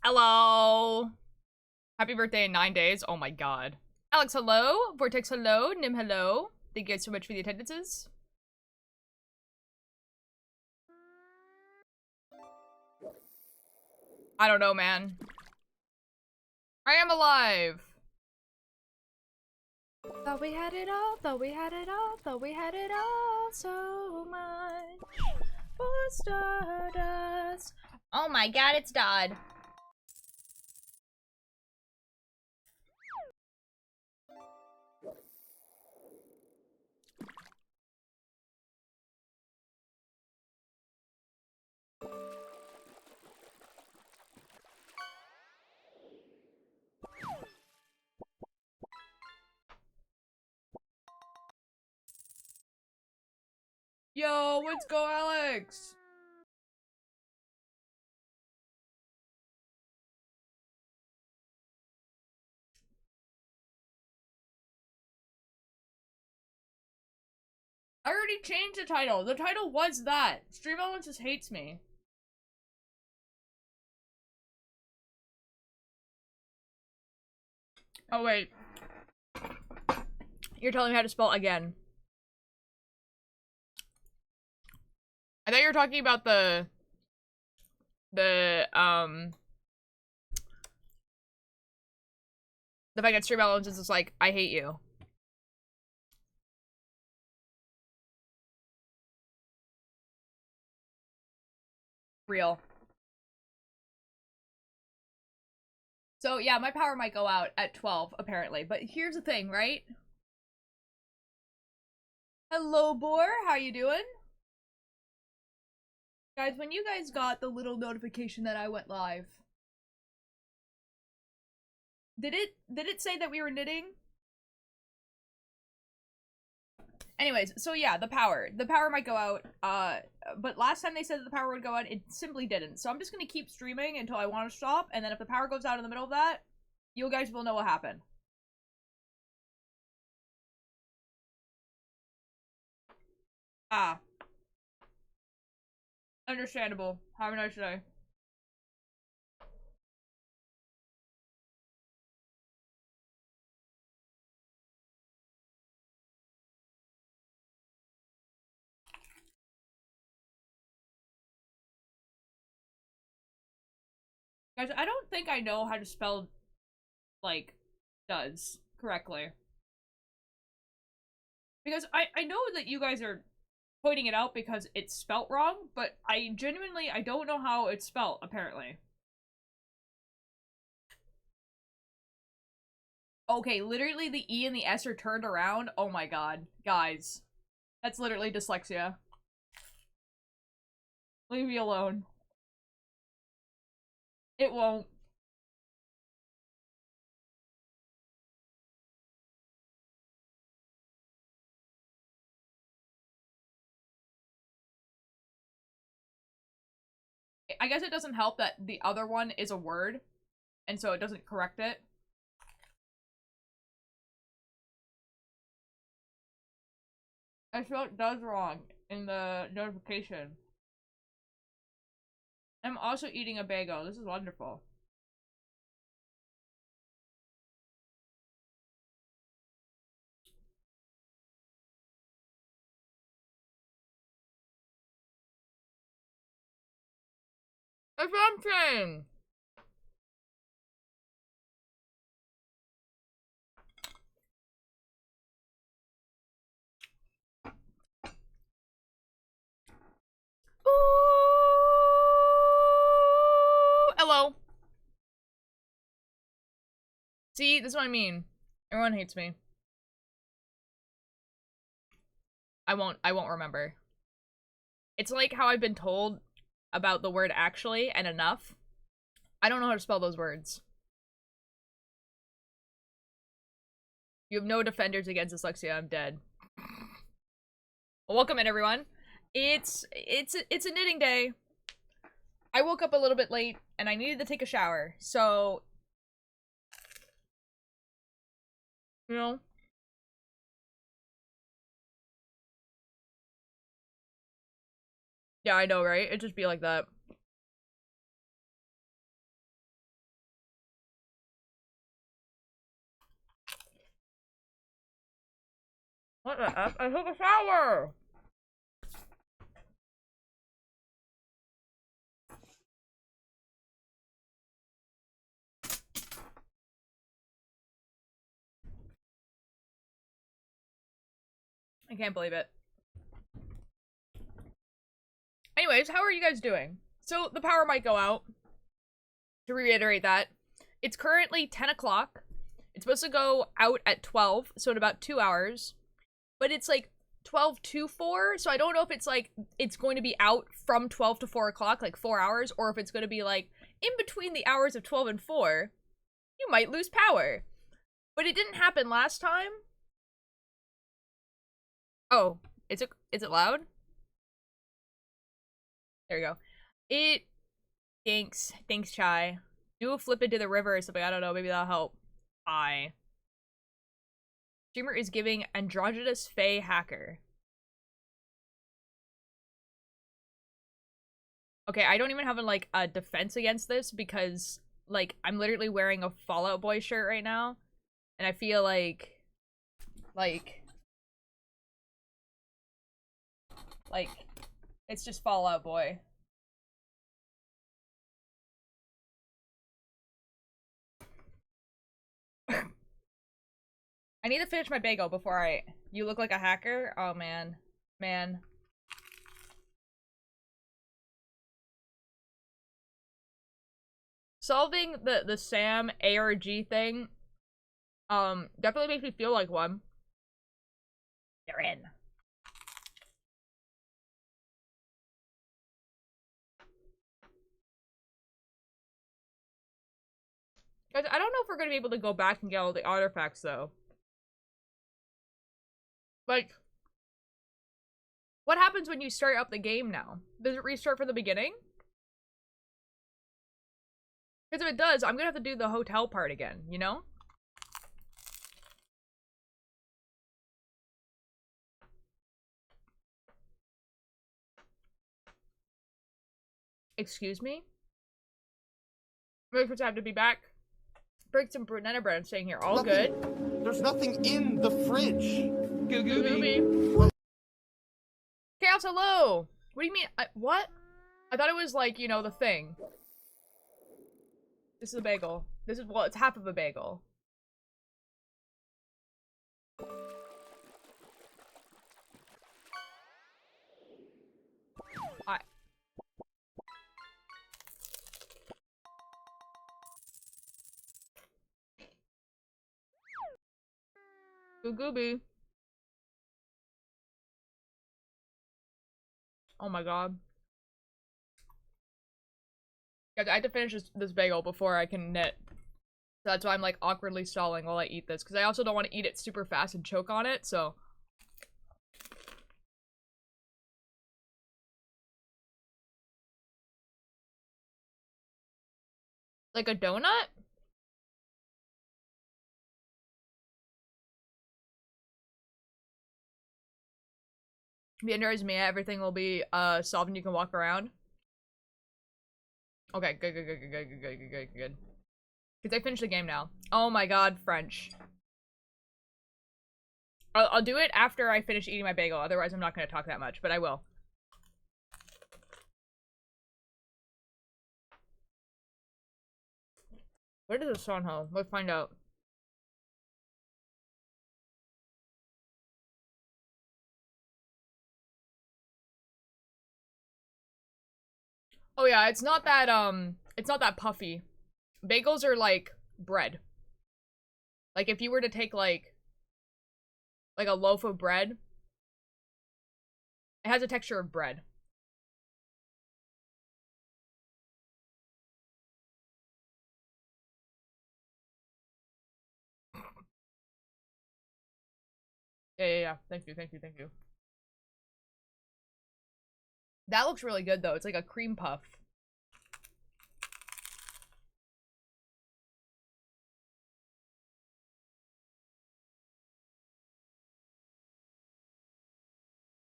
Hello. Happy birthday in 9 days. Oh my god. Alex, hello. Vortex, hello. Nim, hello. Thank you guys so much for the attendances. I don't know, man. I am alive. Thought we had it all, thought we had it all, thought we had it all so much for Stardust. Oh my god, it's Dodd. Yo, let's go, Alex! I already changed the title. The title was that. Stream Elements just hates me. Oh, wait. You're telling me how to spell again. I thought you were talking about the fact that Stream Elements is just like, I hate you. Real. So yeah, my power might go out at 12, apparently. But here's the thing, right? Hello, Boar. How you doing? Guys, when you guys got the little notification that I went live, did it say that we were knitting? Anyways, so yeah, the power might go out, but last time they said that the power would go out, it simply didn't. So I'm just gonna keep streaming until I want to stop, and then if the power goes out in the middle of that, you guys will know what happened. Ah. Understandable. Have a nice day. Guys, I don't think I know how to spell, like, does correctly. Because I know that you guys are pointing it out because it's spelt wrong, but I genuinely, I don't know how it's spelt, apparently. Okay, literally the E and the S are turned around. Oh my god. Guys. That's literally dyslexia. Leave me alone. It won't. I guess it doesn't help that the other one is a word, and so it doesn't correct it. I spelled does wrong in the notification. I'm also eating a bagel. This is wonderful. That's what I'm saying. Ooh, hello. See, this is what I mean. Everyone hates me. I won't remember. It's like how I've been told about the word actually and enough. I don't know how to spell those words. You have no defenders against dyslexia. I'm dead. Well, welcome in, everyone. It's a knitting day. I woke up a little bit late and I needed to take a shower, so you know. Yeah, I know, right? It'd just be like that. What the F? I took a shower! I can't believe it. Anyways, how are you guys doing? So, the power might go out. To reiterate that, it's currently 10 o'clock. It's supposed to go out at 12, so in about 2 hours. But it's like 12 to 4, so I don't know if it's like, it's going to be out from 12 to 4 o'clock, like 4 hours, or if it's going to be like, in between the hours of 12 and 4, you might lose power. But it didn't happen last time. Oh, is it loud? There you go. Thanks, Chai. Do a flip into the river or something, I don't know, maybe that'll help. Streamer is giving androgynous fae hacker. Okay, I don't even have like a defense against this because like I'm literally wearing a Fallout Boy shirt right now, and I feel like it's just Fallout Boy. I need to finish my bagel before you look like a hacker? Oh man. Man. Solving the Sam ARG thing, definitely makes me feel like one. You're in. Guys, I don't know if we're gonna be able to go back and get all the artifacts though. Like, what happens when you start up the game now? Does it restart from the beginning? Because if it does, I'm gonna have to do the hotel part again, you know? Excuse me? Really for time to be back. Breaks and banana bread, I'm staying here. All good. There's nothing in the fridge. Goo Chaos, hello! What do you mean? What? I thought it was like, you know, the thing. This is a bagel. This is, well, it's half of a bagel. Gooby. Oh my god. Guys, I have to finish this bagel before I can knit. So that's why I'm like awkwardly stalling while I eat this. Because I also don't want to eat it super fast and choke on it, so. Like a donut? If you enter Mia, everything will be solved and you can walk around. Okay, good. Because I finished the game now. Oh my god, French. I'll do it after I finish eating my bagel, otherwise I'm not going to talk that much, but I will. Where does the sun home? Let's find out. Oh yeah, it's not that puffy. Bagels are like bread. Like if you were to take like a loaf of bread, it has a texture of bread. Yeah. Thank you. That looks really good though. It's like a cream puff.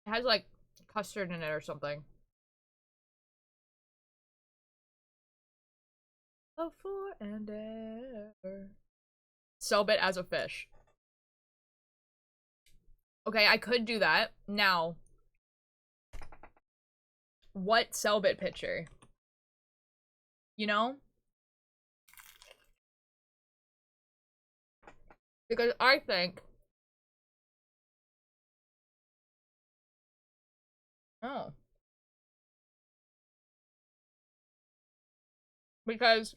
It has like custard in it or something. Oh, for and ever. Selbit as a fish. Okay, I could do that. Now, what Cellbit picture? You know? Because I think... Oh. Because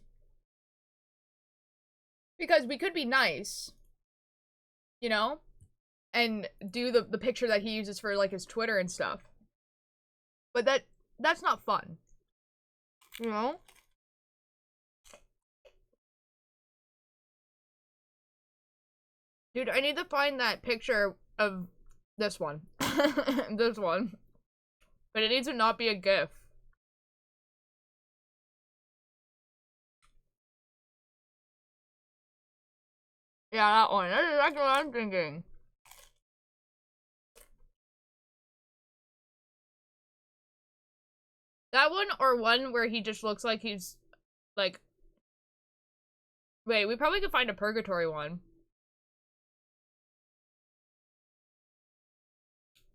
we could be nice, you know? And do the picture that he uses for, like, his Twitter and stuff. But that's not fun. You know? Dude, I need to find that picture of this one. This one. But it needs to not be a GIF. Yeah, that one. That's exactly what I'm thinking. That one or one where he just looks like he's, like... Wait, we probably could find a purgatory one.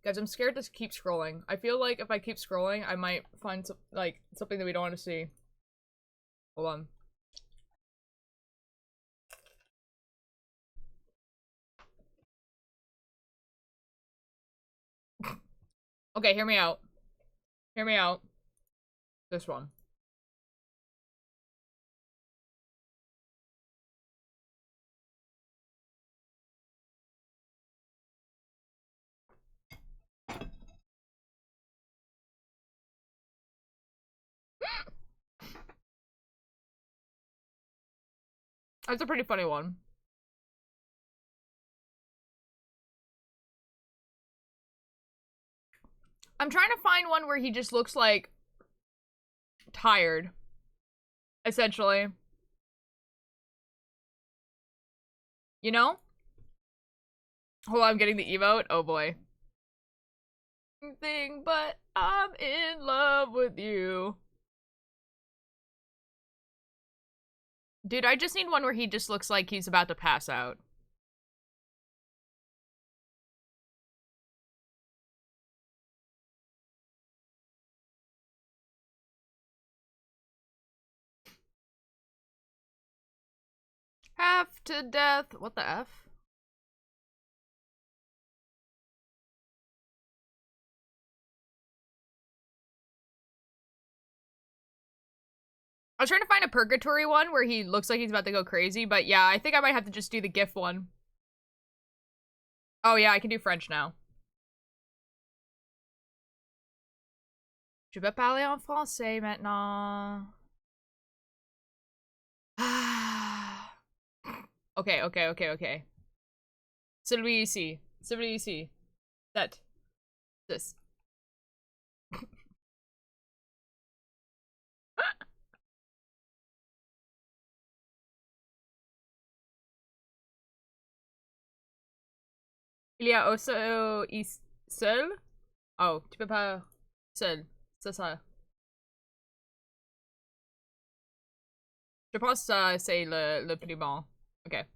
Guys, I'm scared to keep scrolling. I feel like if I keep scrolling, I might find some, like, something that we don't want to see. Hold on. Okay, hear me out. Hear me out. This one. That's a pretty funny one. I'm trying to find one where he just looks like tired. Essentially. You know? Hold on, I'm getting the emote. Oh boy. Thing, but I'm in love with you. Dude, I just need one where he just looks like he's about to pass out. Half to death. What the F? I was trying to find a purgatory one where he looks like he's about to go crazy, but yeah, I think I might have to just do the GIF one. Oh yeah, I can do French now. Je vais parler en français maintenant. Okay. Celui ici. Celui ici. That. This. Il y a aussi seul. Oh, tu peux pas seul. C'est ça. Je pense que ça, c'est le plus bon. Ok.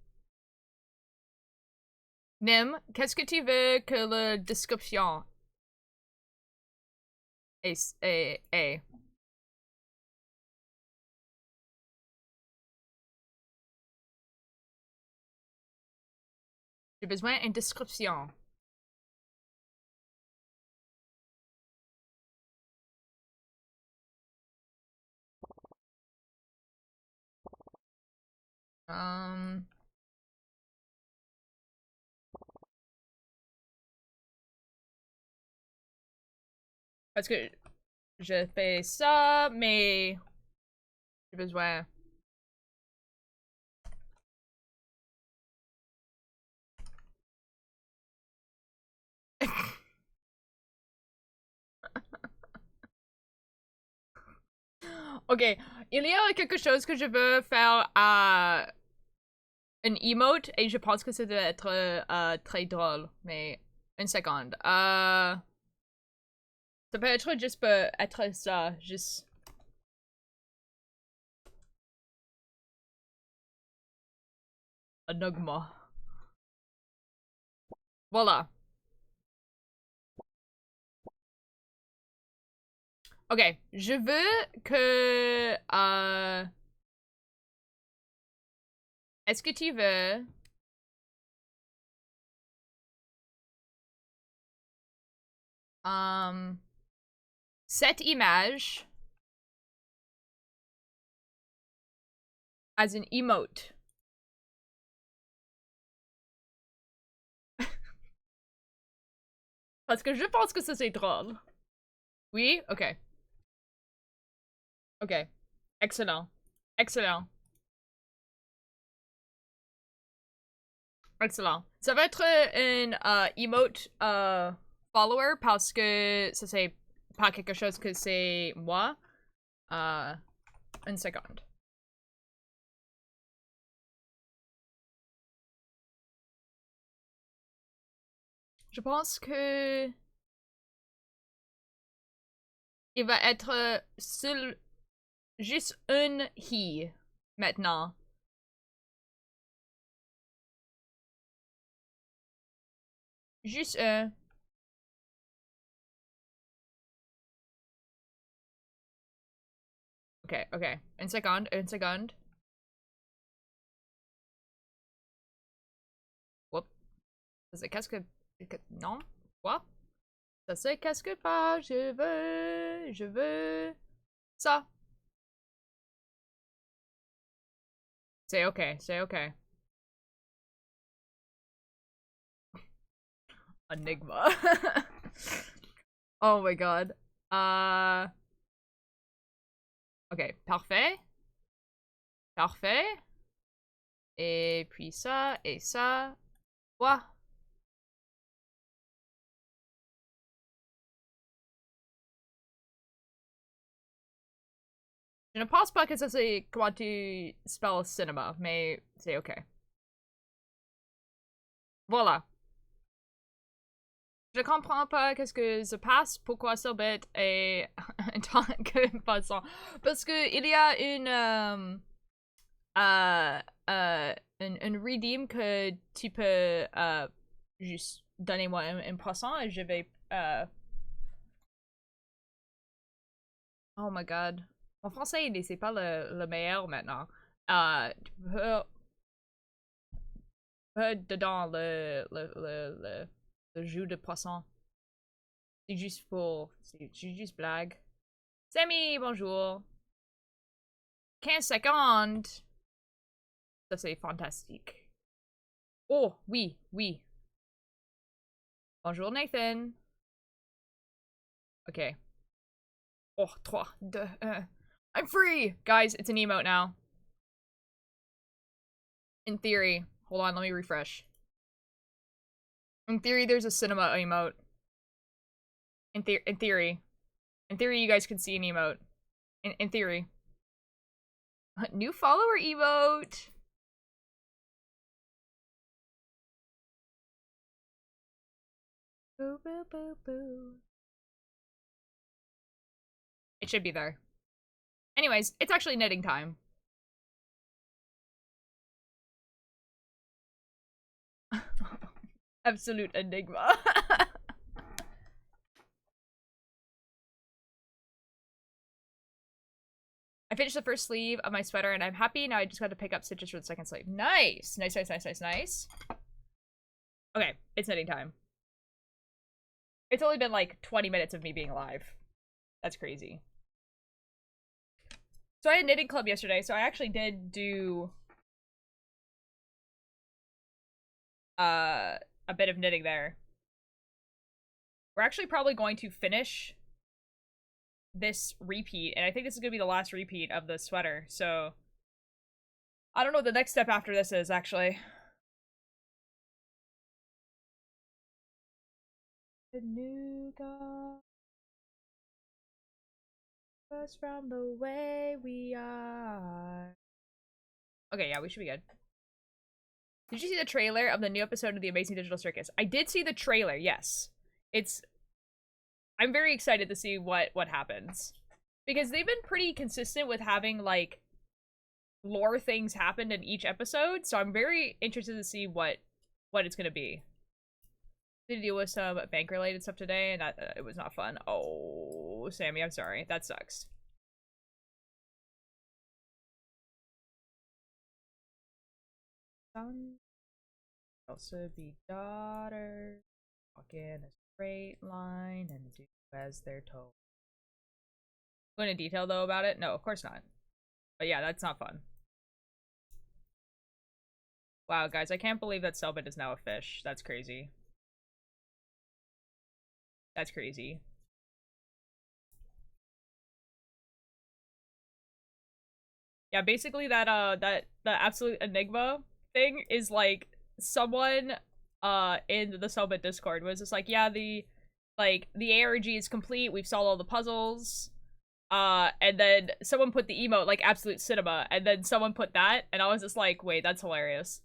Nim, qu'est-ce que tu veux que la description est? J'ai besoin d'une description. Parce que je fais ça, mais j'ai besoin. Ok, il y a quelque chose que je veux faire à un emote et je pense que ça doit être très drôle, mais une seconde. Ça peut être juste peut être ça, juste. Un augment. Voilà. Ok, je veux que... Est-ce que tu veux... Cette image as an emote. Parce que je pense que ça c'est drôle. Oui? Ok. Ok. Excellent. Excellent. Excellent. Ça va être une emote follower parce que ça c'est pas quelque chose que c'est moi. Une seconde. Je pense que il va être seul, juste une he maintenant. Juste un. Ok, ok. Une seconde, une seconde. Oups. Ça c'est qu'est-ce que... Non? Quoi? Ça c'est qu'est-ce que pas? Je veux... Ça. C'est ok, c'est ok. Enigma. Oh my god. Ok, parfait. Parfait. Et puis ça, et ça. Quoi? Je ne pense pas que ça c'est comment tu spells cinéma, mais c'est ok. Voilà. Je comprends pas qu'est-ce que se passe, pourquoi Selbet est en tant que passant. Parce que il y a une redeem que tu peux juste donner-moi un poisson et je vais oh my god. Mon français, c'est pas le meilleur maintenant. Tu peux dedans le jus de poisson. C'est juste pour... C'est juste blague. Samy, bonjour. 15 secondes. Ça, c'est fantastique. Oh, oui, oui. Bonjour, Nathan. Ok. Oh, 3, 2, 1. I'm free! Guys, it's an emote now. In theory. Hold on, let me refresh. In theory, there's a cinema emote. In theory. In theory, you guys can see an emote. In theory. New follower emote! Boo, boo, boo, boo. It should be there. Anyways, it's actually knitting time. Absolute enigma. I finished the first sleeve of my sweater and I'm happy. Now I just got to pick up stitches for the second sleeve. Nice! Nice, nice, nice, nice, nice. Okay, it's knitting time. It's only been like 20 minutes of me being alive. That's crazy. So I had knitting club yesterday, so I actually did do a bit of knitting there. We're actually probably going to finish this repeat, and I think this is gonna be the last repeat of the sweater, so I don't know what the next step after this is, actually. The new God us from the way we are. Okay, yeah, we should be good. Did you see the trailer of the new episode of The Amazing Digital Circus? I did see the trailer, yes. I'm very excited to see what happens. Because they've been pretty consistent with having, like, lore things happen in each episode, so I'm very interested to see what it's gonna be. I had to deal with some bank-related stuff today, and it was not fun. Oh, Oh, Sammy, I'm sorry. That sucks. Son, also be daughter. Walk in a straight line and do as they're told. Go into detail though about it? No, of course not. But yeah, that's not fun. Wow, guys, I can't believe that Selbit is now a fish. That's crazy. That's crazy. Yeah, basically that the absolute enigma thing is like someone in the Selbit Discord was just like, yeah, the ARG is complete, we've solved all the puzzles. And then someone put the emote like absolute cinema, and then someone put that, and I was just like, wait, that's hilarious.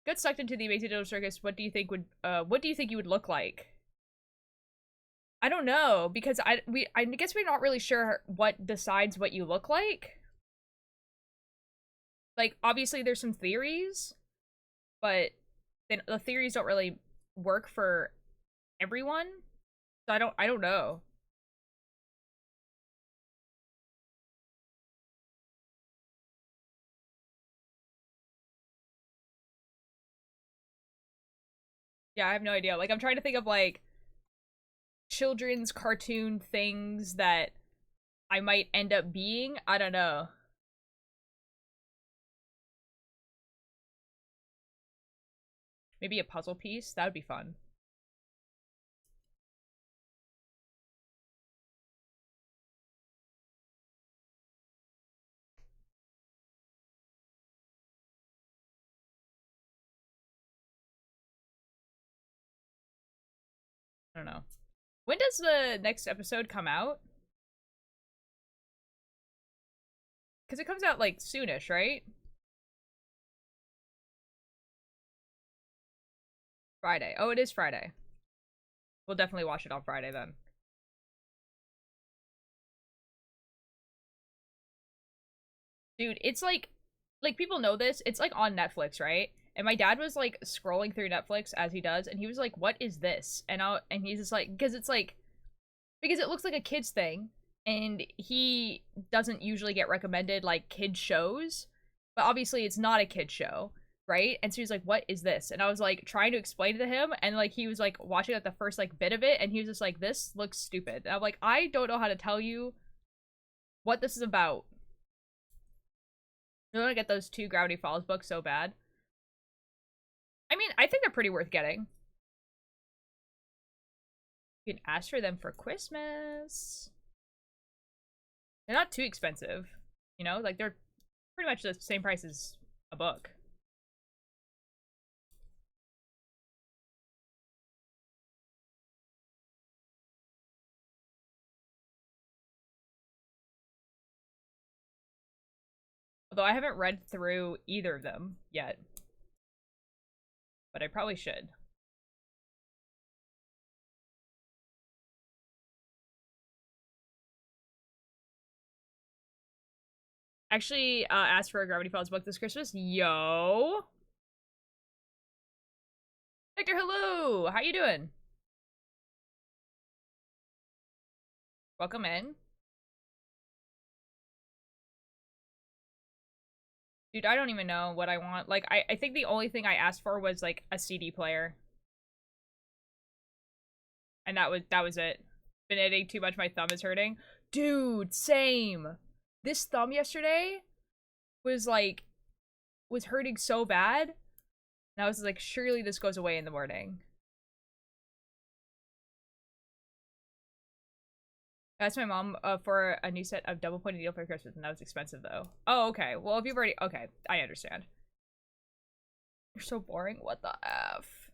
Got sucked into the Amazing Digital Circus, what do you think you would look like? I don't know, because I guess we're not really sure what decides what you look like. Like, obviously there's some theories, but then the theories don't really work for everyone. So I don't know. Yeah, I have no idea. Like, I'm trying to think of like children's cartoon things that I might end up being. I don't know. Maybe a puzzle piece? That would be fun. I don't know. When does the next episode come out? Because it comes out like soonish, right? Friday. Oh, it is Friday. We'll definitely watch it on Friday then. Dude, it's like people know this. It's like on Netflix, right? And my dad was like scrolling through Netflix as he does, and he was like, "What is this?" And he's just like, because it looks like a kids thing, and he doesn't usually get recommended like kid shows, but obviously it's not a kid show, right? And so he's like, "What is this?" And I was like trying to explain it to him, and like he was like watching at the first like bit of it, and he was just like, "This looks stupid." And I'm like, "I don't know how to tell you what this is about." I want to get those 2 Gravity Falls books so bad. I mean, I think they're pretty worth getting. You can ask for them for Christmas. They're not too expensive, you know? Like, they're pretty much the same price as a book. Although I haven't read through either of them yet. But I probably should. Actually, ask for a Gravity Falls book this Christmas. Yo! Victor, hello! How you doing? Welcome in. Dude, I don't even know what I want. Like, I think the only thing I asked for was, like, a CD player. And that was it. Been editing too much, my thumb is hurting. Dude, same! This thumb yesterday was, like, was hurting so bad. And I was like, surely this goes away in the morning. I asked my mom for a new set of double pointed needle for Christmas, and that was expensive, though. Oh, okay. Well, if you've already... Okay, I understand. You're so boring. What the F?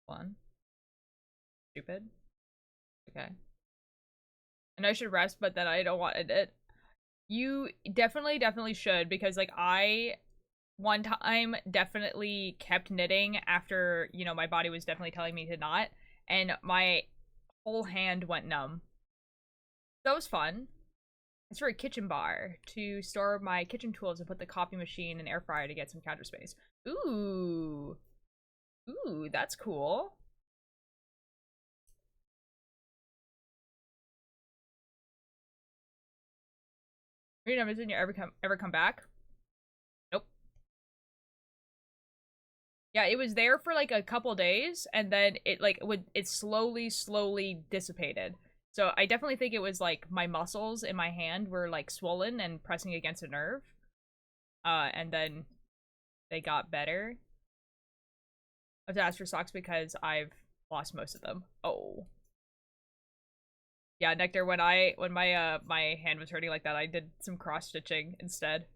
One. Stupid. Okay. And I should rest, but then I don't want it. You definitely should, because, like, I... One time definitely kept knitting after, you know, my body was definitely telling me to not, and my whole hand went numb. That was fun. It's for a kitchen bar to store my kitchen tools and put the coffee machine and air fryer to get some counter space. Ooh. Ooh, that's cool. Are you never seen you ever come back? Nope. Yeah, it was there for like a couple days, and then it slowly dissipated. So I definitely think it was like my muscles in my hand were like swollen and pressing against a nerve. And then they got better. I have to ask for socks because I've lost most of them. Oh. Yeah, Nectar, when my hand was hurting like that, I did some cross stitching instead.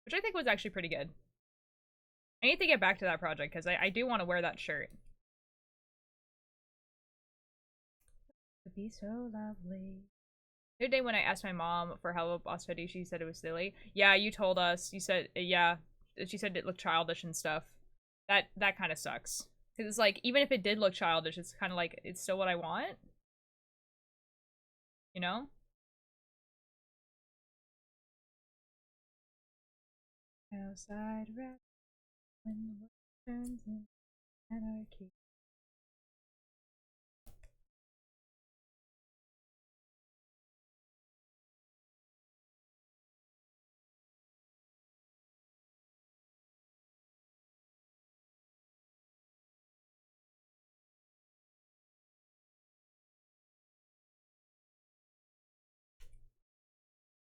Which I think was actually pretty good. I need to get back to that project because I do want to wear that shirt. It'd be so lovely. The other day when I asked my mom for Hello Boss Hoodie, she said it was silly. Yeah, you told us. You said, yeah. She said it looked childish and stuff. That kind of sucks. Because it's like, even if it did look childish, it's kind of like, it's still what I want. You know? Outside rap when the world turns into anarchy.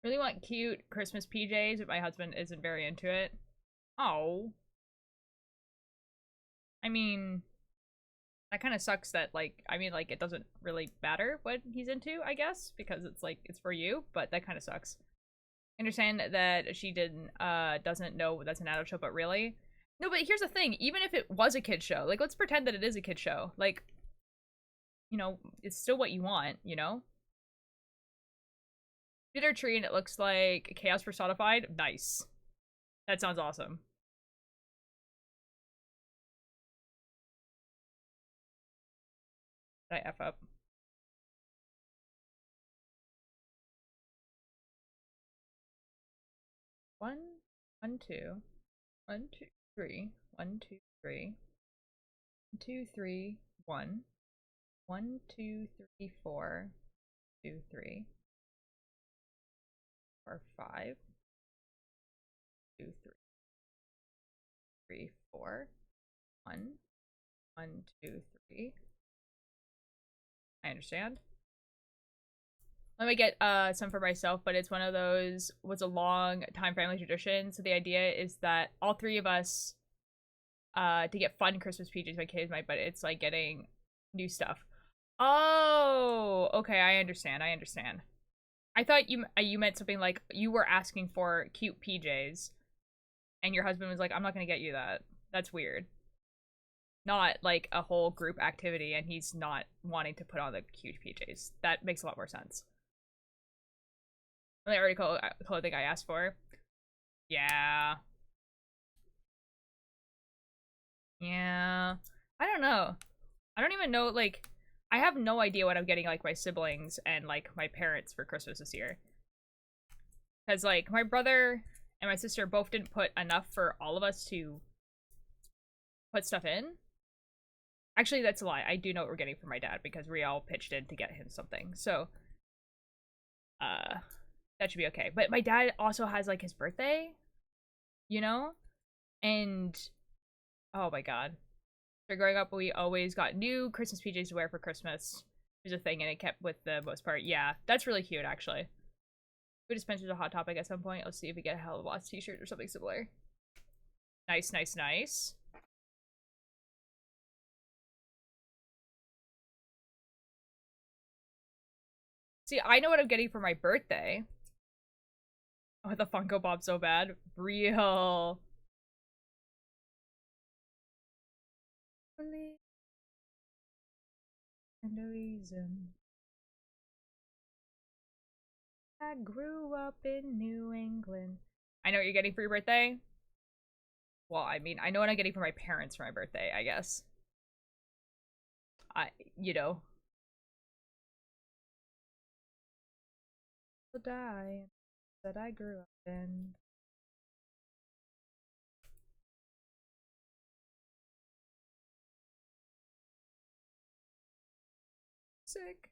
Really want cute Christmas PJs, but my husband isn't very into it. Oh. I mean, that kind of sucks that, like, I mean, like, it doesn't really matter what he's into, I guess, because it's, like, it's for you, but that kind of sucks. I understand that she doesn't know that's an adult show, but really? No, but here's the thing, even if it was a kid show, like, let's pretend that it is a kid show. Like, you know, it's still what you want, you know? Did our tree and it looks like chaos personified? Nice. That sounds awesome. Did I F up? One, one, two, one, two, three, one, two, three, 2, 3, 1, 1, 2, 3, 4, 2, 3, 4, 5, 2, 3, 3, 4, 1, 1, 2, 3. I understand. Let me get some for myself, but it's one of those was a long time family tradition. So the idea is that all three of us to get fun Christmas PJs, my kids might, but it's like getting new stuff. Oh, okay, I understand. I understand. I thought you meant something like you were asking for cute PJs, and your husband was like, "I'm not gonna get you that. That's weird." Not like a whole group activity, and he's not wanting to put on the cute PJs. That makes a lot more sense. The article clothing I asked for. Yeah. Yeah. I don't know. I don't even know, like, I have no idea what I'm getting, like, my siblings and, like, my parents for Christmas this year. Because, like, my brother and my sister both didn't put enough for all of us to put stuff in. Actually, that's a lie. I do know what we're getting for my dad because we all pitched in to get him something. So, that should be okay. But my dad also has, like, his birthday, you know? And, oh my god. So growing up, we always got new Christmas PJs to wear for Christmas. It was a thing, and it kept with the most part. Yeah, that's really cute, actually. We just mentioned a Hot Topic at some point. Let's see if we get a Hello Boss t-shirt or something similar. Nice, nice, nice. See, I know what I'm getting for my birthday. Oh, the Funko Pop so bad. Real. And a reason. I grew up in New England. I know what you're getting for your birthday. Well, I mean, I know what I'm getting for my parents for my birthday, I guess. you know, the die that I grew up in. Sick.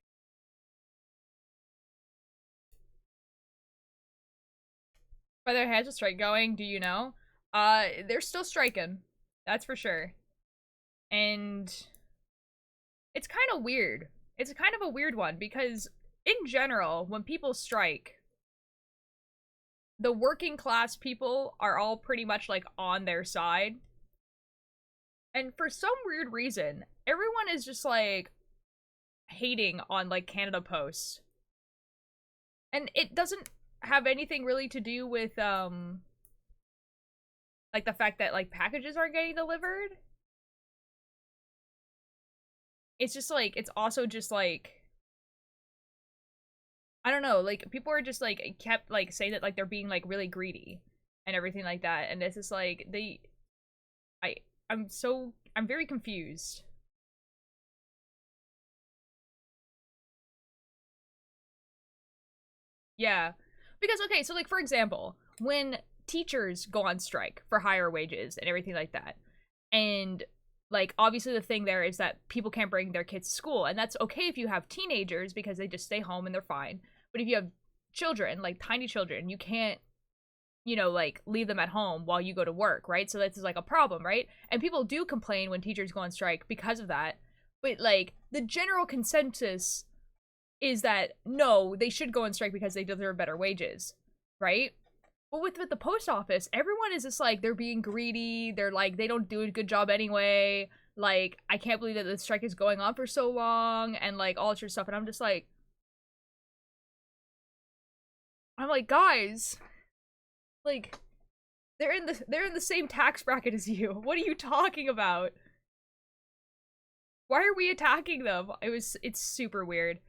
Are there has a strike going? Do you know? They're still striking. That's for sure. And it's kind of weird. It's kind of a weird one because in general, when people strike, the working class people are all pretty much like on their side. And for some weird reason, everyone is just like hating on like Canada Post. And it doesn't have anything really to do with like the fact that like packages aren't getting delivered. It's just like it's also just like I don't know, like people are just like kept like saying that like they're being like really greedy and everything like that, and it's just like I I'm very confused. Yeah. Because okay, so like for example, when teachers go on strike for higher wages and everything like that, and like obviously the thing there is that people can't bring their kids to school, and that's okay if you have teenagers because they just stay home and they're fine. But if you have children, like tiny children, you can't, you know, like leave them at home while you go to work, right? So that's like a problem, right? And people do complain when teachers go on strike because of that. But like the general consensus is that no, they should go on strike because they deserve better wages, right? But with the post office, everyone is just like they're being greedy. They're like they don't do a good job anyway. Like I can't believe that the strike is going on for so long and like all this sort of stuff. And I'm just like, guys, like they're in the same tax bracket as you. What are you talking about? Why are we attacking them? It's super weird.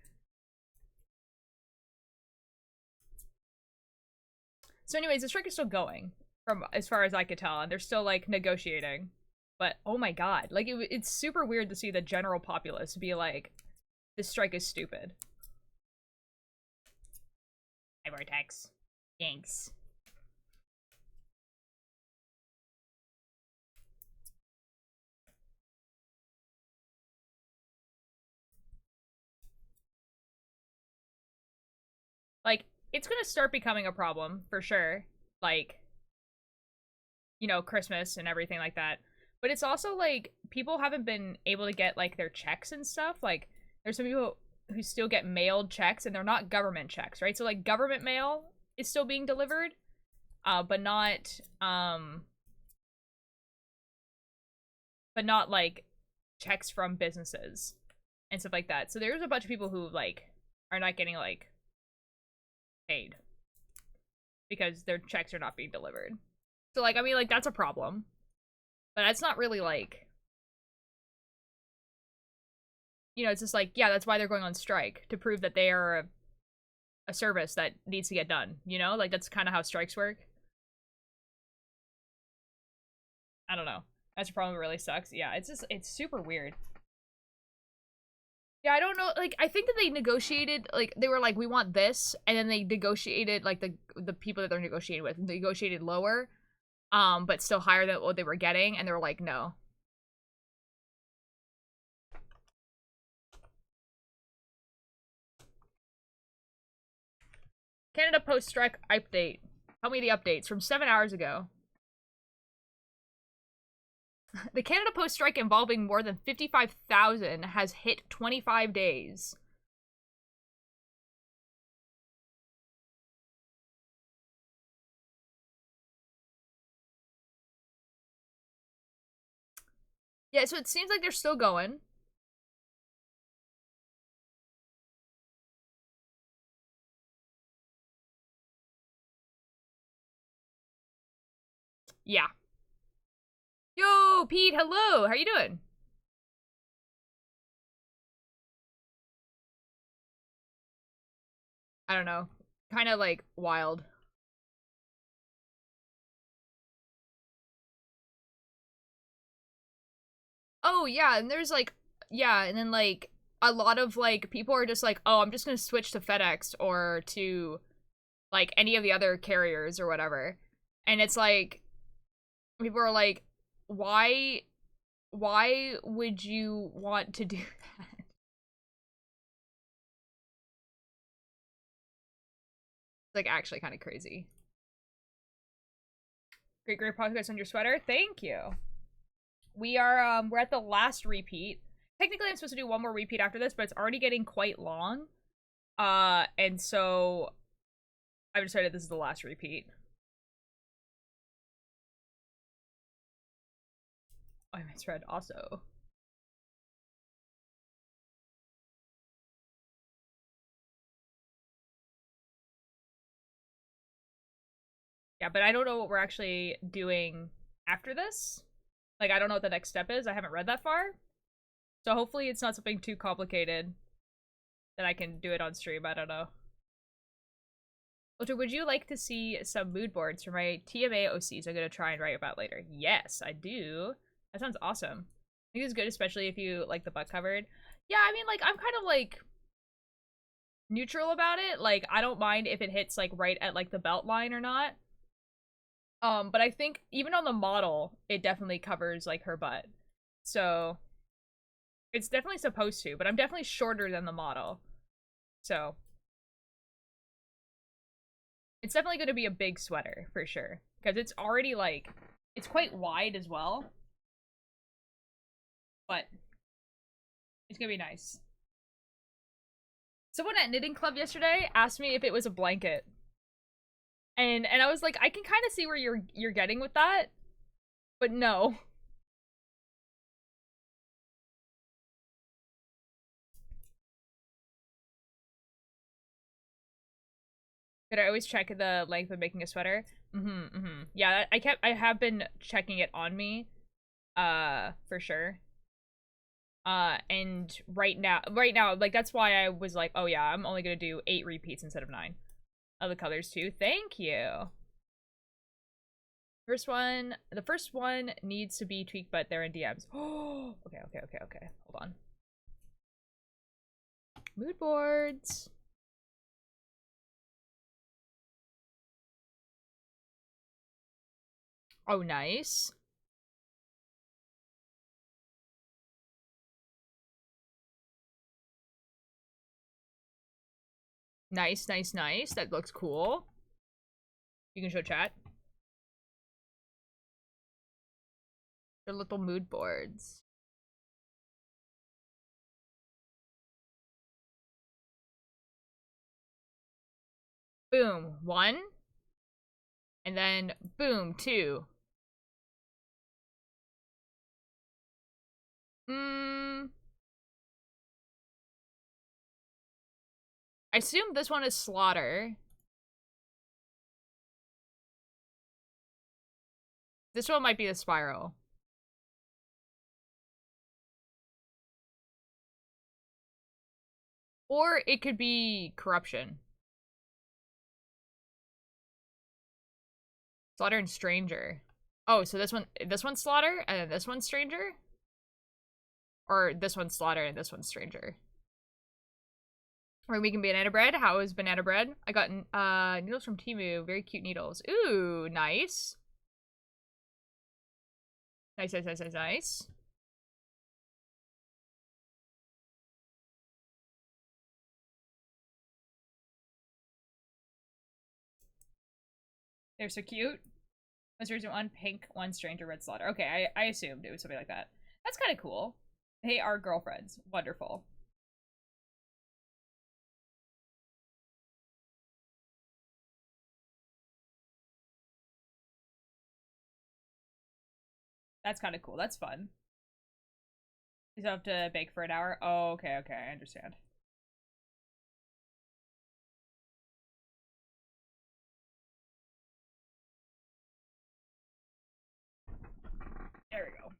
So anyways, the strike is still going, from as far as I could tell, and they're still like negotiating. But oh my god, like it's super weird to see the general populace be like, this strike is stupid. Hi Vortex. Thanks. Like, it's gonna start becoming a problem, for sure. Like, you know, Christmas and everything like that. But it's also like people haven't been able to get like their checks and stuff. Like there's some people who still get mailed checks and they're not government checks, right? So like government mail is still being delivered, but not like checks from businesses and stuff like that. So there's a bunch of people who like are not getting like paid because their checks are not being delivered. So like I mean like that's a problem. But that's not really like, you know, it's just like, yeah, that's why they're going on strike, to prove that they are a service that needs to get done, you know? Like, that's kind of how strikes work. I don't know. That's a problem that really sucks. Yeah, it's just, it's super weird. Yeah, I don't know, like, I think that they negotiated, like, they were like, we want this, and then they negotiated, like, the people that they're negotiating with, negotiated lower, but still higher than what they were getting, and they were like, no. Canada Post strike update. Tell me the updates from 7 hours ago. The Canada Post strike involving more than 55,000 has hit 25 days. Yeah, so it seems like they're still going. Yeah. Yo, Pete, hello. How you doing? I don't know. Kind of like wild. Oh, yeah, and there's like yeah, and then like a lot of like people are just like, oh, I'm just gonna switch to FedEx or to like any of the other carriers or whatever. And it's like people are like, why would you want to do that? It's like actually kind of crazy. Great progress on your sweater. Thank you. We are we're at the last repeat. Technically I'm supposed to do one more repeat after this, but it's already getting quite long. And so I've decided this is the last repeat. Oh, I misread also. Yeah, but I don't know what we're actually doing after this. Like, I don't know what the next step is. I haven't read that far. So hopefully it's not something too complicated that I can do it on stream. I don't know. Ultra, would you like to see some mood boards for my TMA OCs I'm going to try and write about later? Yes, I do. That sounds awesome. I think it's good, especially if you like the butt covered. Yeah, I mean, like, I'm kind of, like, neutral about it. Like, I don't mind if it hits, like, right at, like, the belt line or not. But I think even on the model, it definitely covers, like, her butt. So, it's definitely supposed to, but I'm definitely shorter than the model. So, it's definitely going to be a big sweater, for sure. Because it's already, like, it's quite wide as well. But, it's going to be nice. Someone at Knitting Club yesterday asked me if it was a blanket. And I was like, I can kind of see where you're getting with that. But no. Could I always check the length of making a sweater? Yeah, I have been checking it on me, for sure. And right now, like, that's why I was like, oh yeah, I'm only gonna do 8 repeats instead of 9. Of the colors too. Thank you. The first one needs to be tweaked, but they're in DMs. Oh, okay. Hold on. Mood boards. Oh, nice. Nice. That looks cool. You can show chat. They're little mood boards. Boom, 1. And then, boom, 2. I assume this one is Slaughter. This one might be the Spiral. Or it could be Corruption. Slaughter and Stranger. Oh, so this one's Slaughter, and then this one's Stranger? Or this one's Slaughter, and this one's Stranger. Or we can banana bread. How is banana bread? I got needles from Temu. Very cute needles. Ooh, nice. Nice. They're so cute. Monsters one pink, one stranger, red slaughter. Okay, I assumed it was something like that. That's kind of cool. They are girlfriends. Wonderful. That's kind of cool. That's fun. You still have to bake for an hour? Oh, okay, I understand. There we go.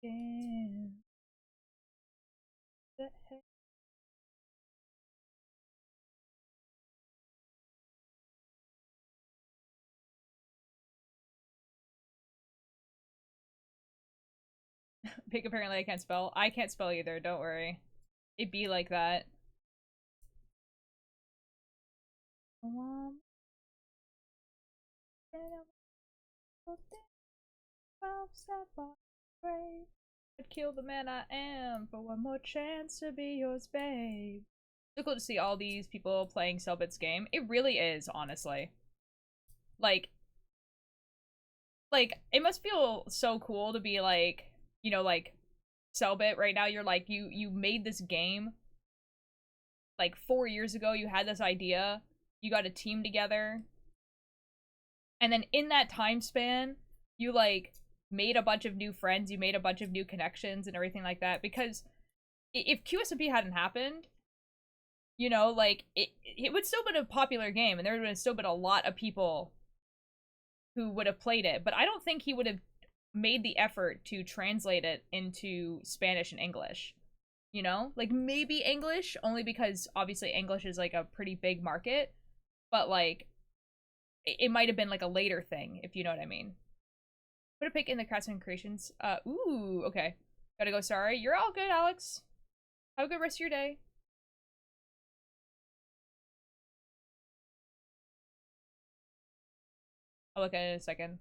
Yeah. The heck? Pig, apparently I can't spell. I can't spell either, don't worry. It be like that. I'd kill the man I am for one more chance to be yours, babe. So cool to see all these people playing Selbit's game. It really is, honestly. Like, it must feel so cool to be like, you know, like, Selbit right now. You're like, you made this game like 4 years ago. You had this idea. You got a team together. And then in that time span, you like made a bunch of new friends, you made a bunch of new connections and everything like that. Because if QSMP hadn't happened, you know, like it would still been a popular game, and there would have still been a lot of people who would have played it. But I don't think he would have made the effort to translate it into Spanish and English. You know, like maybe English, only because obviously English is like a pretty big market. But like, it might have been like a later thing, if you know what I mean. Put a pick in the Craftsman Creations. Ooh, okay. Gotta go, sorry. You're all good, Alex. Have a good rest of your day. I'll look at it in a second.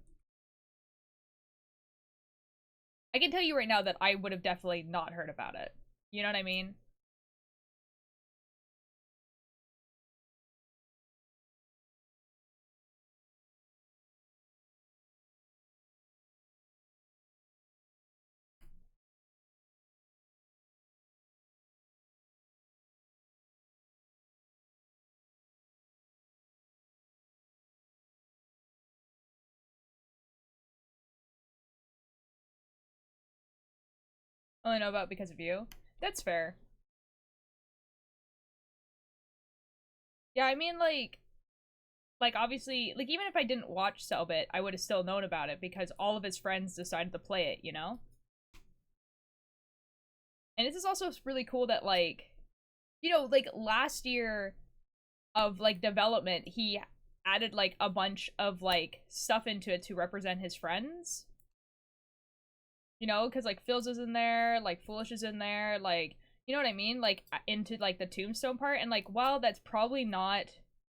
I can tell you right now that I would have definitely not heard about it. You know what I mean? Only know about because of you. That's fair. Yeah, I mean, like obviously, like even if I didn't watch Selbit, I would have still known about it because all of his friends decided to play it, you know? And this is also really cool that like, you know, like last year of like development, he added like a bunch of like stuff into it to represent his friends. You know, because like Phil's is in there, like Foolish is in there, like, you know what I mean? Like into like the tombstone part, and like while that's probably not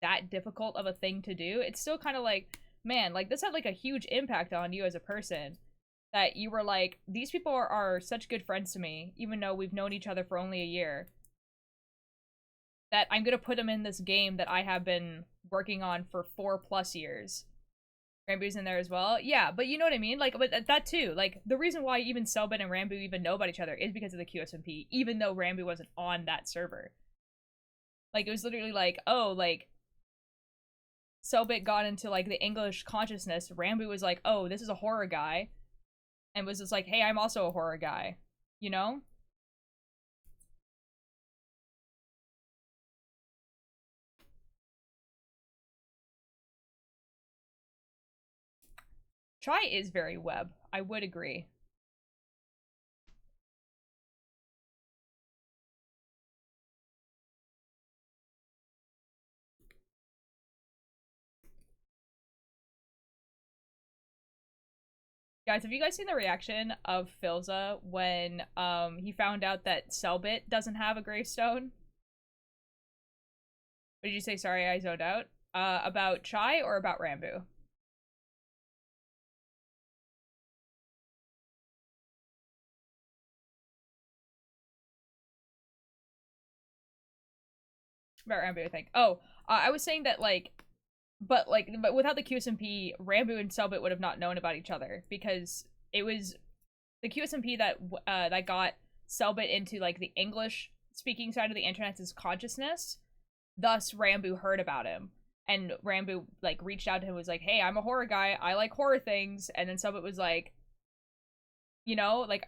that difficult of a thing to do, it's still kind of like, man, like this had like a huge impact on you as a person. That you were like, these people are such good friends to me, even though we've known each other for only a year. That I'm gonna put them in this game that I have been working on for 4+ years. Rambu's in there as well. Yeah, but you know what I mean? Like, but that too. Like, the reason why even Selbit and Rambu even know about each other is because of the QSMP, even though Rambu wasn't on that server. Like, it was literally like, oh, like, Selbit got into, like, the English consciousness. Rambu was like, oh, this is a horror guy. And was just like, hey, I'm also a horror guy. You know? Chai is very web. I would agree. Guys, have you guys seen the reaction of Filza when he found out that Selbit doesn't have a gravestone? What did you say? Sorry, I zoned out. About Chai or about Rambu? About Rambu, I think. Oh, I was saying that but without the QSMP, Rambu and Selbit would have not known about each other because it was the QSMP that got Selbit into like the English speaking side of the internet's consciousness. Thus, Rambu heard about him, and Rambu like reached out to him and was like, "Hey, I'm a horror guy. I like horror things." And then Selbit was like, you know, like,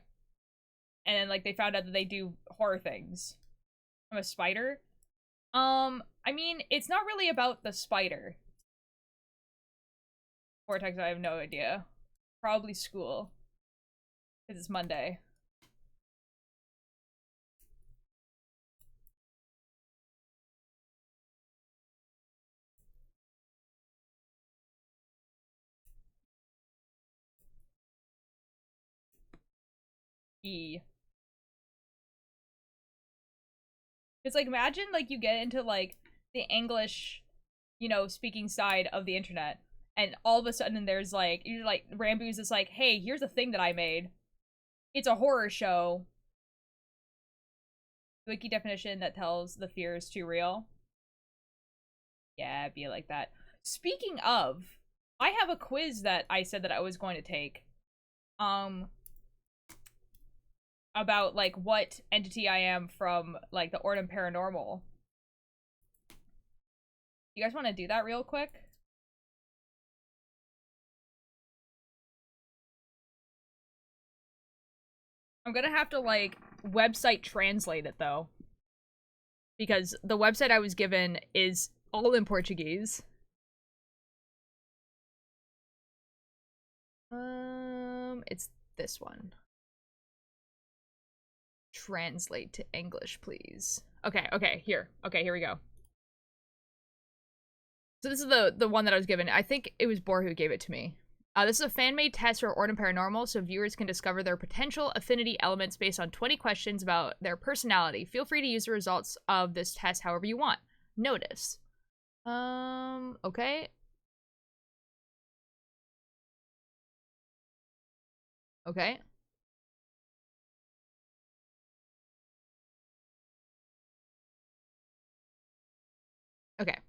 and then like they found out that they do horror things. I'm a spider. I mean, it's not really about the spider. Vortex, I have no idea. Probably school. Because it's Monday. E. It's like, imagine, like, you get into, like, the English, you know, speaking side of the internet, and all of a sudden there's, like, you're like, Ramboos is like, hey, here's a thing that I made. It's a horror show. Wiki definition that tells the fear is too real. Yeah, be like that. Speaking of, I have a quiz that I said that I was going to take. About, like, what entity I am from, like, the Ortem Paranormal. You guys want to do that real quick? I'm gonna have to, like, website translate it, though. Because the website I was given is all in Portuguese. It's this one. Translate to English, please. Okay, here. Okay, here we go. So this is the one that I was given. I think it was Bor who gave it to me. This is a fan-made test for Ortem Paranormal, so viewers can discover their potential affinity elements based on 20 questions about their personality. Feel free to use the results of this test however you want. Notice. Okay. Okay.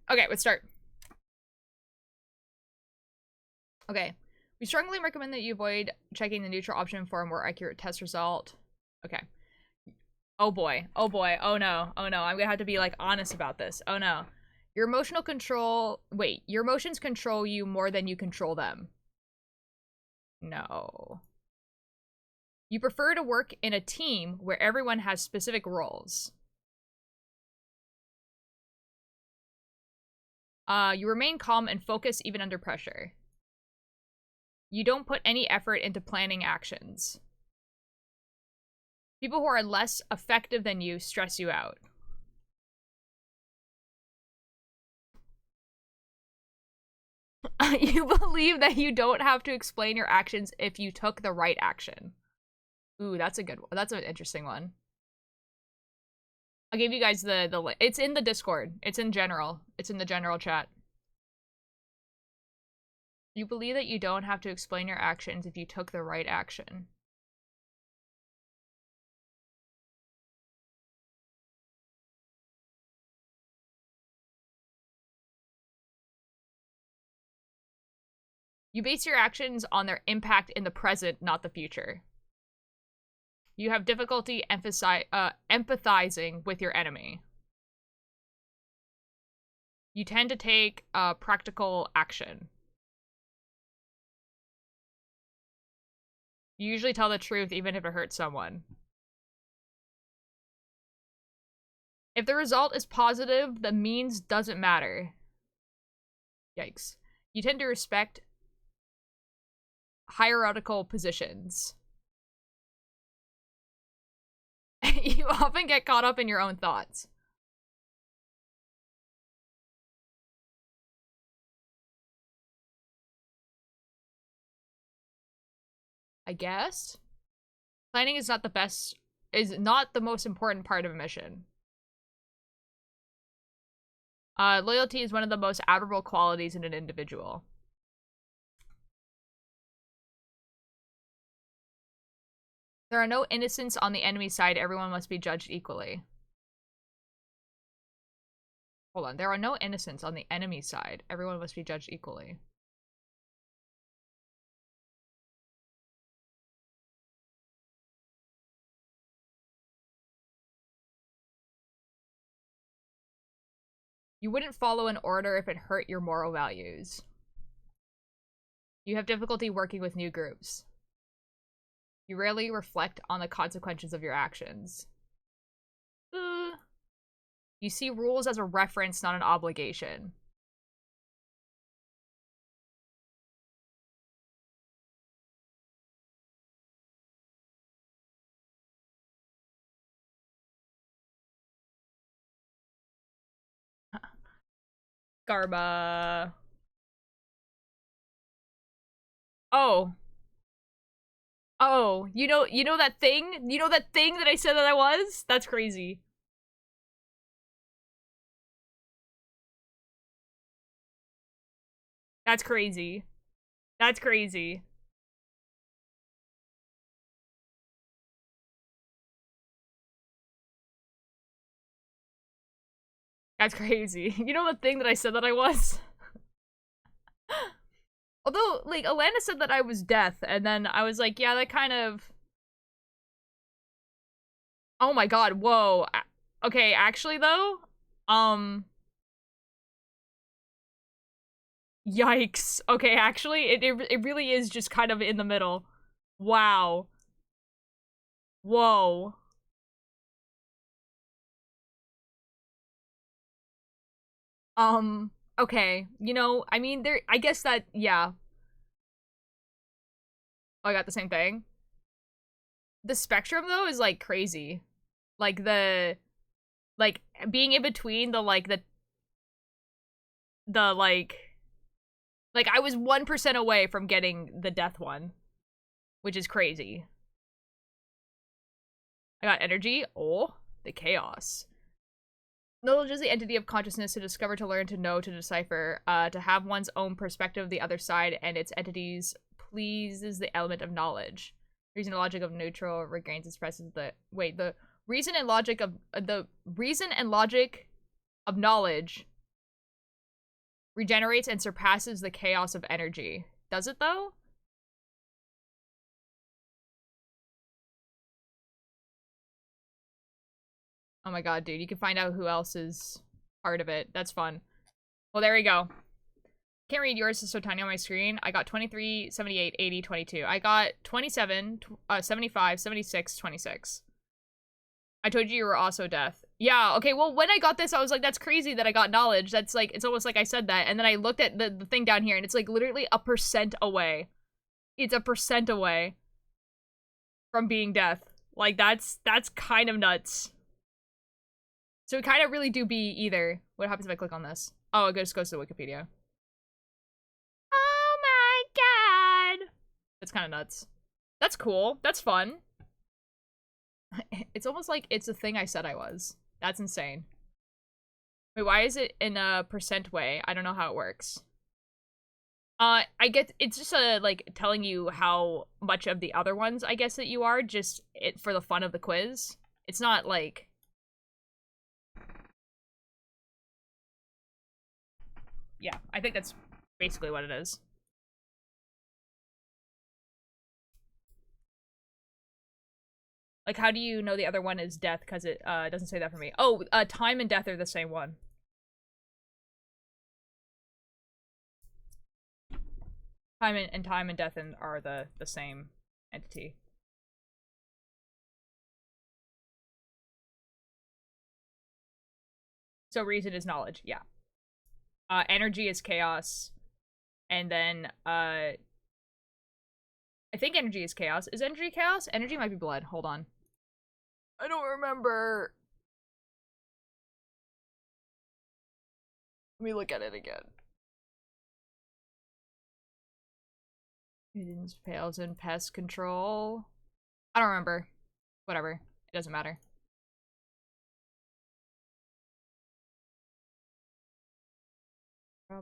Okay, let's start. Okay. We strongly recommend that you avoid checking the neutral option for a more accurate test result. Okay. Oh boy. Oh boy. Oh no. Oh no. I'm gonna have to be, like, honest about this. Oh no. Your emotional control... Wait. Your emotions control you more than you control them. No. You prefer to work in a team where everyone has specific roles. You remain calm and focused even under pressure. You don't put any effort into planning actions. People who are less effective than you stress you out. You believe that you don't have to explain your actions if you took the right action. Ooh, that's a good one. That's an interesting one. I'll give you guys the it's in the Discord. It's in general. It's in the general chat. You believe that you don't have to explain your actions if you took the right action. You base your actions on their impact in the present, not the future. You have difficulty empathizing with your enemy. You tend to take practical action. You usually tell the truth even if it hurts someone. If the result is positive, the means doesn't matter. Yikes. You tend to respect hierarchical positions. You often get caught up in your own thoughts. I guess? Planning is not the most important part of a mission. Loyalty is one of the most admirable qualities in an individual. There are no innocents on the enemy side. Everyone must be judged equally. Hold on. There are no innocents on the enemy side. Everyone must be judged equally. You wouldn't follow an order if it hurt your moral values. You have difficulty working with new groups. You rarely reflect on the consequences of your actions. You see rules as a reference, not an obligation. Garba. Oh. Oh, you know that thing? You know that thing that I said that I was? That's crazy. That's crazy. That's crazy. That's crazy. You know the thing that I said that I was? Although, like, Alana said that I was death, and then I was like, yeah, that kind of... Oh my god, whoa. Okay, actually, though, um... Yikes. Okay, actually, it really is just kind of in the middle. Wow. Whoa. Okay. You know, I mean, I guess that, yeah. Oh, I got the same thing. The spectrum, though, is, like, crazy. Like, like, being in between like, I was 1% away from getting the death one, which is crazy. I got energy. Oh, the chaos. Knowledge is the entity of consciousness to discover, to learn, to know, to decipher, to have one's own perspective of the other side and its entities pleases the element of knowledge. Reason and logic of neutral regains expresses the the reason and logic of the reason and logic of knowledge regenerates and surpasses the chaos of energy. Does it though? Oh my god, dude, you can find out who else is part of it. That's fun. Well, there we go. Can't read yours, it's so tiny on my screen. I got 23, 78, 80, 22. I got 27, 75, 76, 26. I told you were also death. Yeah, okay, well, when I got this, I was like, that's crazy that I got knowledge. That's like, it's almost like I said that. And then I looked at the thing down here, and it's like literally a percent away. It's a percent away from being death. Like, that's kind of nuts. So it kind of really do be either. What happens if I click on this? Oh, it just goes to Wikipedia. Oh my god! That's kind of nuts. That's cool. That's fun. It's almost like it's a thing I said I was. That's insane. Wait, why is it in a percent way? I don't know how it works. I get it's just like telling you how much of the other ones I guess that you are, just for the fun of the quiz. It's not like yeah, I think that's basically what it is. Like, how do you know the other one is death? Because it doesn't say that for me. Oh, time and death are the same one. Time and death are the same entity. So reason is knowledge, yeah. Energy is chaos, and then I think energy is chaos. Is energy chaos? Energy might be blood. Hold on. I don't remember. Let me look at it again. It fails in pest control. I don't remember. Whatever. It doesn't matter.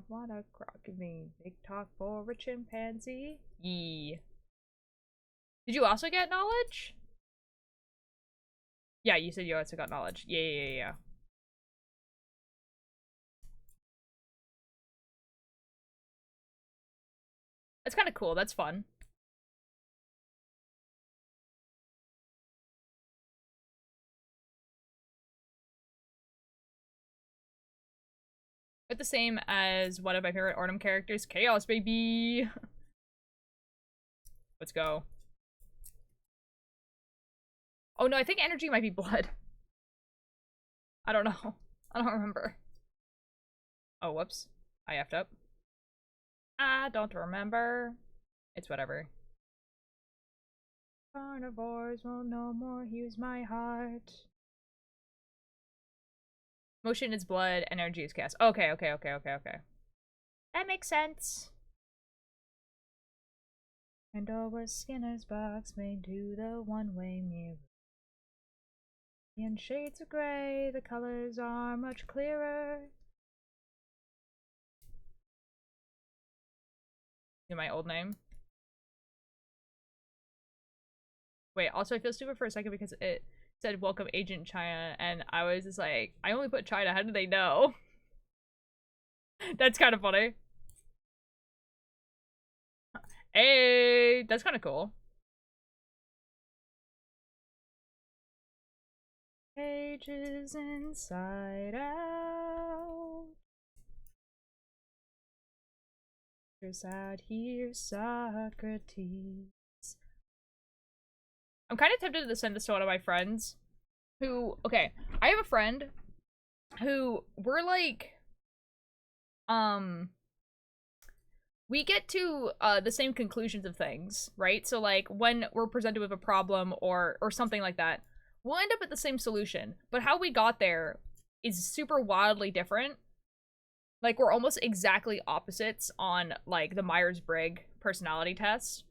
What a crocodile. Big talk for a chimpanzee. Yee. Did you also get knowledge? Yeah, you said you also got knowledge. Yeah. That's kind of cool. That's fun. But the same as one of my favorite Arnhem characters, Chaos, baby! Let's go. Oh no, I think energy might be blood. I don't know. I don't remember. Oh, whoops. I effed up. I don't remember. It's whatever. Carnivores will no more use my heart. Motion is blood, energy is chaos. Okay. That makes sense. And door was Skinner's box made to the one-way mirror. In shades of gray, the colors are much clearer. In my old name. Wait, also I feel stupid for a second because it said welcome Agent China and I was just like, I only put China, how did they know? That's kind of funny. Hey, that's kind of cool. Pages inside out. Here's out here, Socrates. I'm kind of tempted to send this to one of my friends who, okay, I have a friend who we're like, we get to the same conclusions of things, right? So like when we're presented with a problem or something like that, we'll end up at the same solution, but how we got there is super wildly different. Like we're almost exactly opposites on like the Myers-Briggs personality test.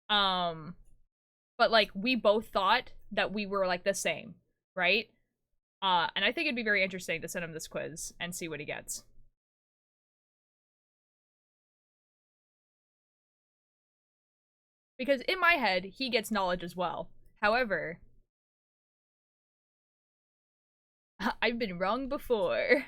But like we both thought that we were like the same, right? And I think it'd be very interesting to send him this quiz and see what he gets. Because in my head, he gets knowledge as well. However, I've been wrong before.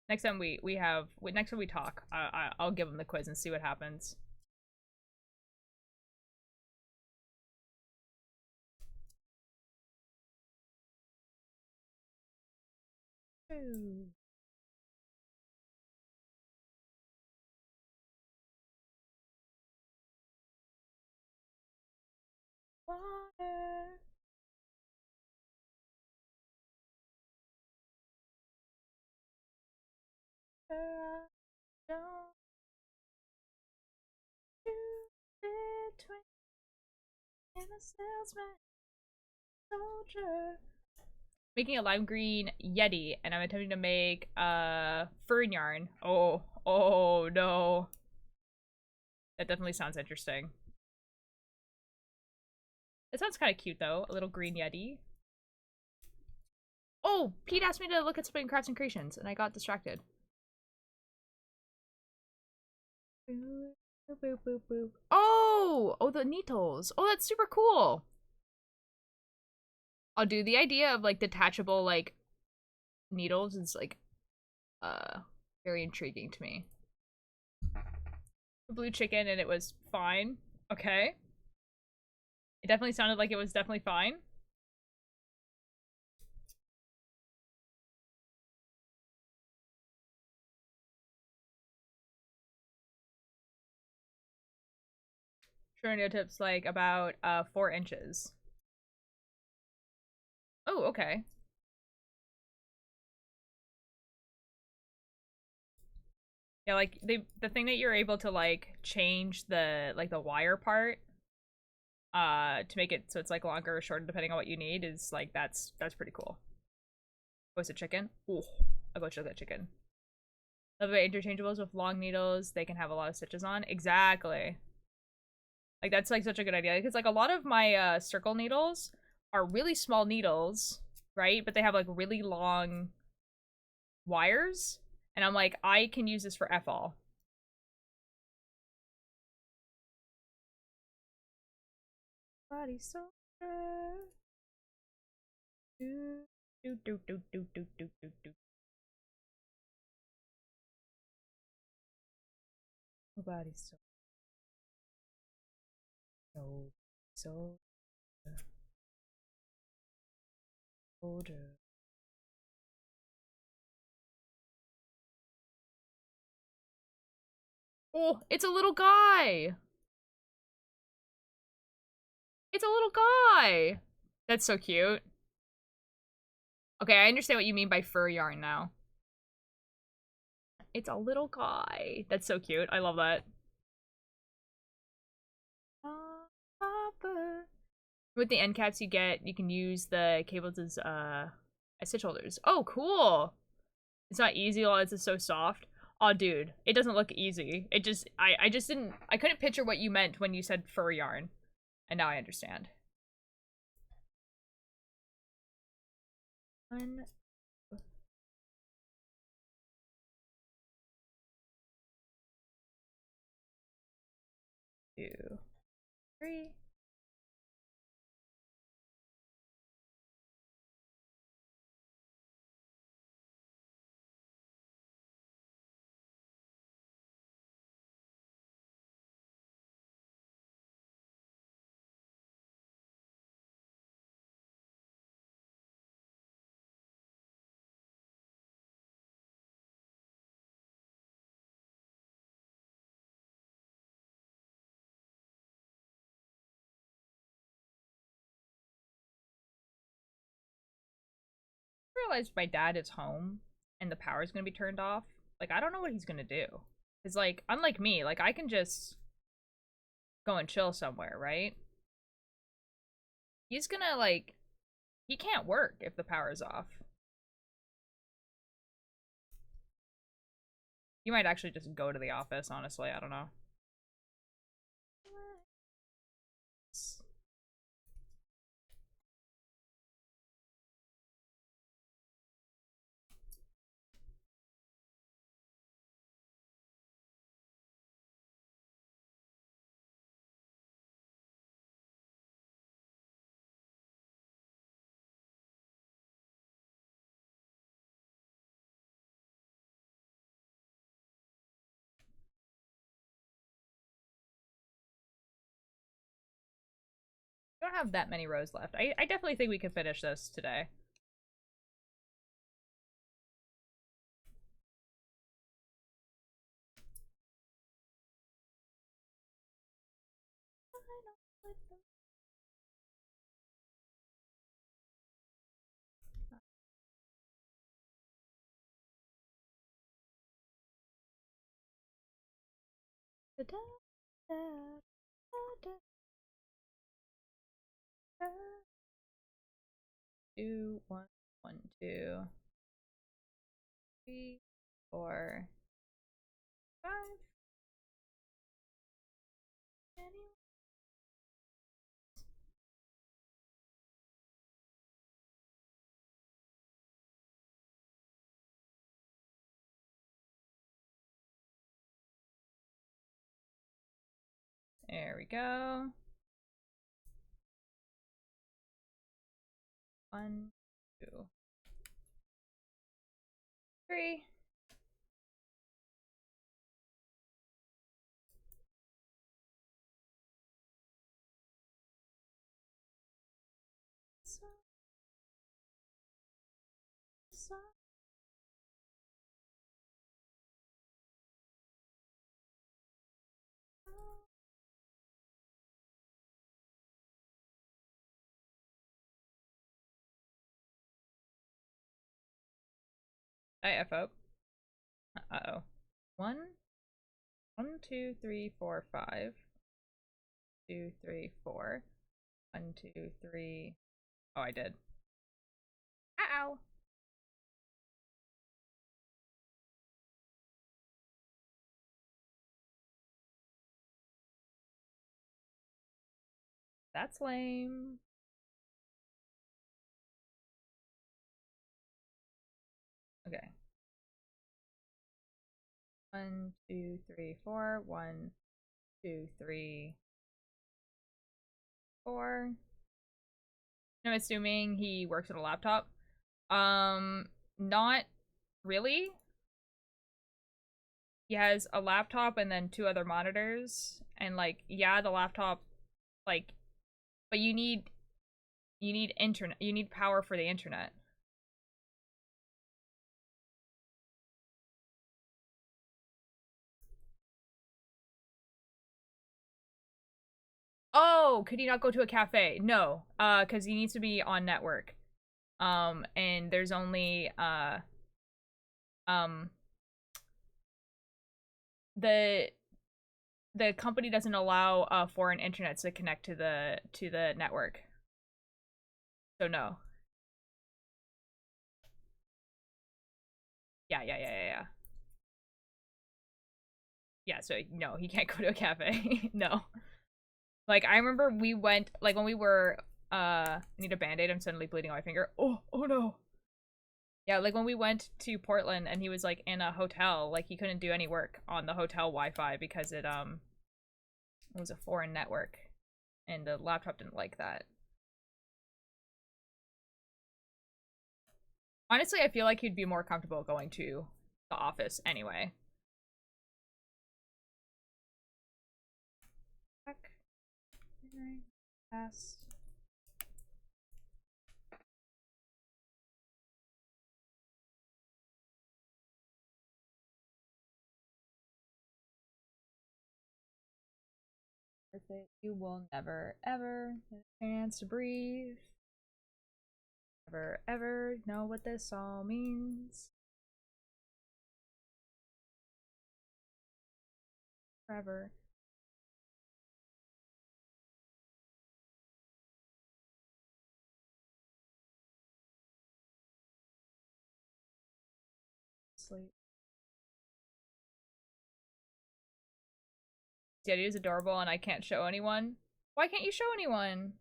Next time next time we talk, I'll give him the quiz and see what happens. Ooh. Water. Don't between a salesman soldier. Making a lime green yeti, and I'm attempting to make fern yarn. Oh no. That definitely sounds interesting. It sounds kind of cute though, a little green yeti. Oh, Pete asked me to look at something in Crafts and Creations, and I got distracted. Boop, boop, boop, boop. Oh, the needles. Oh, that's super cool. I'll do the idea of like detachable like needles is like very intriguing to me. The blue chicken and it was fine. Okay. It definitely sounded like it was definitely fine. Tornado tips like about 4 inches. Oh, okay. Yeah, like the thing that you're able to like change the like the wire part to make it so it's like longer or shorter depending on what you need is like that's pretty cool. Oh, is it chicken? Ooh, I'll go check that chicken. Love it, interchangeables with long needles, they can have a lot of stitches on. Exactly. Like that's like such a good idea because like a lot of my circle needles are really small needles, right? But they have like really long wires, and I'm like, I can use this for F-all. Body soldier. Do do do do do do do do do. Body soldier. No, soldier. Oh, it's a little guy. It's a little guy. That's so cute. Okay, I understand what you mean by fur yarn now. It's a little guy. That's so cute. I love that. With the end caps you get, you can use the cables as stitch holders. Oh, cool. It's not easy, it's just so soft. Oh, dude, it doesn't look easy. It just, I just didn't, I couldn't picture what you meant when you said fur yarn. And now I understand. 1, 2, 3. I realized my dad is home and the power's gonna be turned off. Like, I don't know what he's gonna do. Cause like, unlike me, like I can just go and chill somewhere, right? He's gonna like, he can't work if the power's off. You might actually just go to the office, honestly, I don't know. We don't have that many rows left. I definitely think we could finish this today. Two, one, 2, 3, 4, 5. There we go. 1, 2, 3. I F up. Uh-oh. 1, 1, 2, 3, 4, 5. 2, 3, 4. 1, 2, 3. Oh, I did. Ow. That's lame. Okay. 1, 2, 3, 4. 1, 2, 3, 4. I'm assuming he works at a laptop. Not really. He has a laptop and then 2 other monitors. And like, yeah, the laptop, like, but you need internet. You need power for the internet. oh, could he not go to a cafe? No, because he needs to be on network. And there's only, the company doesn't allow, foreign internet to connect to the network. So no. Yeah. Yeah, so no, he can't go to a cafe. No. Like, I remember we went, like, when we were, I need a band-aid, I'm suddenly bleeding on my finger. Oh no. Yeah, like, when we went to Portland and he was, like, in a hotel, like, he couldn't do any work on the hotel Wi-Fi because it was a foreign network. And the laptop didn't like that. Honestly, I feel like he'd be more comfortable going to the office anyway. Pass. You will never, ever get a chance to breathe. Never, ever know what this all means. Forever. Sleep. Daddy is adorable and I can't show anyone. Why can't you show anyone?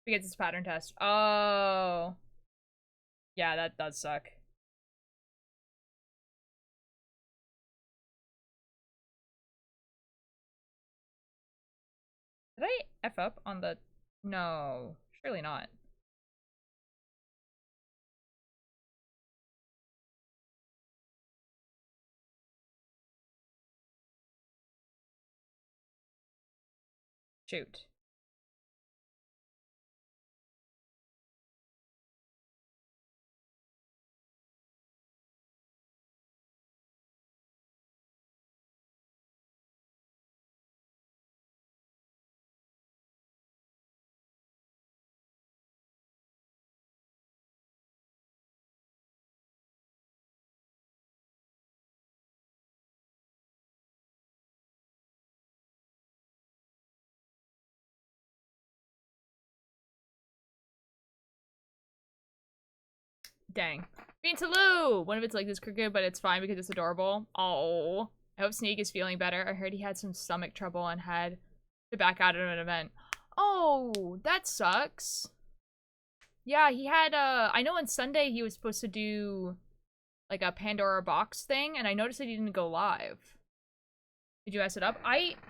Because it's a pattern test. Oh. Yeah, that does suck. Did I F up on the... No. Surely not. Shoot. Dang. Bean-Taloo! One of it's like this crooked, but it's fine because it's adorable. Oh. I hope Sneak is feeling better. I heard he had some stomach trouble and had to back out of an event. Oh, that sucks. Yeah, he had, I know on Sunday he was supposed to do, like, a Pandora box thing, and I noticed that he didn't go live. Did you mess it up?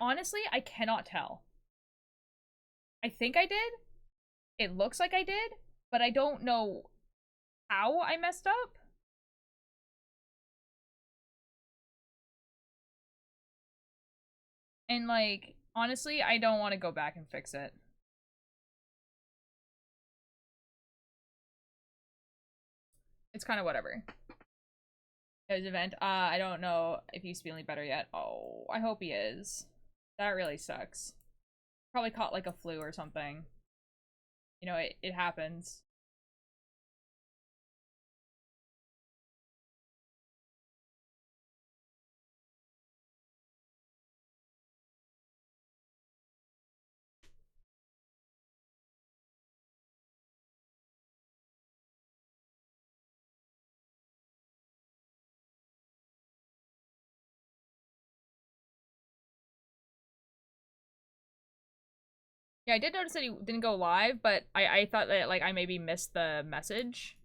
Honestly, I cannot tell. I think I did. It looks like I did, but I don't know how I messed up. And, like, honestly, I don't want to go back and fix it. It's kind of whatever. His event, I don't know if he's feeling better yet. Oh, I hope he is. That really sucks. Probably caught, like, a flu or something. You know, it happens. Yeah, I did notice that he didn't go live, but I thought that, like, I maybe missed the message.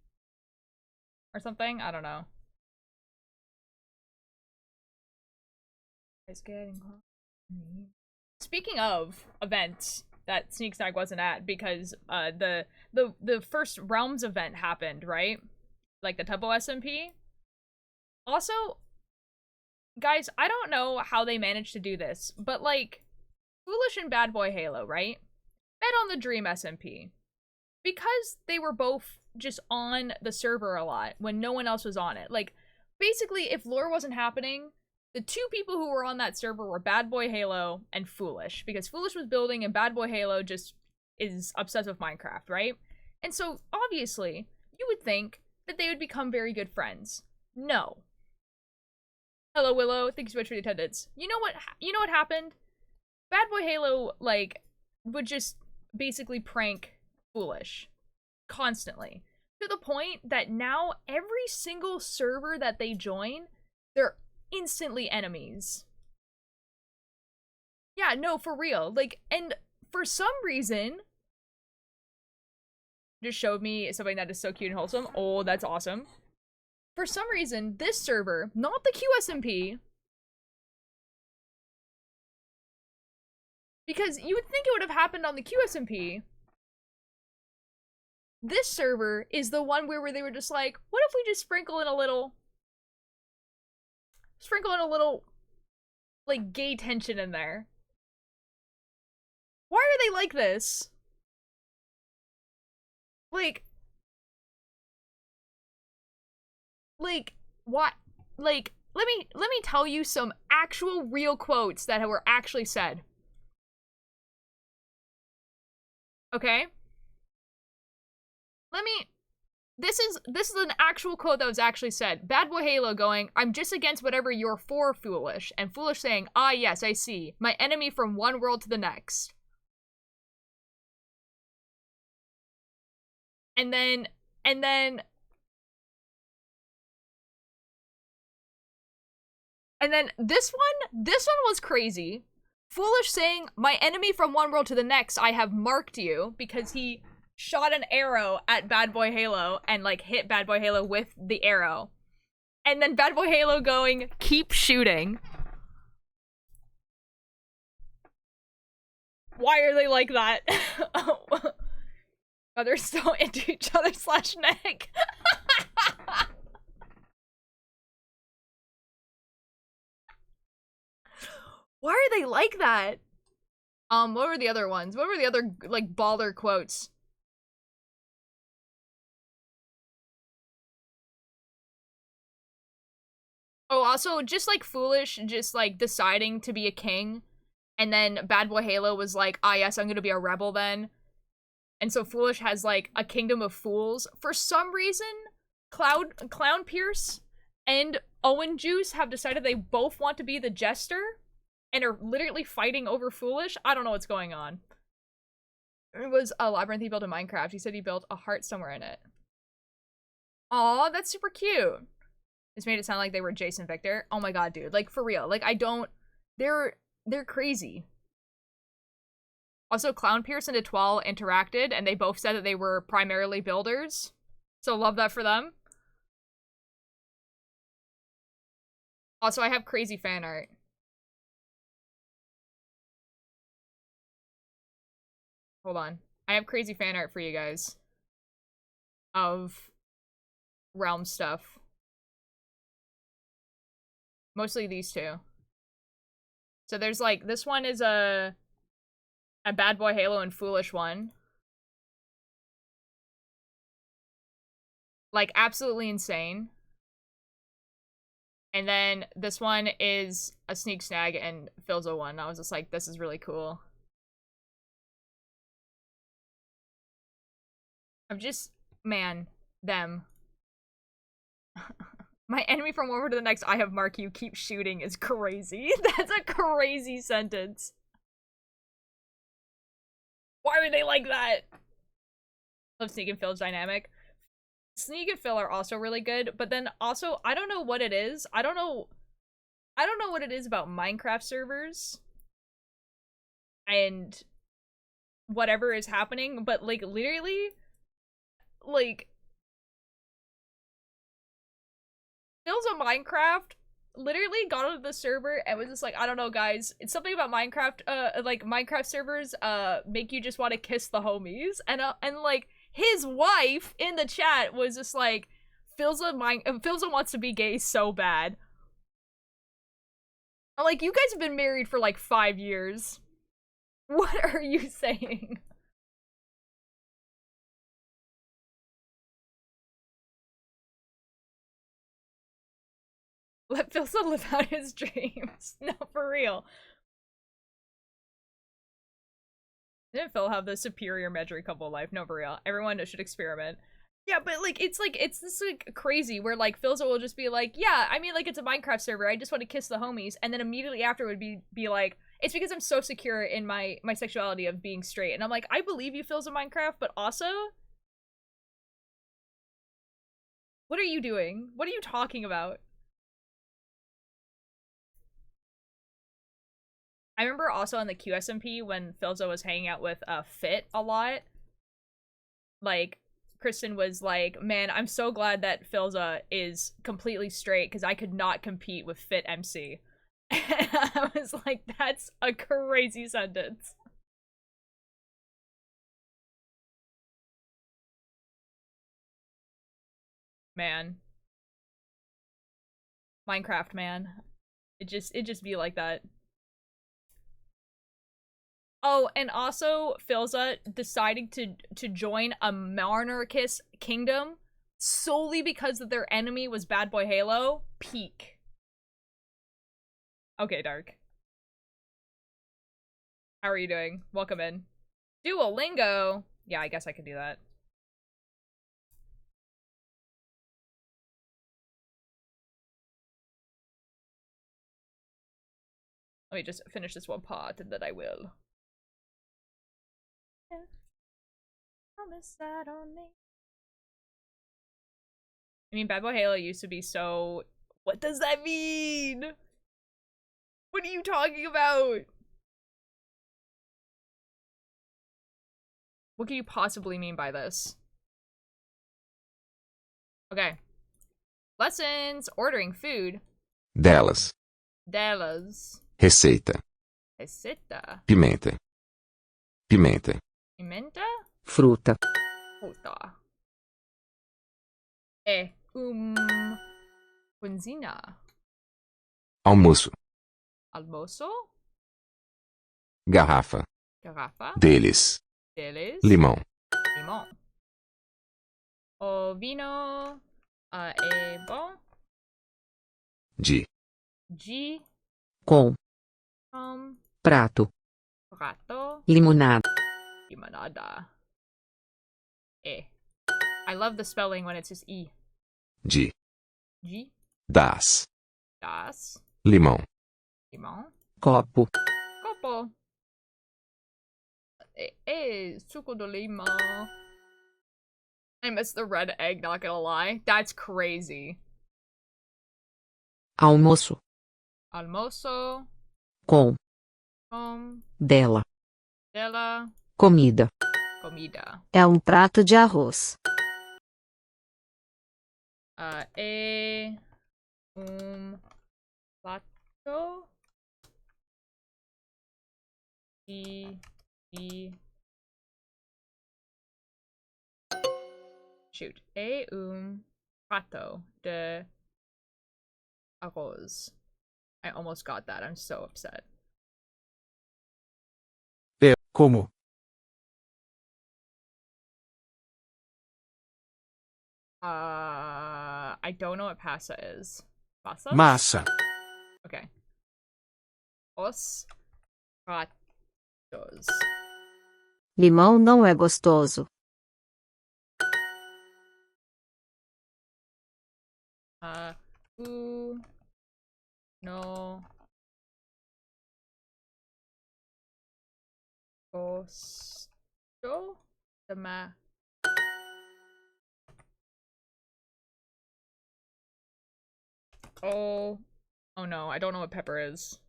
Or something? I don't know. It's getting hot. Speaking of events that Sneak Snag wasn't at, because the first Realms event happened, right? Like the Tubbo SMP. Also, guys, I don't know how they managed to do this, but like Foolish and Bad Boy Halo, right? Met on the Dream SMP. Because they were both just on the server a lot when no one else was on it. Like, basically, if lore wasn't happening, the two people who were on that server were Bad Boy Halo and Foolish, because Foolish was building and Bad Boy Halo just is obsessed with Minecraft, right? And so, obviously, you would think that they would become very good friends. No. Hello, Willow. Thank you so much for the attendance. You know what happened? Bad Boy Halo, like, would just basically prank Foolish constantly, to the point that now every single server that they join, they're instantly enemies. Yeah, no, for real. Like, and for some reason, just showed me something that is so cute and wholesome. Oh, that's awesome. For some reason, this server, not the QSMP, because you would think it would have happened on the QSMP, this server is the one where they were just like, what if we just sprinkle in a little, like, gay tension in there? Why are they like this? Like, what? Like, let me tell you some actual real quotes that were actually said. Okay? This is an actual quote that was actually said. Bad Boy Halo going, I'm just against whatever you're for, Foolish. And Foolish saying, ah yes, I see. My enemy from one world to the next. And then this one was crazy. Foolish saying, my enemy from one world to the next, I have marked you, because he shot an arrow at Bad Boy Halo and, like, hit Bad Boy Halo with the arrow. And then Bad Boy Halo going, keep shooting. Why are they like that? Oh, they're so into each other / neck. Why are they like that? What were the other ones? What were the other, like, baller quotes? Oh, also, just, like, Foolish, just, like, deciding to be a king, and then Bad Boy Halo was like, ah, yes, I'm gonna be a rebel then. And so Foolish has, like, a kingdom of fools. For some reason, Clown Pierce and Owen Juice have decided they both want to be the Jester, and are literally fighting over Foolish. I don't know what's going on. It was a Labyrinth he built in Minecraft. He said he built a heart somewhere in it. Aw, that's super cute. This made it sound like they were Jason Victor. Oh my god, dude. Like, for real. Like, I don't... They're crazy. Also, Clown Pierce and Etoile interacted, and they both said that they were primarily builders. So love that for them. Also, I have crazy fan art. Hold on. I have crazy fan art for you guys. Of Realm stuff. Mostly these two. So there's, like, this one is a Bad Boy Halo and Foolish one. Like, absolutely insane. And then this one is a Sneak Snag and Filzo one. I was just like, this is really cool. I'm just, man, them. My enemy from one word to the next, I have mark you, keep shooting is crazy. That's a crazy sentence. Why are they like that? Love Sneak and Phil's dynamic. Sneak and Phil are also really good, but then also, I don't know what it is. I don't know what it is about Minecraft servers and whatever is happening, but, like, literally, like, Phil's a Minecraft literally got onto the server and was just like, I don't know, guys, it's something about Minecraft, like, Minecraft servers, make you just want to kiss the homies, and like, his wife in the chat was just like, Philza wants to be gay so bad. I'm like, you guys have been married for, like, 5 years. What are you saying? Let Philza live out his dreams. No, for real. Didn't Phil have the superior measuring couple life? No, for real. Everyone should experiment. Yeah, but like it's this like crazy where like Philza will just be like, yeah, I mean like it's a Minecraft server. I just want to kiss the homies, and then immediately after would be like, it's because I'm so secure in my sexuality of being straight, and I'm like, I believe you, Philza Minecraft, but also, what are you doing? What are you talking about? I remember also on the QSMP when Philza was hanging out with Fit a lot, like Kristen was like, man, I'm so glad that Philza is completely straight because I could not compete with Fit MC. And I was like, that's a crazy sentence. Man. Minecraft, man. It just be like that. Oh, and also Philza deciding to join a monarchist kingdom solely because of their enemy was Bad Boy Halo. Peak. Okay, Dark. How are you doing? Welcome in. Duolingo. Yeah, I guess I could do that. Let me just finish this one part and then I will. Promise that on me. I mean, Bad Boy Halo used to be so... What does that mean? What are you talking about? What can you possibly mean by this? Okay. Lessons. Ordering food. Delas. Delas. Receita. Receita. Pimenta. Pimenta. Pimenta? Fruta. Fruta. Cuisina. Almoço. Almoço. Garrafa. Garrafa. Deles. Deles. Limão. Limão. O vino é bom. De. Com. Prato. Prato. Limonada. Limonada. I love the spelling when it's just E. De. G. Das. Das. Limão. Limão. Copo. Copo. Suco de limão. I missed the red egg, not gonna lie. That's crazy. Almoço. Almoço. Com. Dela. Dela. Comida. Comida. É prato de arroz. É prato de shoot. Prato de arroz. I almost got that. I'm so upset. Como? I don't know what passa is. Passa? Massa. Okay. Os pratos. Limão não é gostoso. No gosto de ma. Oh no, I don't know what pepper is.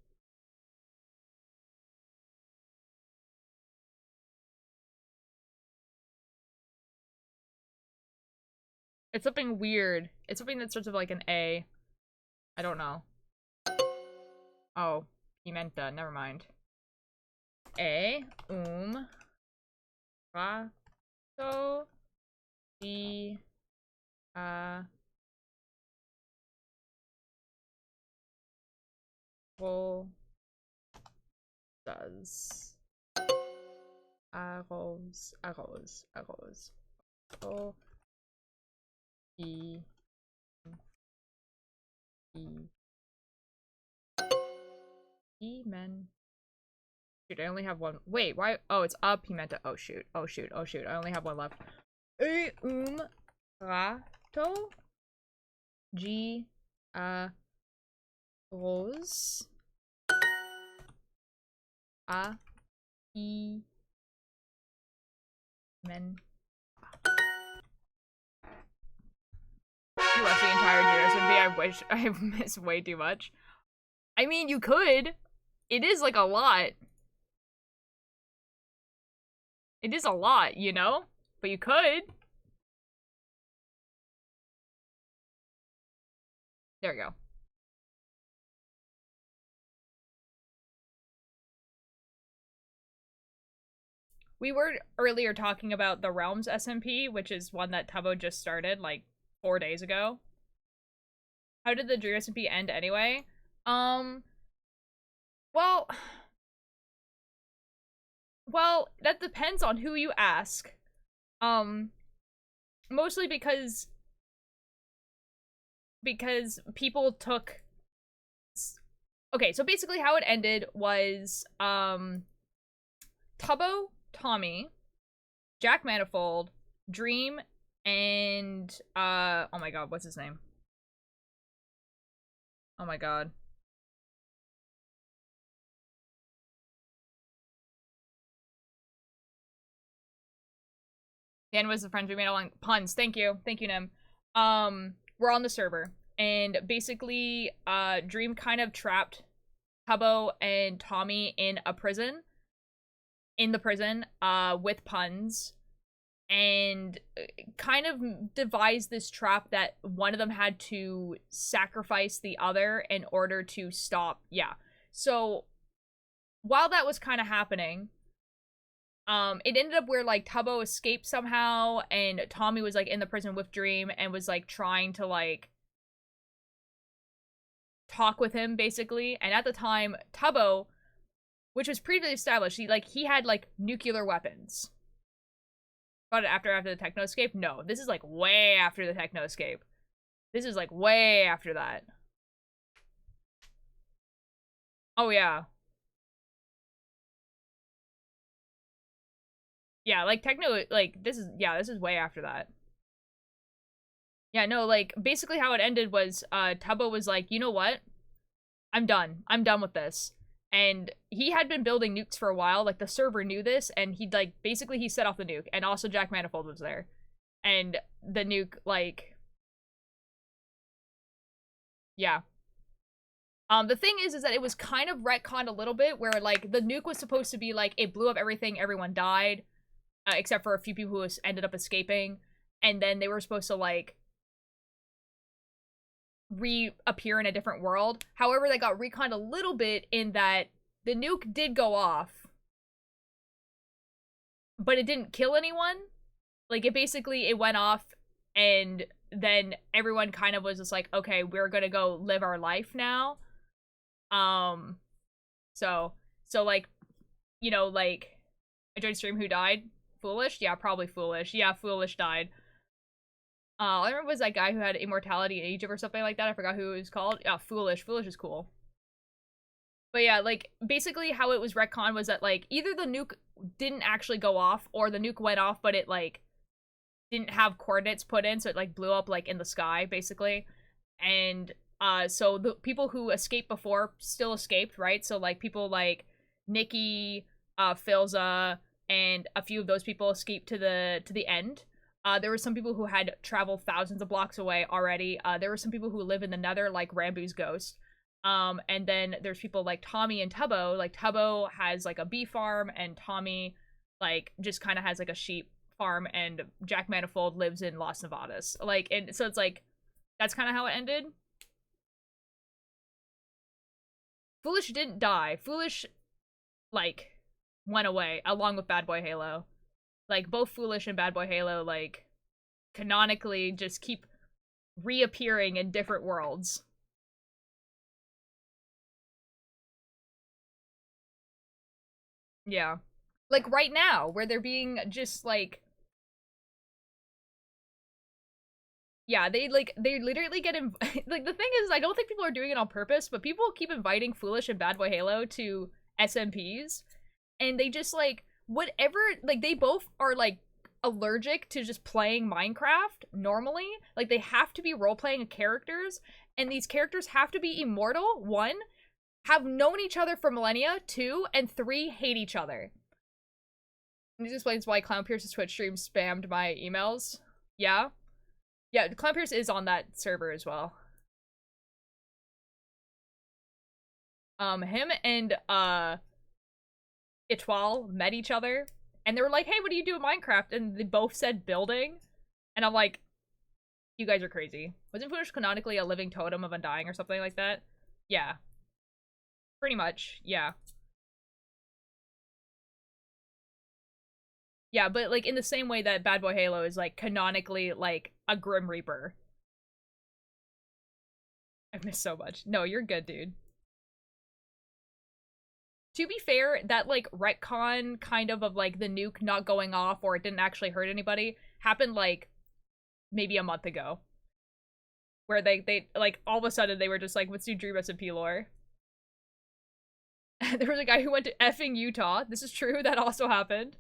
It's something weird. It's something that starts with like an A. I don't know. Oh, pimenta, never mind. Prato de does arroz. Oh, e Pimen. Shoot, I only have one. Wait, why? Oh, it's a pimenta. Oh shoot. Oh shoot. Oh shoot. I only have one left. Prato G Rose A I Men. You watch the entire GSMV. I wish I've missed way too much. I mean, you could. It is like a lot. It is a lot, you know? But you could. There we go. We were earlier talking about the Realms SMP, which is one that Tubbo just started, like, 4 days ago. How did the Drew SMP end anyway? Well, that depends on who you ask. Mostly because people took... Okay, so basically how it ended was, Tubbo, Tommy, Jack Manifold, Dream, and, oh my god, what's his name? Oh my god. Dan was the friends we made along puns. Thank you. Thank you, Nim. We're on the server. And basically, Dream kind of trapped Tubbo and Tommy in a prison. In the prison, with puns. And kind of devised this trap that one of them had to sacrifice the other in order to stop. Yeah. So, while that was kind of happening, it ended up where, like, Tubbo escaped somehow, and Tommy was, like, in the prison with Dream, and was, like, trying to, like, talk with him, basically. And at the time, Tubbo, which was previously established, he had, like, nuclear weapons. But after the technoscape? No, this is, like, way after the technoscape. This is, like, way after that. Oh, yeah. Yeah, like, this is way after that. Yeah, no, like, basically how it ended was, Tubbo was like, you know what? I'm done. I'm done with this. And he had been building nukes for a while, like, the server knew this, and he, like, basically he set off the nuke, and also Jack Manifold was there. And the nuke, like... Yeah. The thing is that it was kind of retconned a little bit, where, like, the nuke was supposed to be, like, it blew up everything, everyone died, except for a few people who ended up escaping, and then they were supposed to, like, reappear in a different world. However, they got reconned a little bit in that the nuke did go off, but it didn't kill anyone. Like, it went off, and then everyone kind of was just like, okay, we're gonna go live our life now. So like, you know, like, I joined stream, who died? Foolish? Yeah, probably Foolish. Yeah, Foolish died. I remember it was that guy who had immortality in Egypt or something like that. I forgot who it was called. Yeah, Foolish. Foolish is cool. But yeah, like, basically how it was retconned was that, like, either the nuke didn't actually go off, or the nuke went off, but it, like, didn't have coordinates put in, so it, like, blew up, like, in the sky, basically. And, so the people who escaped before still escaped, right? So, like, people like Nikki, Filza, and a few of those people escaped to the end. There were some people who had traveled thousands of blocks away already. There were some people who live in the nether, like Rambu's ghost. And then there's people like Tommy and Tubbo. Like, Tubbo has, like, a bee farm, and Tommy, like, just kind of has, like, a sheep farm, and Jack Manifold lives in Las Nevadas. Like, and so it's, like, that's kind of how it ended. Foolish didn't die. Foolish, like, went away, along with Bad Boy Halo. Like, both Foolish and Bad Boy Halo, like, canonically just keep reappearing in different worlds. Yeah. Like, right now, where they're being just, like... Yeah, they literally get like, the thing is, I don't think people are doing it on purpose, but people keep inviting Foolish and Bad Boy Halo to SMPs, and they just like whatever, like they both are like allergic to just playing Minecraft normally. Like they have to be role-playing characters, and these characters have to be immortal, one, have known each other for millennia, two, and three, hate each other. And this explains why Clown Pierce's Twitch stream spammed my emails. Yeah. Yeah, Clown Pierce is on that server as well. Him and, Etoile met each other, and they were like, hey, what do you do in Minecraft? And they both said building. And I'm like, you guys are crazy. Wasn't Foolish canonically a living totem of undying or something like that? Yeah. Pretty much, yeah. Yeah, but like in the same way that Bad Boy Halo is like canonically like a Grim Reaper. I've missed so much. No, you're good, dude. To be fair, that like retcon kind of like the nuke not going off or it didn't actually hurt anybody happened like maybe a month ago. Where they like all of a sudden they were just like, let's do Dream SMP lore. There was a guy who went to effing Utah. This is true, that also happened.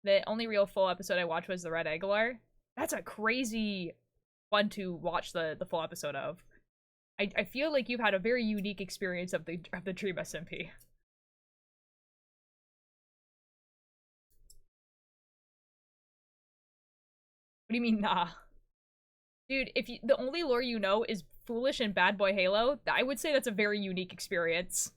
The only real full episode I watched was the Red Aguilar. That's a crazy one to watch the full episode of. I feel like you've had a very unique experience of the Dream SMP. What do you mean, nah? Dude, if you, the only lore you know is Foolish and Bad Boy Halo, I would say that's a very unique experience.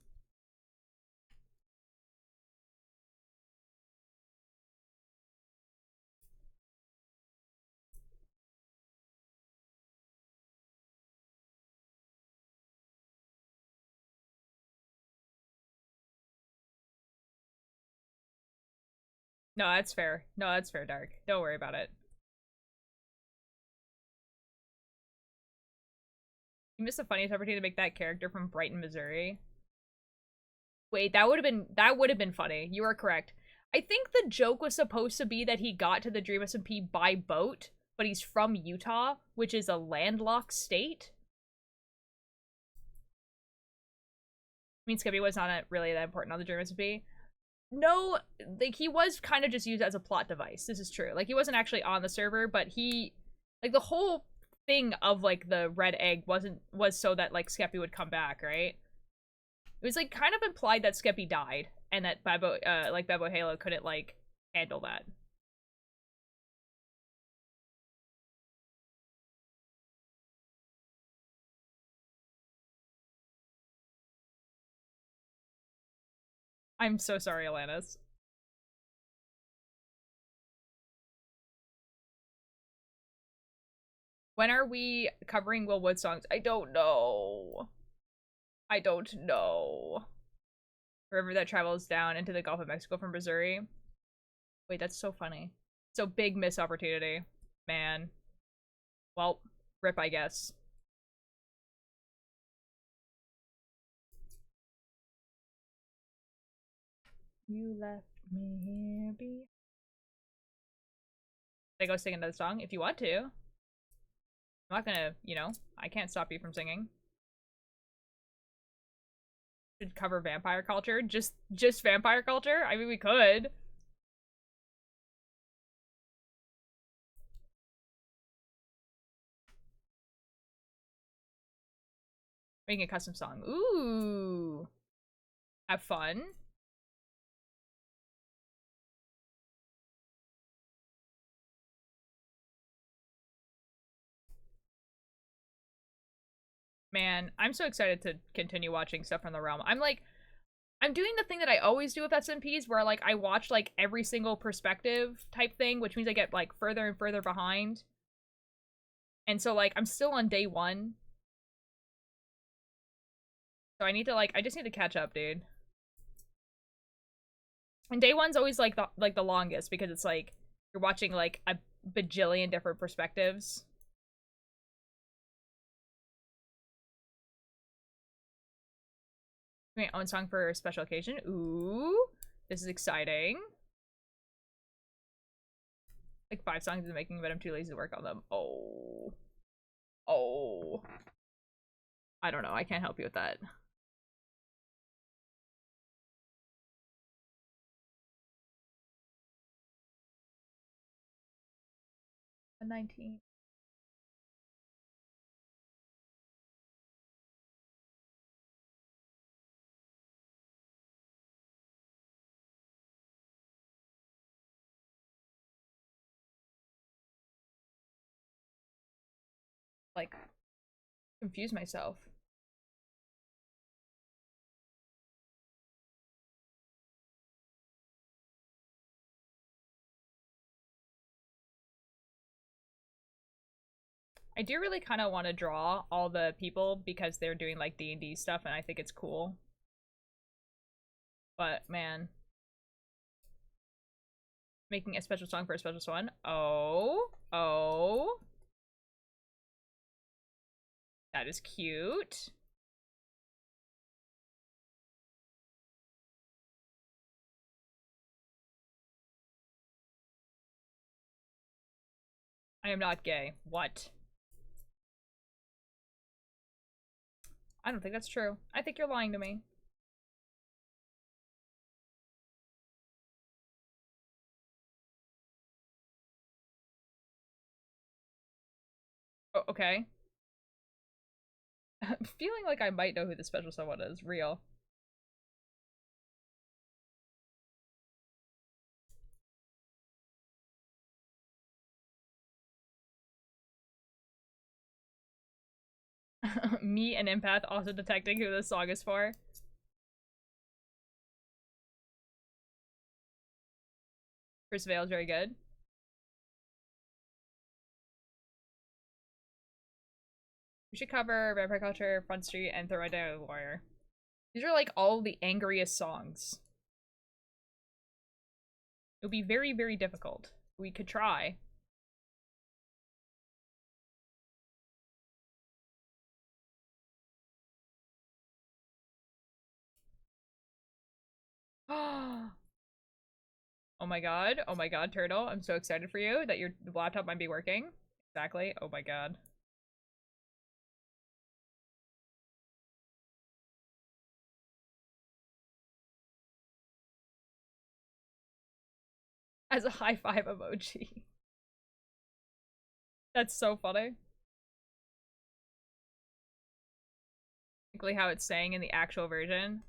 No, that's fair. No, that's fair, Dark. Don't worry about it. You missed the funniest opportunity to make that character from Brighton, Missouri. Wait, that would have been funny. You are correct. I think the joke was supposed to be that he got to the Dream SMP by boat, but he's from Utah, which is a landlocked state. I mean, Skippy was not really that important on the Dream SMP. No, like, he was kind of just used as a plot device. This is true. Like, he wasn't actually on the server, but he, like, the whole thing of, like, the red egg was so that, like, Skeppy would come back, right? It was, like, kind of implied that Skeppy died, and that Babo Halo couldn't, like, handle that. I'm so sorry, Alanis. When are we covering Will Wood songs? I don't know. I don't know. River that travels down into the Gulf of Mexico from Missouri. Wait, that's so funny. So big miss opportunity. Man. Well, rip, I guess. You left me here be. They go sing another song if you want to. I'm not gonna, you know, I can't stop you from singing. Should cover vampire culture. Just vampire culture? I mean, we could. Making a custom song. Ooh. Have fun. Man, I'm so excited to continue watching stuff from the realm. I'm doing the thing that I always do with SMPs where, like, I watch, like, every single perspective type thing, which means I get, like, further and further behind. And so, like, I'm still on day 1. So I need to, like, I just need to catch up, dude. And day 1's always, like, the longest because it's, like, you're watching, like, a bajillion different perspectives. My own song for a special occasion. Ooh, this is exciting. Like 5 songs in the making, but I'm too lazy to work on them. Oh. Oh. I don't know. I can't help you with that. A 19. Like, confuse myself. I do really kind of want to draw all the people because they're doing like D&D stuff and I think it's cool. But man, making a special song for a special one. Oh, oh. That is cute. I am not gay. What? I don't think that's true. I think you're lying to me. Oh, okay. I'm feeling like I might know who the special someone is. Real. Me, an empath, also detecting who this song is for. Chris Vale is very good. We should cover Vampire Culture, Front Street, and Throw My Down Warrior. These are like all the angriest songs. It would be very, very difficult. We could try. Oh my god. Oh my god, Turtle. I'm so excited for you that your laptop might be working. Exactly. Oh my god. As a high five emoji. That's so funny. Exactly how it's saying in the actual version.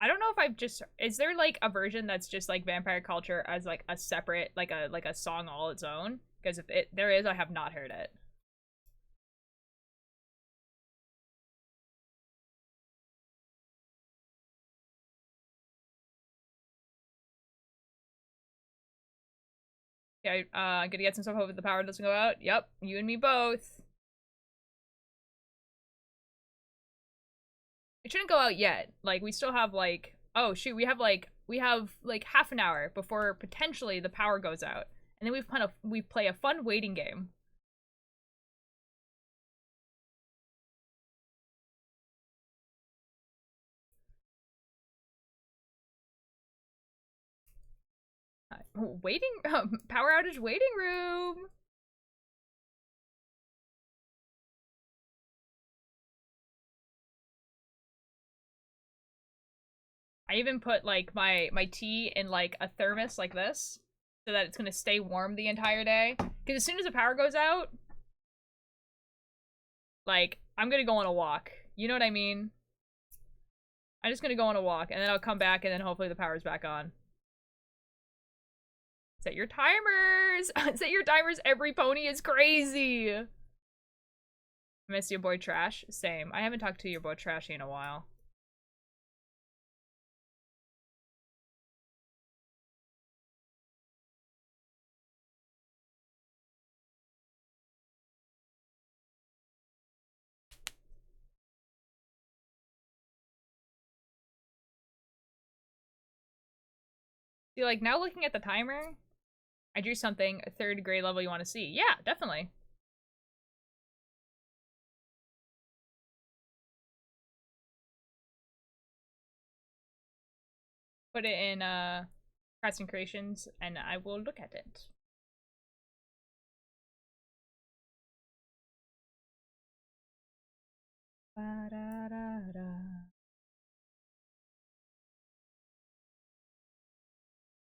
I don't know if I've just is there like a version that's just like Vampire Culture as like a separate like a song all its own? Because if there is, I have not heard it. Yeah, I'm gonna get some stuff. Hope the power doesn't go out. Yep, you and me both. It shouldn't go out yet. Like we still have like oh shoot, we have like half an hour before potentially the power goes out, and then we play a fun waiting game. Waiting power outage waiting room. I even put like my tea in like a thermos like this so that it's gonna stay warm the entire day. Because as soon as the power goes out, like I'm gonna go on a walk. You know what I mean? I'm just gonna go on a walk and then I'll come back and then hopefully the power's back on. Set your timers! Set your timers, every pony is crazy! I miss your boy Trash. Same. I haven't talked to your boy Trashy in a while. See, like, now looking at the timer, I drew something, a 3rd grade level you want to see. Yeah, definitely. Put it in, Crafts creations, and I will look at it.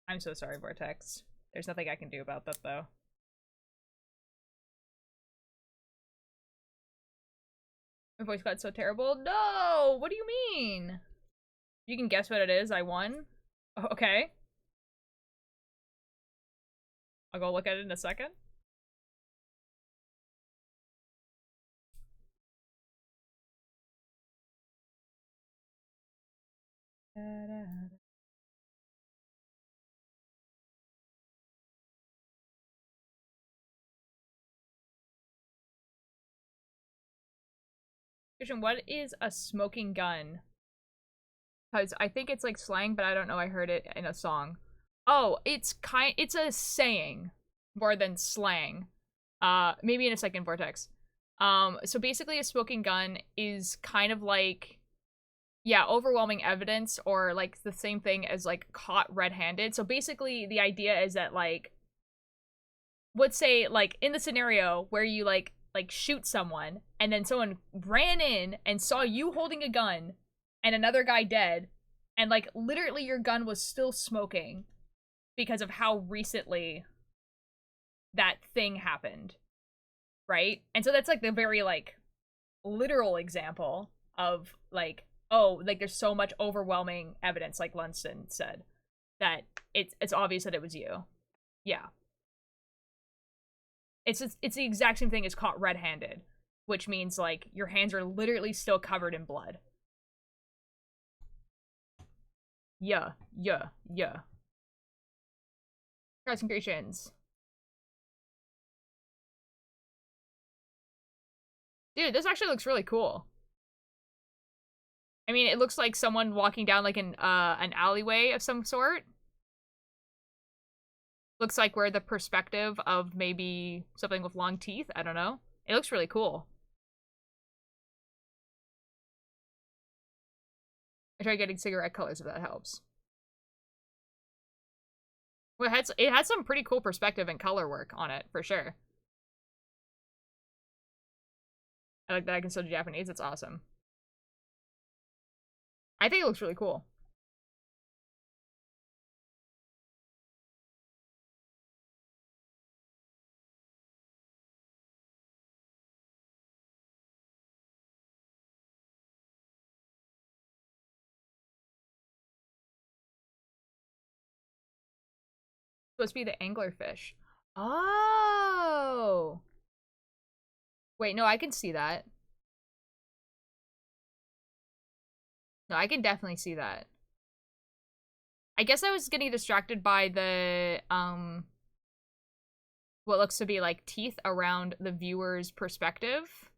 I'm so sorry, Vortex. There's nothing I can do about that, though. My voice got so terrible. No! What do you mean? You can guess what it is. I won? Okay. I'll go look at it in a second. Christian, what is a smoking gun? Because I think it's like slang, but I don't know. I heard it in a song. Oh, it's a saying more than slang. Maybe in a second, Vortex. So basically a smoking gun is kind of like, yeah, overwhelming evidence, or like the same thing as like caught red-handed. So basically the idea is that like, let's say like in the scenario where you like shoot someone and then someone ran in and saw you holding a gun and another guy dead, and like literally your gun was still smoking because of how recently that thing happened, right? And so that's like the very like literal example of like, oh, like there's so much overwhelming evidence, like Lunston said, that it's obvious that it was you. Yeah. It's the exact same thing as caught red-handed, which means like your hands are literally still covered in blood. Yeah. Congratulations. Dude, this actually looks really cool. I mean, it looks like someone walking down like an alleyway of some sort. Looks like we're the perspective of maybe something with long teeth. I don't know. It looks really cool. I tried getting cigarette colors if that helps. Well, it had some pretty cool perspective and color work on it, for sure. I like that I can still do Japanese. It's awesome. I think it looks really cool. Supposed to be the anglerfish. Oh! Wait, no, I can see that. No, I can definitely see that. I guess I was getting distracted by the, what looks to be like teeth around the viewer's perspective.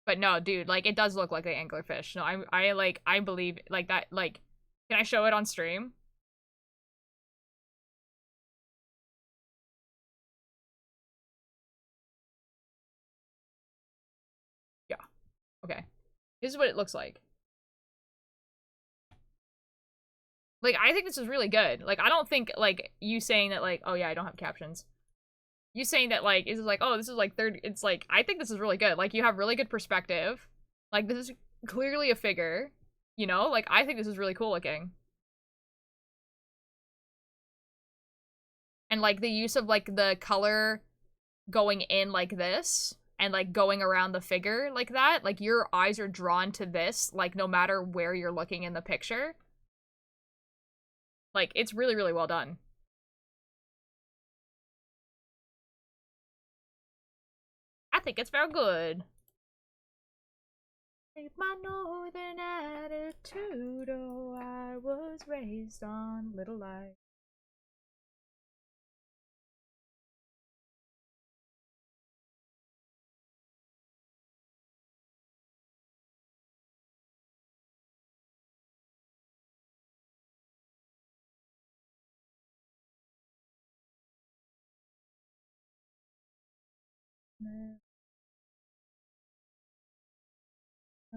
But no, dude, like it does look like the anglerfish. No, I believe like that. Like, can I show it on stream? Yeah. Okay. This is what it looks like. Like, I think this is really good. Like, I don't think like you saying that like, oh yeah, I don't have captions. You saying that like is like, oh, this is like third. It's like I think this is really good. Like, you have really good perspective. Like, this is clearly a figure. You know, like I think this is really cool looking. And like the use of like the color going in like this and like going around the figure like that, like your eyes are drawn to this, like no matter where you're looking in the picture. Like it's really, really well done. I think it's very good. My northern attitude, oh, I was raised on little light.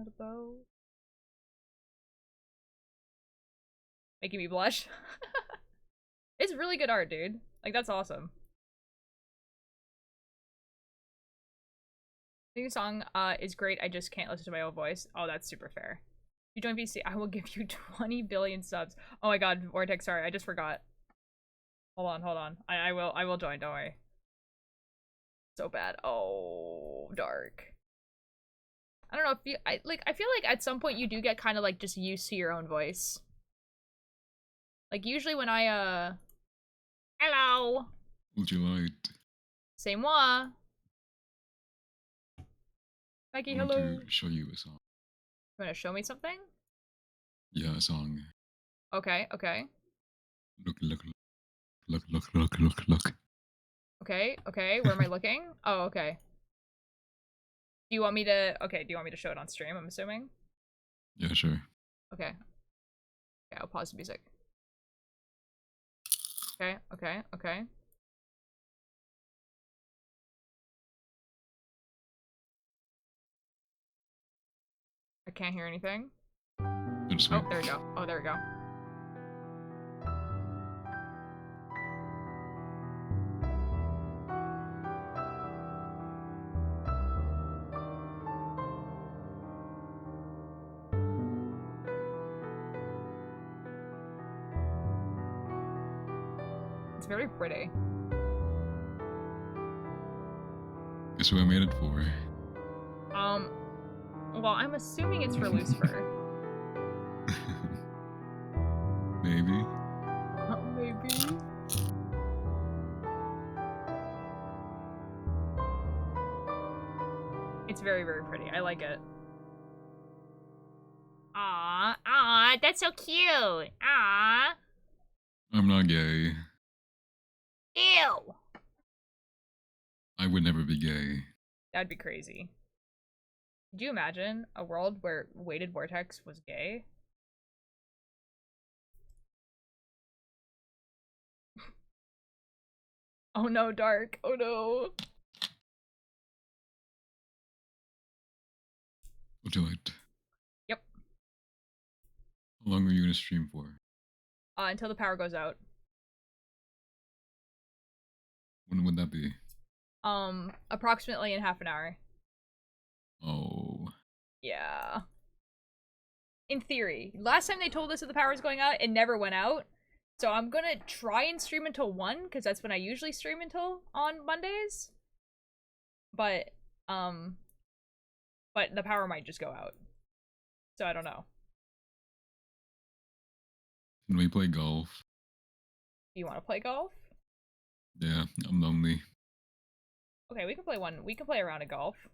Not a bow. Making me blush. It's really good art, dude. Like, that's awesome. New song is great. I just can't listen to my own voice. Oh, that's super fair. If you join VC, I will give you 20 billion subs. Oh my god, Vortex, sorry, I just forgot. Hold on. I will join, don't worry. So bad. Oh, dark. I don't know if you I feel like at some point you do get kind of like just used to your own voice. Like usually when I hello. Would you like? C'est moi. Becky, I want hello. to show you a song. You wanna show me something? Yeah, a song. Okay. Look. Okay, where am I looking? Oh, okay. Do you want me to show it on stream, I'm assuming? Yeah, sure. Okay. Okay, I'll pause the music. Okay. I can't hear anything. Just Oh, wait. there we go. Oh, there we go. It's very pretty. Guess who I made it for? Well, I'm assuming it's for Lucifer. Maybe. Maybe. It's very, very pretty. I like it. Aw, that's so cute. Aw. I'm not gay. Ew. I would never be gay. That'd be crazy. Could you imagine a world where Weighted Vortex was gay? Oh no, Dark. Oh no. We'll do it. Yep. How long are you gonna stream for? Until the power goes out. When would that be? Approximately in half an hour. Oh. Yeah. In theory. Last time they told us that the power was going out, it never went out. So I'm gonna try and stream until 1, because that's when I usually stream until on Mondays. But the power might just go out. So I don't know. Can we play golf? Do you want to play golf? Yeah, I'm lonely. Okay, we can play one. We can play a round of golf.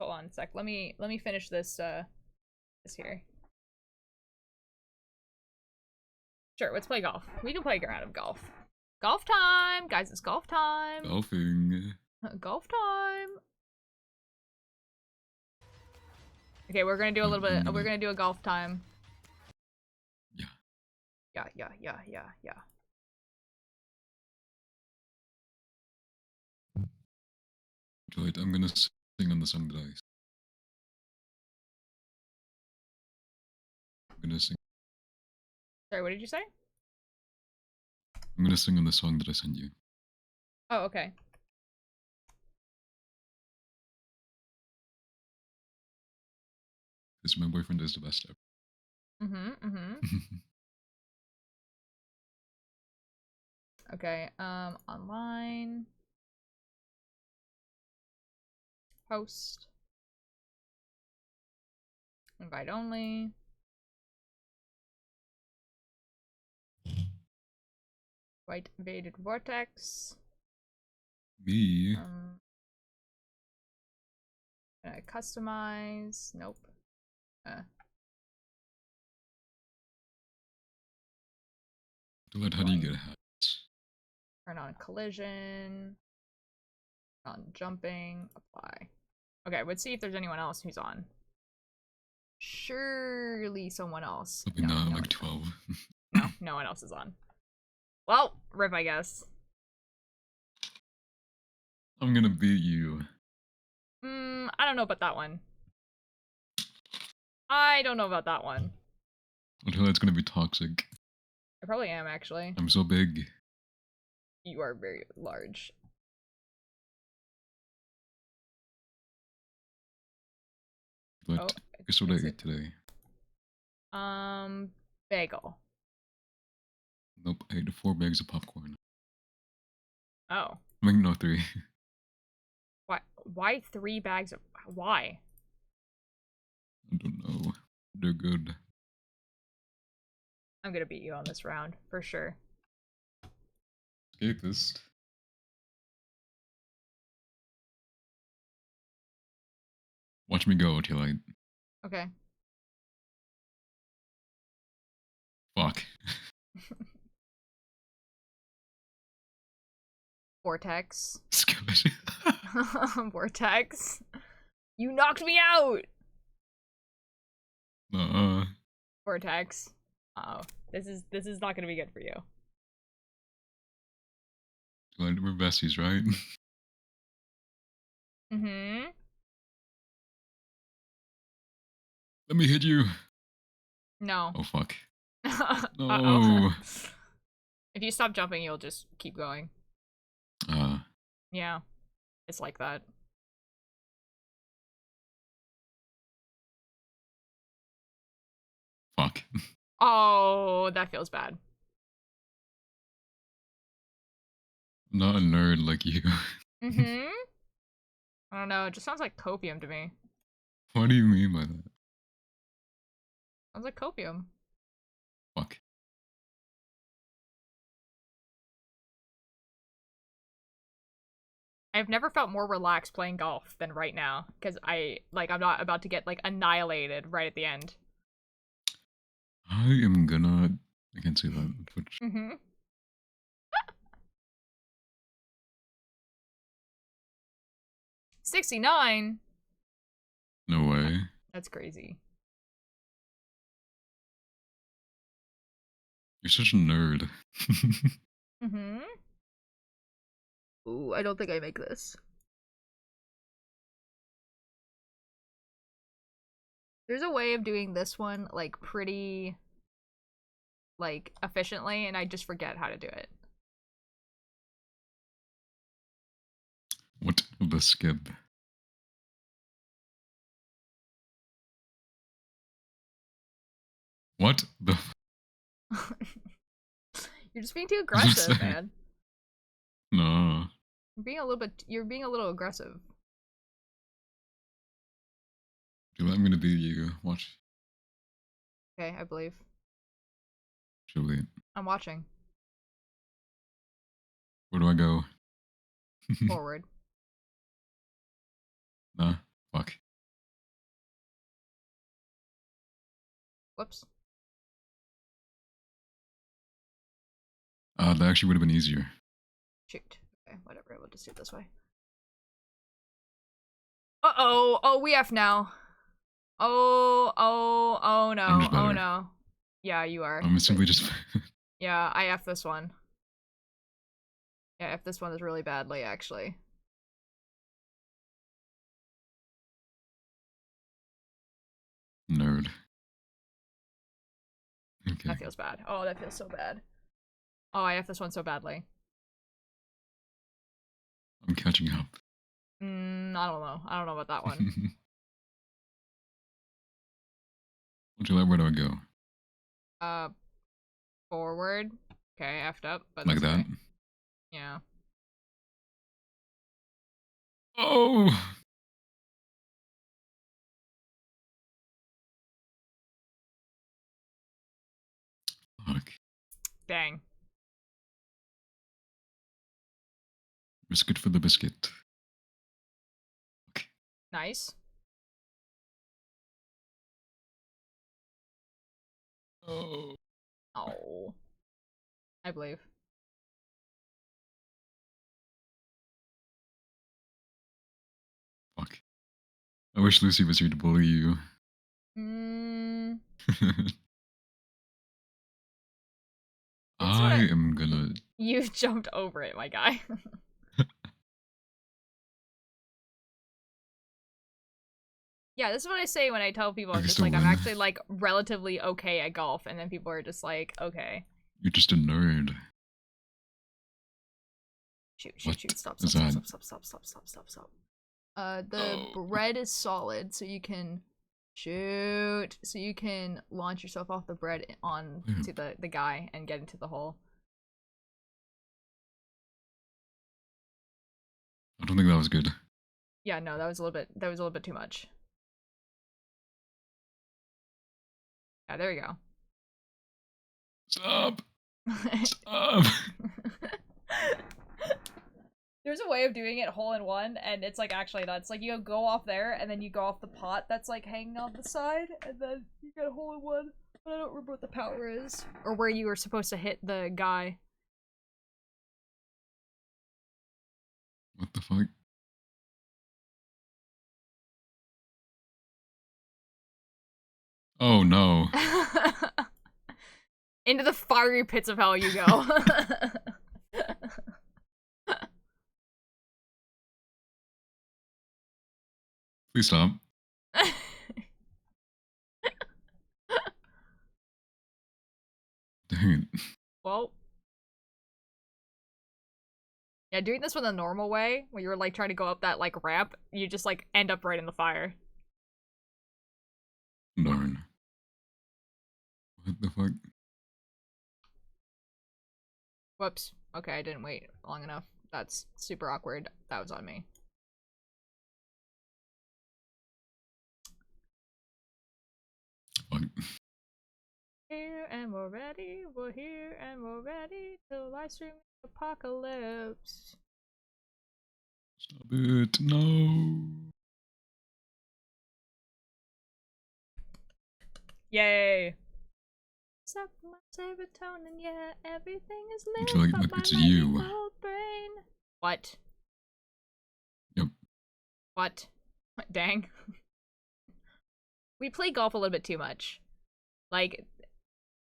Hold on a sec. Let me finish this this here. Sure, let's play golf. We can play a round of golf. Golf time! Guys, it's golf time! Golfing. Golf time! Okay, we're gonna do a little bit, we're gonna do a golf time. Yeah. Yeah. Wait, I'm gonna sing on the song that I'm gonna sing. Sorry, what did you say? I'm gonna sing on the song that I sent you. Oh, okay. Because my boyfriend is the best ever. Okay, online. Post. Invite only. White Weighted Vortex. Me? Customize. Nope. How do you get hats? Turn on collision. On jumping. Apply. Okay, let's see if there's anyone else who's on. Surely someone else. Probably not, like 12. No one else is on. Well, rip, I guess. I'm gonna beat you. I don't know about that one. I don't know about that one. Until that's gonna be toxic. I probably am, actually. I'm so big. You are very large. But Oh, guess what I ate today? Bagel. Nope, I ate 4 bags of popcorn. Oh. I mean, no, 3. Why 3 bags of... Why? I don't know. They're good. I'm gonna beat you on this round, for sure. Escapist. Watch me go till I... Okay. Fuck. Vortex. Skeleton. Vortex. You knocked me out! Vortex. Uh-oh. This is not gonna be good for you. Glad we're besties, right? Mm-hmm. Let me hit you. No. Oh, fuck. Uh-oh. No. If you stop jumping, you'll just keep going. Yeah. It's like that. Fuck. Oh, that feels bad. Not a nerd like you. Mm-hmm. I don't know, it just sounds like copium to me. What do you mean by that? Sounds like copium. Fuck. I've never felt more relaxed playing golf than right now, because I'm not about to get, like, annihilated right at the end. I am gonna... I can't say that on Twitch. Mm-hmm. 69? No way. That's crazy. You're such a nerd. Mm-hmm. Ooh, I don't think I make this. There's a way of doing this one, like, pretty, like, efficiently, and I just forget how to do it. What the skip? What the... You're just being too aggressive, man. No. You're being a little aggressive. Do you want me to beat you? Watch. Okay, I believe. Surely. I'm watching. Where do I go? Forward. Nah. Fuck. Whoops. That actually would have been easier. Shoot. Okay, whatever, we'll just do it this way. Uh-oh! Oh, we F now. Oh no. Oh no. Yeah, you are. I'm simply just... Yeah, I F this one. Yeah, F this one is really badly, actually. Nerd. Okay. That feels bad. Oh, that feels so bad. Oh, I F this one so badly. I'm catching up. I don't know. I don't know about that one. Where do I go? Forward. Okay, I F'd up, but Like that's that? okay. Yeah. Oh! Fuck. Dang. Biscuit for the biscuit. Okay. Nice. Oh. Oh. I believe. Fuck. I wish Lucy was here to bully you. I am gonna... You jumped over it, my guy. Yeah, this is what I say when I tell people I'm You just still like, I'm win. actually like relatively okay at golf, and then people are just like, okay. You're just a nerd. Shoot, What stop. is that? The Oh. bread is solid, so you can shoot. So you can launch yourself off the bread on to the guy and get into the hole. I don't think that was good. Yeah, no, that was a little bit too much. Yeah, there you go. Stop. Stop. There's a way of doing it hole in one, and it's like actually nuts. Like you go off there, and then you go off the pot that's like hanging on the side, and then you get a hole in one. But I don't remember what the power is, or where you were supposed to hit the guy. What the fuck? Oh no. Into the fiery pits of hell you go. Please stop. Dang it. Well. Yeah, doing this with a normal way, when you're like trying to go up that like ramp, you just like end up right in the fire. Darn. What the fuck? Whoops. Okay, I didn't wait long enough. That's super awkward. That was on me. Fuck. Here and we're ready. We're here and we're ready to live stream apocalypse. Stop it. No. Yay! Suck my serotonin, yeah, everything is lit. I feel like but my it's you. lightning bolt brain. What? Yep. What? Dang. We play golf a little bit too much. Like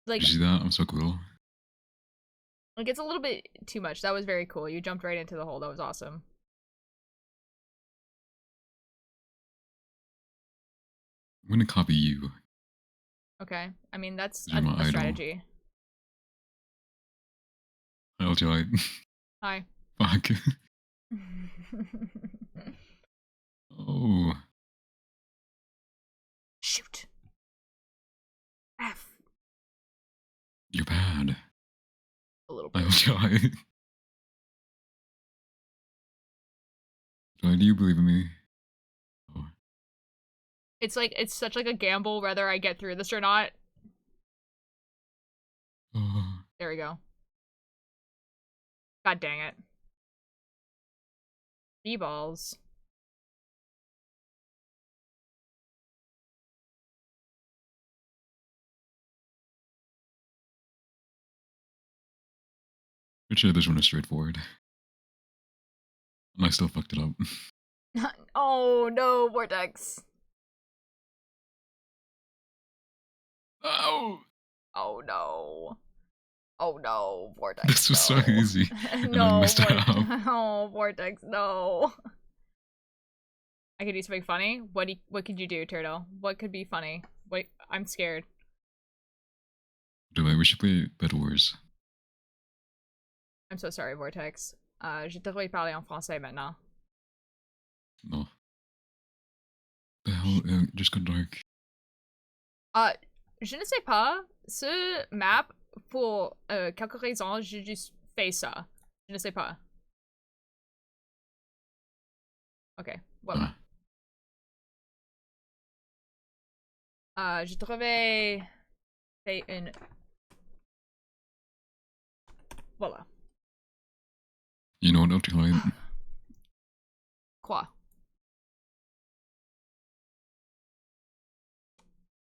Did you see that? I'm so cool. Like, it's a little bit too much. That was very cool. You jumped right into the hole. That was awesome. I'm gonna copy you. Okay. I mean, that's You're my a idol. strategy. I'll try it. Hi. Fuck. Oh. Shoot. F. You're bad. A little I'll bit. try. Joy, do you believe in me? Oh. It's like, it's such like a gamble whether I get through this or not. Oh. There we go. God dang it. B-balls. Actually, this one is straightforward. And I still fucked it up. Oh, no, Vortex. Oh! Oh, no. Oh, no, Vortex. This was so easy. And No, I messed it up. Oh, Vortex, no. I could do something funny? What could you do, Turtle? What could be funny? Wait, I'm scared. Wait, we should play Bed Wars. I'm so sorry, Vortex. Je devrais parler en français maintenant. No. The hell? It just got dark. Je ne sais pas. Ce map, pour quelques raisons, j'ai juste fait ça. Je ne sais pas. Ok, voilà. Je devrais faire une... Voilà. You know what? I'll try it. Quoi?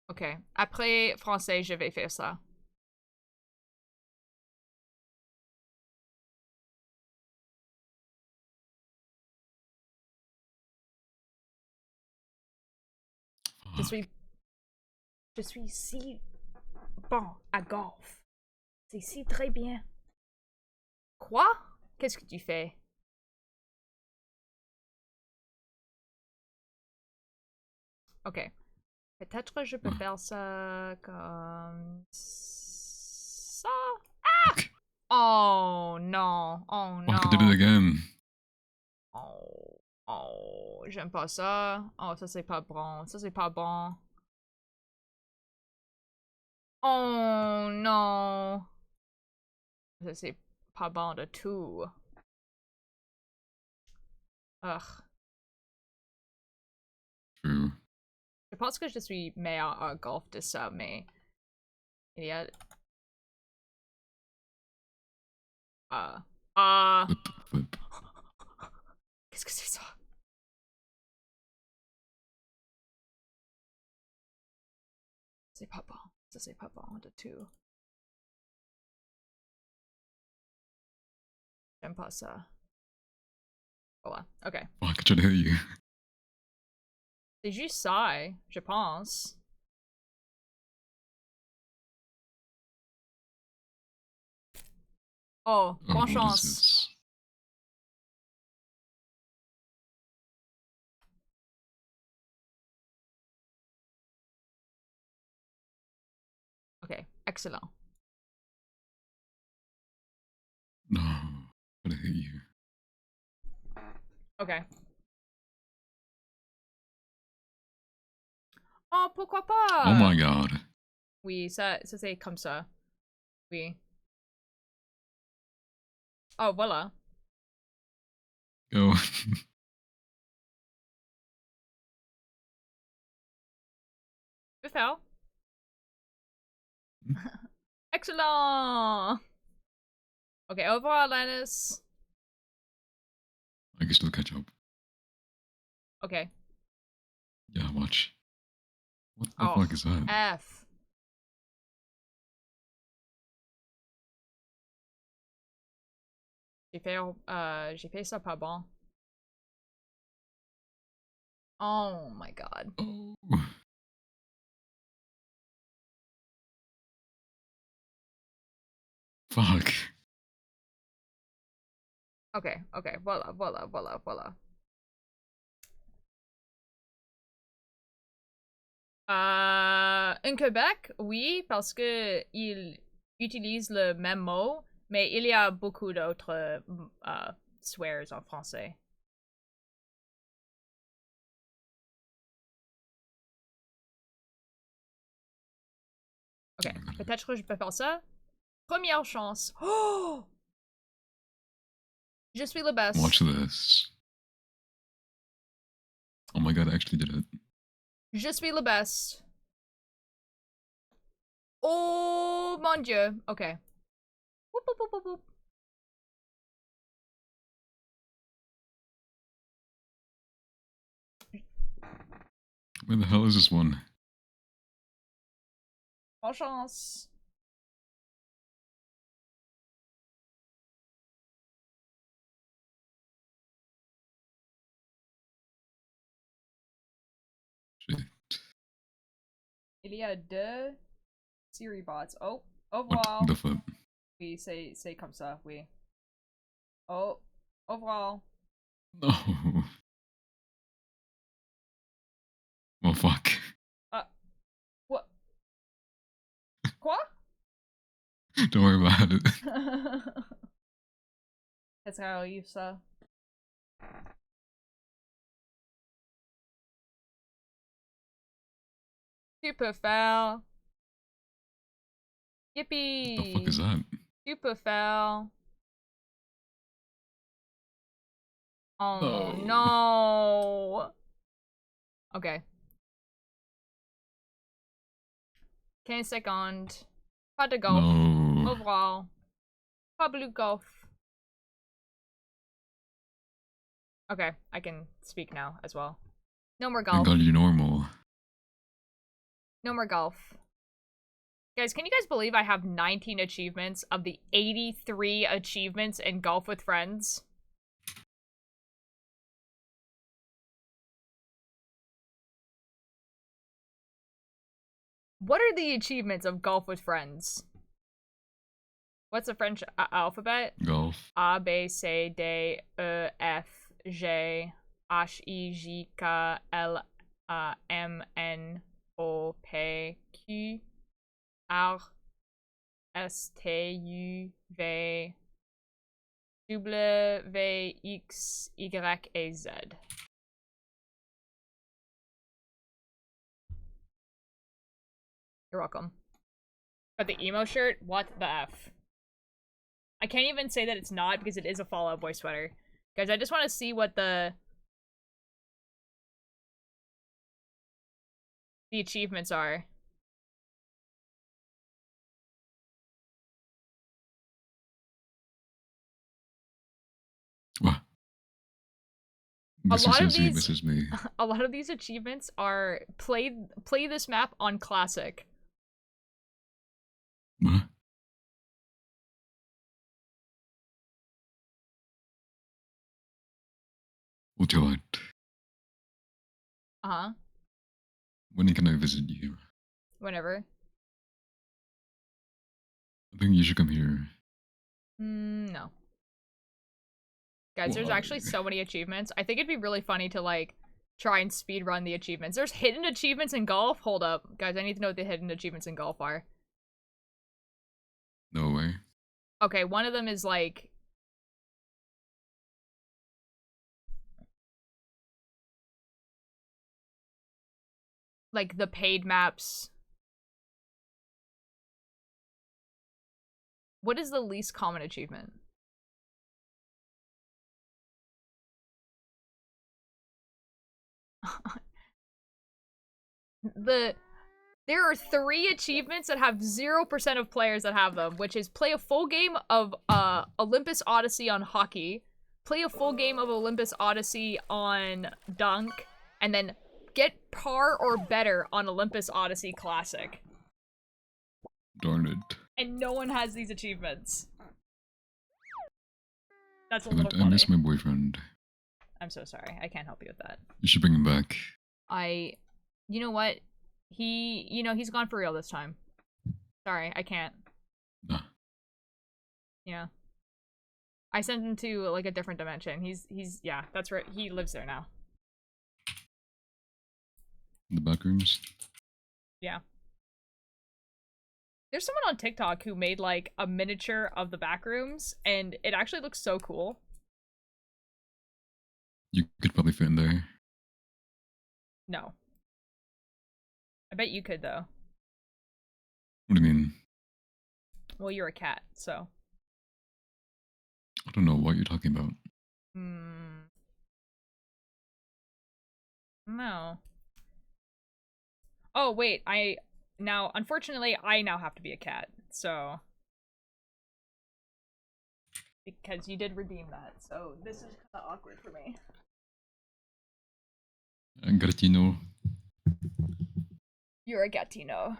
Ok. Après français, je vais faire ça. Je suis si bon à golf. C'est si très bien. Quoi? Qu'est-ce que tu fais? Ok. Peut-être je peux faire ça comme ça. Ah! Oh non. Oh non. Fuck, I did it again. Oh. Oh. J'aime pas ça. Oh, ça c'est pas bon. Ça c'est pas bon. Oh non. Ça c'est pas bon de tout. Ugh. True. Je pense que je suis meilleur à golf de ça, mais il y a... Flip. Qu'est-ce que c'est ça? C'est pas bon. Ça c'est pas bon de tout. J'aime pas ça. Oh ouais, ok. Fuck, I tried to hit you. C'est juste ça, je pense. Oh, bonne What is chance. this? Ok, excellent. No. I tried to hit you. Ok. Oh, pourquoi pas? Oh my god. Oui, ça c'est comme ça. Oui. Oh, voilà. Go. Je peux faire. Excellent! Ok, au revoir, Linus. I can still catch up. Ok. Yeah, watch. What the Oh, fuck is that? F. J'ai fait ça pas bon. Oh my god. Oh. Fuck. Ok, ok, voilà, voilà, voilà, voilà. En Québec, oui, parce que ils utilisent le même mot, mais il y a beaucoup d'autres swears en français. Ok, peut-être que je peux faire ça. Première chance. Oh! Je suis le best. Watch this. Oh my god, I actually did it. Je suis le best. Oh mon dieu. Ok. Whoop, whoop, whoop, whoop, whoop. Where the hell is this one? Bonne chance. Shit. Il y a deux Siri bots. Oh, au What revoir. the fuck? Oui, c'est comme ça, oui. Oh, au revoir. No. Well, fuck. What? Quoi? Don't worry about it. Qu'est-ce qu'il arrive, ça? Tu peux faire. What the fuck Yippee! is that? Tu peux faire. Oh No. no! Ok. 15 secondes. Pas de golf. No. Overall. Pas blue golf. Okay, I can speak now as well. No more Thank golf. god you're normal. No more golf. Guys, can you guys believe I have 19 achievements of the 83 achievements in Golf with Friends? What are the achievements of Golf with Friends? What's the French alphabet? Golf. A, B, C, D, E, F, G, H, I, J, K, L, MNOPQRSTUVWXYZ. You're welcome. Got the emo shirt? What the F? I can't even say that it's not because it is a Fall Out Boy sweater. Guys, I just want to see what the achievements are. What? This is me. A lot of these achievements are play this map on classic. What? What do you want? Uh-huh. When can I visit you? Whenever. I think you should come here. No. Guys, there's actually so many achievements. I think it'd be really funny to, like, try and speedrun the achievements. There's hidden achievements in golf? Hold up. Guys, I need to know what the hidden achievements in golf are. No way. Okay, one of them is, like... like, the paid maps. What is the least common achievement? There are 3 achievements that have 0% of players that have them, which is play a full game of Olympus Odyssey on hockey, play a full game of Olympus Odyssey on dunk, and then get par or better on Olympus Odyssey Classic. Darn it. And no one has these achievements. That's a little funny. I miss my boyfriend. I'm so sorry. I can't help you with that. You should bring him back. You know what? He's gone for real this time. Sorry, I can't. Nah. Yeah. I sent him to, like, a different dimension. Yeah, that's right. He lives there now. In the back rooms? Yeah. There's someone on TikTok who made, like, a miniature of the back rooms, and it actually looks so cool. You could probably fit in there. No. I bet you could, though. What do you mean? Well, you're a cat, so. I don't know what you're talking about. No. Oh, wait, unfortunately, I now have to be a cat, so. Because you did redeem that, so this is kind of awkward for me. Gattino. You're a Gattino.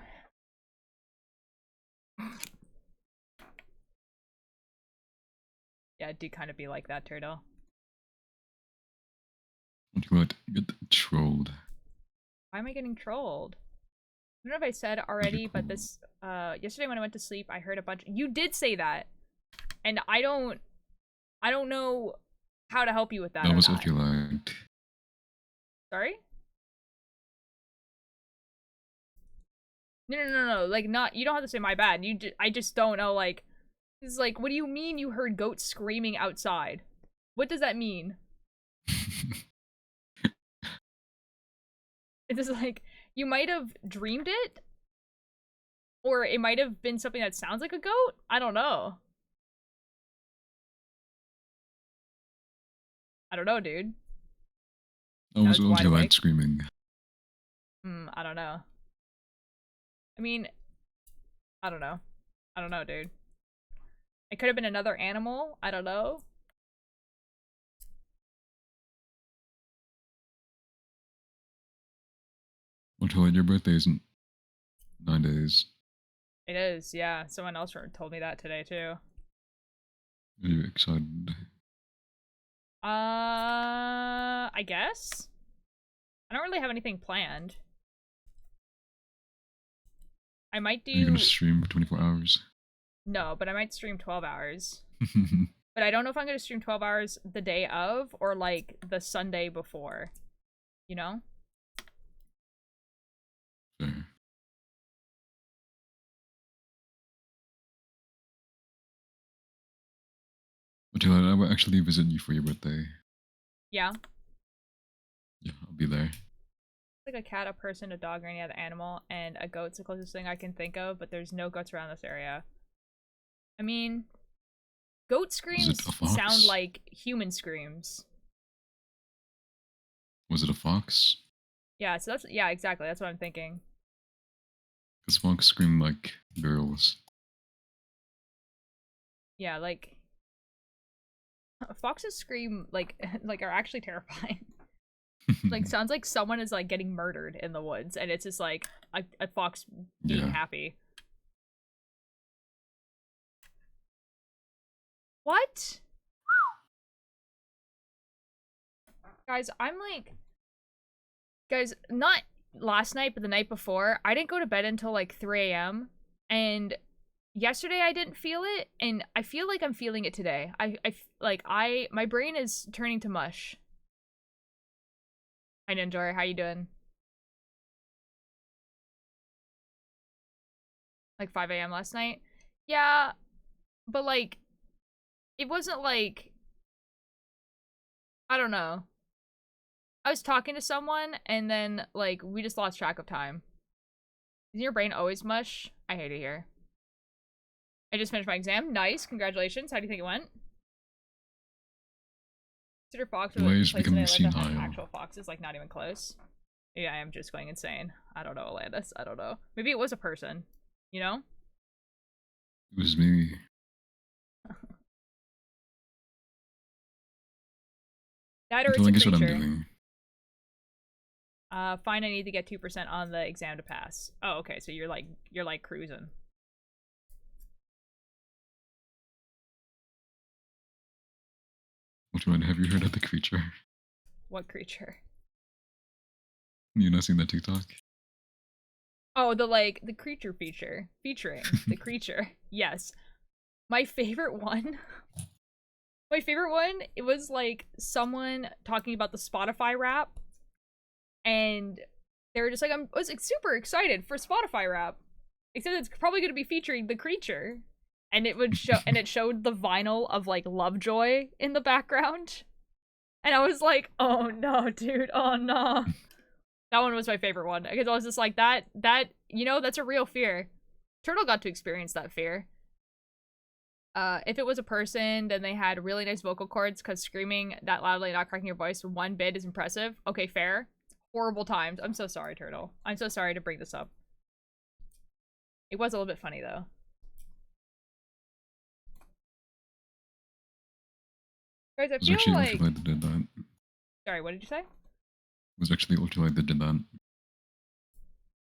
Yeah, it do kind of be like that, Turtle. What do you want? Get trolled. Why am I getting trolled? I don't know if I said already, but this, yesterday when I went to sleep, I heard a bunch- You did say that! And I don't know how to help you with that. That was if you liked. Sorry? No, like, you don't have to say my bad. I just don't know, like, it's like, what do you mean you heard goats screaming outside? What does that mean? It is like, you might have dreamed it? Or it might have been something that sounds like a goat? I don't know. I don't know, dude. I was only like screaming. I don't know. I mean, I don't know. I don't know, dude. It could have been another animal. I don't know. Well, your birthday isn't 9 days. It is, yeah. Someone else told me that today, too. Are you excited? I guess? I don't really have anything planned. I might do... Are you gonna stream for 24 hours? No, but I might stream 12 hours. But I don't know if I'm gonna stream 12 hours the day of, or, like, the Sunday before. You know? Dylan, I will actually visit you for your birthday. Yeah. Yeah, I'll be there. Like a cat, a person, a dog, or any other animal, and a goat's the closest thing I can think of, but there's no goats around this area. I mean, goat screams sound like human screams. Was it a fox? Yeah, so that's, yeah, exactly, that's what I'm thinking. Because fox scream like girls. Yeah, like, foxes scream, like, like are actually terrifying. Like, sounds like someone is, like, getting murdered in the woods, and it's just, like, a fox being happy. What? Guys, I'm like... Guys, not last night, but the night before, I didn't go to bed until, like, 3 a.m., and yesterday I didn't feel it, and I feel like I'm feeling it today. My brain is turning to mush. Hi, Ninjor, how you doing? Like 5 a.m. last night? Yeah, but like, it wasn't like, I don't know. I was talking to someone and then like, we just lost track of time. Is your brain always mush? I hate it here. I just finished my exam. Nice, congratulations. How do you think it went? Consider fox or like becoming senile. actual foxes, like not even close. Yeah, I am just going insane. I don't know, Alandis. I don't know. Maybe it was a person, you know? It was me. That or it's a creature. What I'm doing. Fine, I need to get 2% on the exam to pass. Oh, okay, so you're like cruising. Which one? Have you heard of the creature? What creature? You not seen that TikTok? Oh, the creature feature. Featuring the creature. Yes. My favorite one. My favorite one, it was like someone talking about the Spotify rap. And they were just like, I was like, super excited for Spotify rap. Except it's probably gonna be featuring the creature. And it would show and it showed the vinyl of like Lovejoy in the background. And I was like, oh no, dude, oh no. That one was my favorite one. Because I was just like, that, you know, that's a real fear. Turtle got to experience that fear. If it was a person, then they had really nice vocal cords, because screaming that loudly and not cracking your voice one bit is impressive. Okay, fair. Horrible times. I'm so sorry, Turtle. I'm so sorry to bring this up. It was a little bit funny, though. Guys, I feel like... Ultralight that did that. Sorry, what did you say? It was actually Ultralight that did that.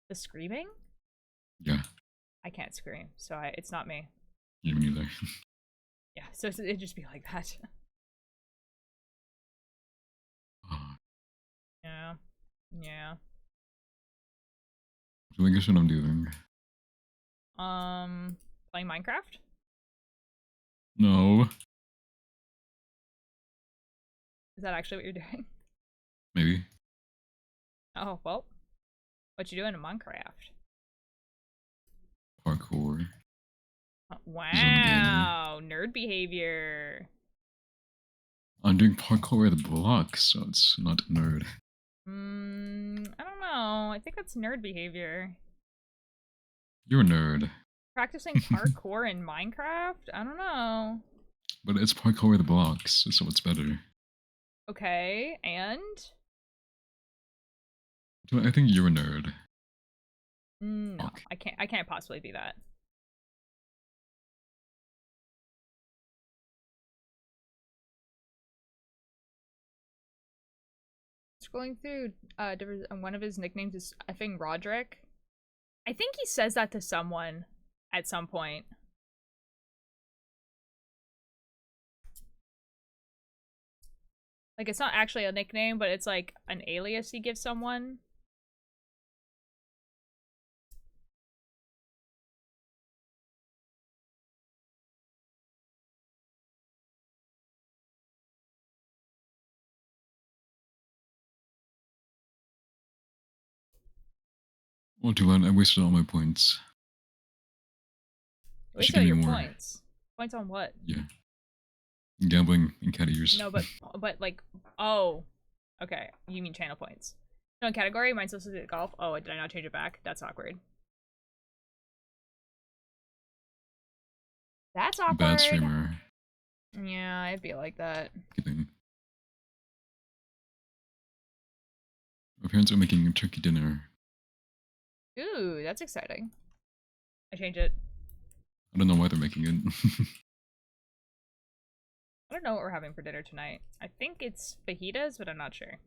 The screaming? Yeah. I can't scream, so it's not me. You neither. Yeah, so it'd just be like that. Yeah. Yeah. So I guess what I'm doing. Playing Minecraft? No. Is that actually what you're doing? Maybe. Oh, well. What you doing in Minecraft? Parkour. Wow, nerd behavior. I'm doing parkour with blocks, so it's not nerd. I don't know. I think that's nerd behavior. You're a nerd. Practicing parkour in Minecraft? I don't know. But it's parkour with blocks, so it's better. Okay, and? I think you're a nerd. No, okay. I can't possibly be that. Scrolling through, one of his nicknames is effing Roderick. I think he says that to someone at some point. Like, it's not actually a nickname, but it's like an alias he gives someone. Well, Dylan, I wasted all my points. Wasted all your points? Points on what? Yeah. Gambling in cat ears. No, but like, oh, okay. You mean channel points? No, in category, mine's supposed to be golf. Oh, did I not change it back? That's awkward. That's awkward. Bad streamer. Yeah, I'd be like that. Kidding. My parents are making turkey dinner. Ooh, that's exciting. I change it. I don't know why they're making it. I don't know what we're having for dinner tonight. I think it's fajitas, but I'm not sure.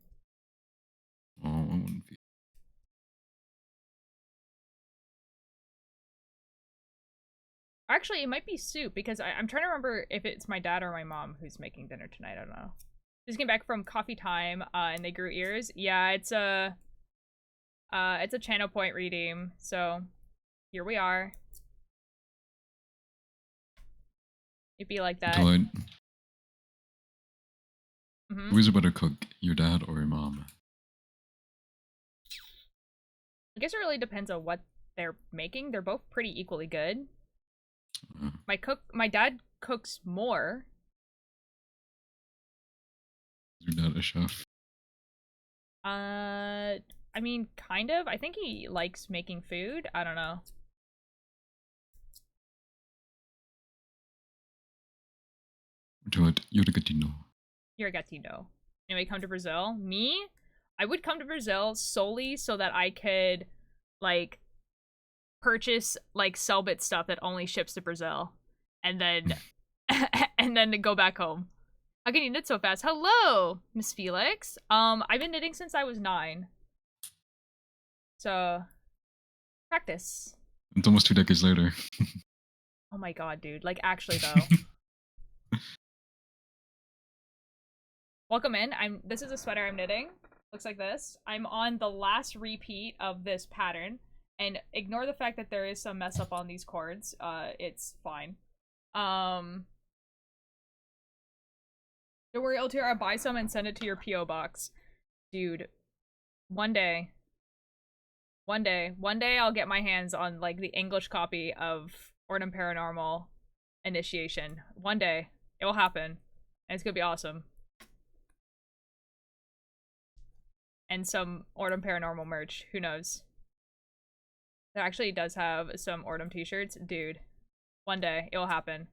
Oh, I want to. Actually, it might be soup because I'm trying to remember if it's my dad or my mom who's making dinner tonight. I don't know. Just came back from coffee time, and they grew ears. Yeah, it's a channel point redeem. So here we are. It'd be like that. Delight. Mm-hmm. Who's a better cook, your dad or your mom? I guess it really depends on what they're making. They're both pretty equally good. My dad cooks more. Is your dad a chef? I mean, kind of. I think he likes making food. I don't know. Delight, you're the Gatino. You're a Gatino. Anyway, come to Brazil. Me? I would come to Brazil solely so that I could, like, purchase, like, Selbit stuff that only ships to Brazil. And then, and then go back home. How can you knit so fast? Hello, Miss Felix. I've been knitting since I was 9. So, practice. It's almost 2 decades later. Oh my god, dude. Like, actually, though. Welcome in. This is a sweater I'm knitting. Looks like this. I'm on the last repeat of this pattern. And ignore the fact that there is some mess up on these cords. It's fine. Don't worry, LTR, I'll buy some and send it to your P.O. box. Dude, one day I'll get my hands on, like, the English copy of Ordnum Paranormal Initiation. One day. It will happen. And it's gonna be awesome. And some Ordnum Paranormal merch. Who knows? There actually does have some Ordnum t-shirts. Dude, one day. It will happen.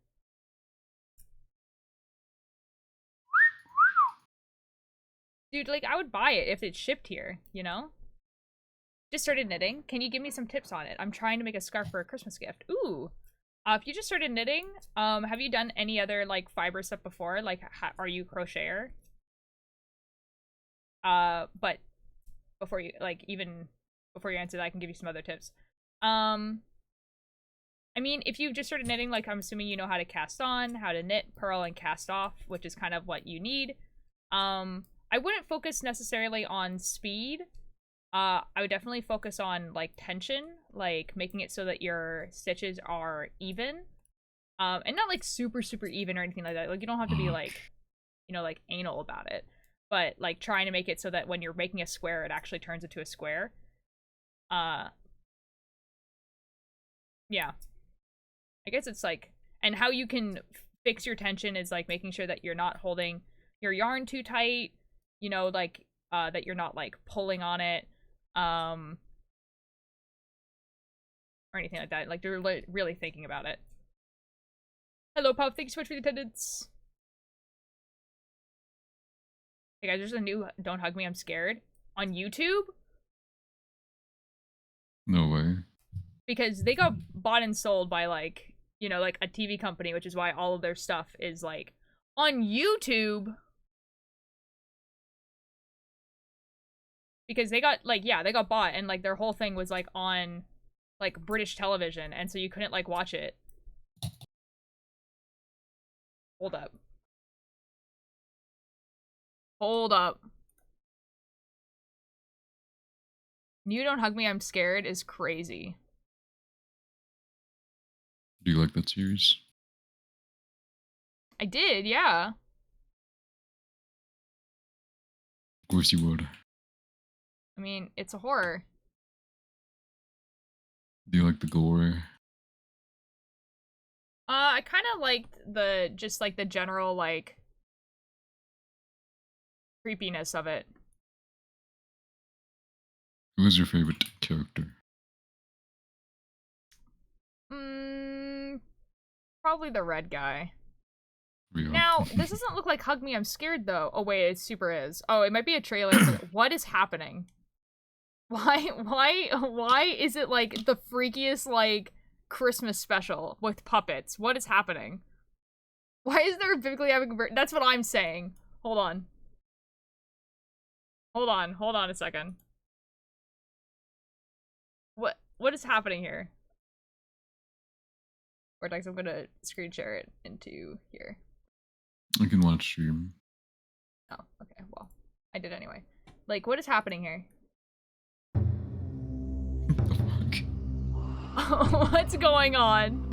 Dude, like, I would buy it if it's shipped here, you know? Just started knitting. Can you give me some tips on it? I'm trying to make a scarf for a Christmas gift. Ooh. If you just started knitting, have you done any other, like, fiber stuff before? Like, are you a crocheter? But before you, like, even before you answer that, I can give you some other tips. I mean, if you just started knitting, like, I'm assuming you know how to cast on, how to knit, purl, and cast off, which is kind of what you need. I wouldn't focus necessarily on speed. I would definitely focus on, like, tension, like, making it so that your stitches are even. And not, like, super, super even or anything like that. Like, you don't have to be, like, you know, like, anal about it. But, like, trying to make it so that when you're making a square, it actually turns into a square. Yeah. I guess it's, like, and how you can fix your tension is, like, making sure that you're not holding your yarn too tight, you know, like, that you're not, like, pulling on it, or anything like that. Like, they're really thinking about it. Hello, Puff. Thank you so much for the attendance. Hey, guys, there's a new Don't Hug Me, I'm Scared on YouTube. No way. Because they got bought and sold by, like, you know, like, a TV company, which is why all of their stuff is, like, on YouTube. Because they got, like, yeah, they got bought, and, like, their whole thing was, like, on, like, British television, and so you couldn't, like, watch it. Hold up. Hold up. You Don't Hug Me, I'm Scared is crazy. Do you like that series? I did, yeah. Of course you would. I mean, it's a horror. Do you like the gore? I I kind of liked the just like the general like creepiness of it. Who was your favorite character? Probably the red guy. Rio. Now, this doesn't look like Hug Me, I'm Scared, though. Oh, wait, it super is. Oh, it might be a trailer. What is happening? Why is it, like, the freakiest, like, Christmas special with puppets? What is happening? Why is there biblically having... That's what I'm saying. Hold on. Hold on a second. What is happening here? Vortex, I'm gonna screen share it into here. I can watch stream. Oh, okay, well, I did anyway. Like, what is happening here? What the fuck? What's going on?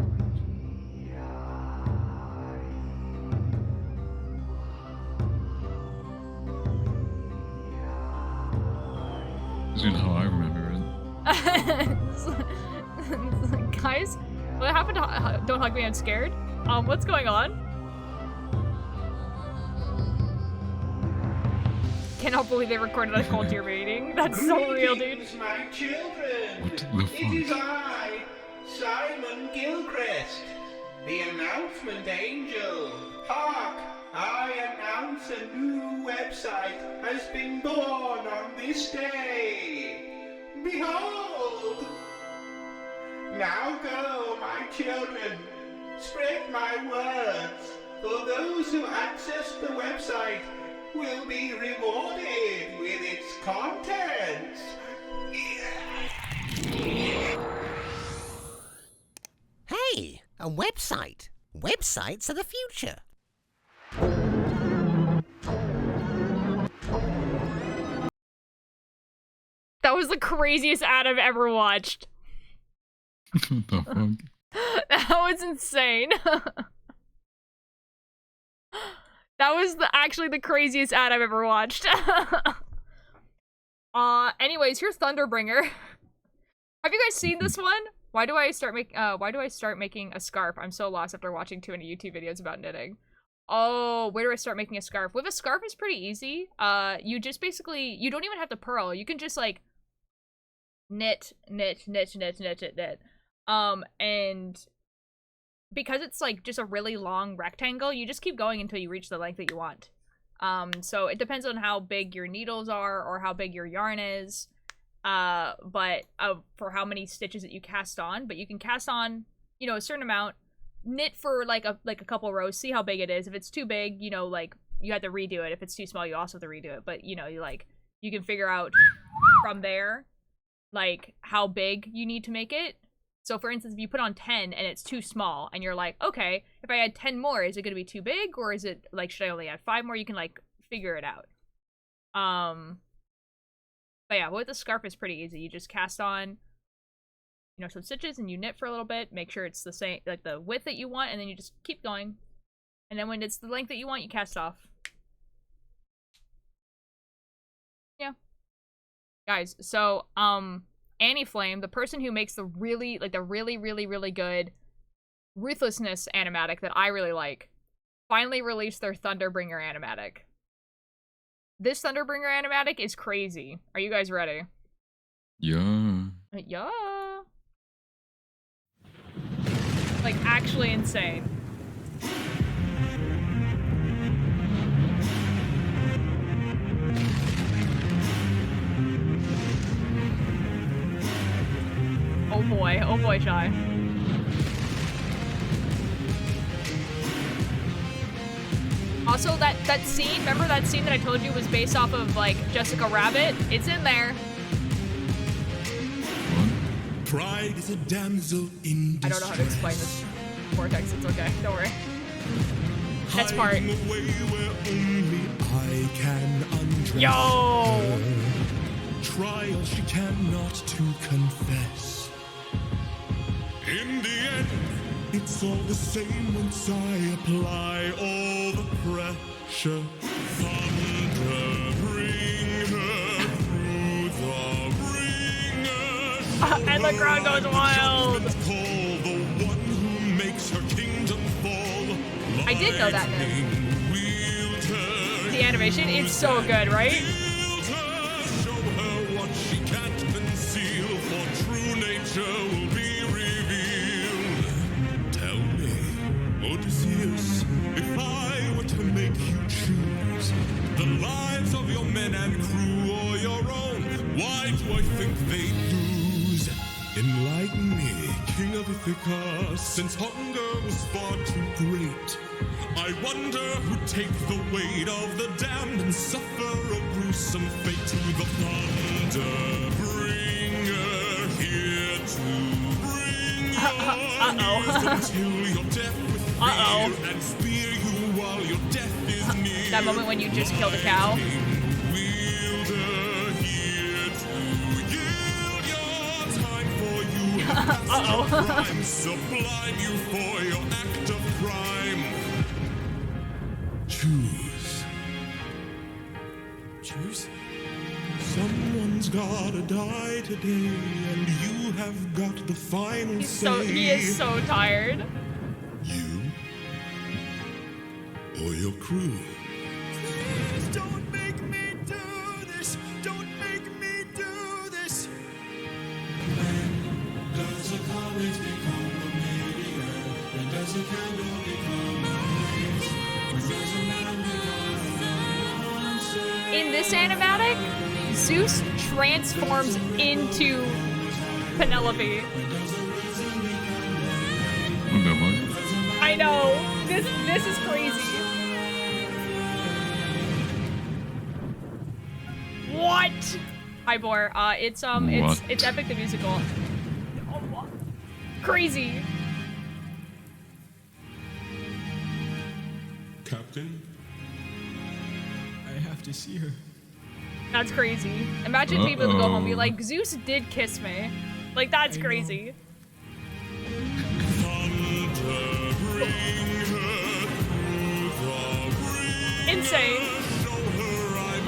This is how I remember it. Guys, what happened to Don't Hug Me, I'm Scared? What's going on? Cannot believe they recorded a Cold Deer meeting. That's so real, dude. My children. What the It is fuck? I, Simon Gilchrist, the announcement angel. Hark! I announce a new website has been born on this day. Behold! Now go, my children, spread my words, for those who access the website will be rewarded with its contents. Hey, a website. Websites are the future. That was the craziest ad I've ever watched. What the fuck? That was insane. That was actually the craziest ad I've ever watched. Anyways, here's Thunderbringer. Have you guys seen this one? Why do I start making a scarf? I'm so lost after watching too many YouTube videos about knitting. Oh, where do I start making a scarf? With a scarf, it's pretty easy. You just basically, you don't even have to purl. You can just like knit. And because it's like just a really long rectangle, you just keep going until you reach the length that you want. So it depends on how big your needles are or how big your yarn is. But for how many stitches that you cast on, but you can cast on, you know, a certain amount, knit for like a couple rows, see how big it is. If it's too big, you know, like you have to redo it. If it's too small, you also have to redo it. But you know, you can figure out from there, like how big you need to make it. So for instance, if you put on 10 and it's too small and you're like, okay, if I add 10 more, is it going to be too big? Or is it like, should I only add 5 more? You can like figure it out. But yeah, with the scarf is pretty easy. You just cast on, you know, some stitches and you knit for a little bit, make sure it's the same, like the width that you want, and then you just keep going. And then when it's the length that you want, you cast off. Yeah. Guys, so, Annie Flame, the person who makes the really good Ruthlessness animatic that I really like, finally released their Thunderbringer animatic. This Thunderbringer animatic is crazy. Are you guys ready? Yeah. Yeah. Like, actually insane. Oh boy, Shy. Also, that scene, remember that scene that I told you was based off of, like, Jessica Rabbit? It's in there. Pride is a damsel in distress. I don't know how to explain this. Vortex, it's okay. Don't worry. Next part. Hiding away where only I can undress Yo! her. Trials she cannot to confess. In the end, it's all the same once I apply all the pressure. Thunder, bring her through the ringer. And the crowd goes wild. Call the one who makes her kingdom I did know that. The animation, it's so good, right? Show her what she can't conceal, for true nature will be revealed. Tell me, Odysseus, if I were to make you choose the lives of your men and crew or your own, why do I think they'd lose? Enlighten me, King of Ithaca, since hunger was far too great. I wonder who'd take the weight of the damned and suffer a gruesome fate. To the thunder bringer, here to bring yours until you're deaf with fear and spear you while your death is near. That moment when you just killed a cow. Wielder here to yield your time for you have passed your prime, sublime you for your act of crime. Choose. Choose? Someone's gotta die today, and you have got the final say. He is so tired. You or your crew? Please don't make me do this. Don't make me do this. When does a comet become a meteor? When does a candle become a haze? When does a man become a monster? In this animatic, Zeus transforms into Penelope. What the fuck? I know. This is crazy. What? Hi, Boar. It's Epic the Musical. Oh, crazy. Captain, I have to see her. That's crazy. Imagine being able to go home and be like, Zeus did kiss me. Like, that's crazy. Insane.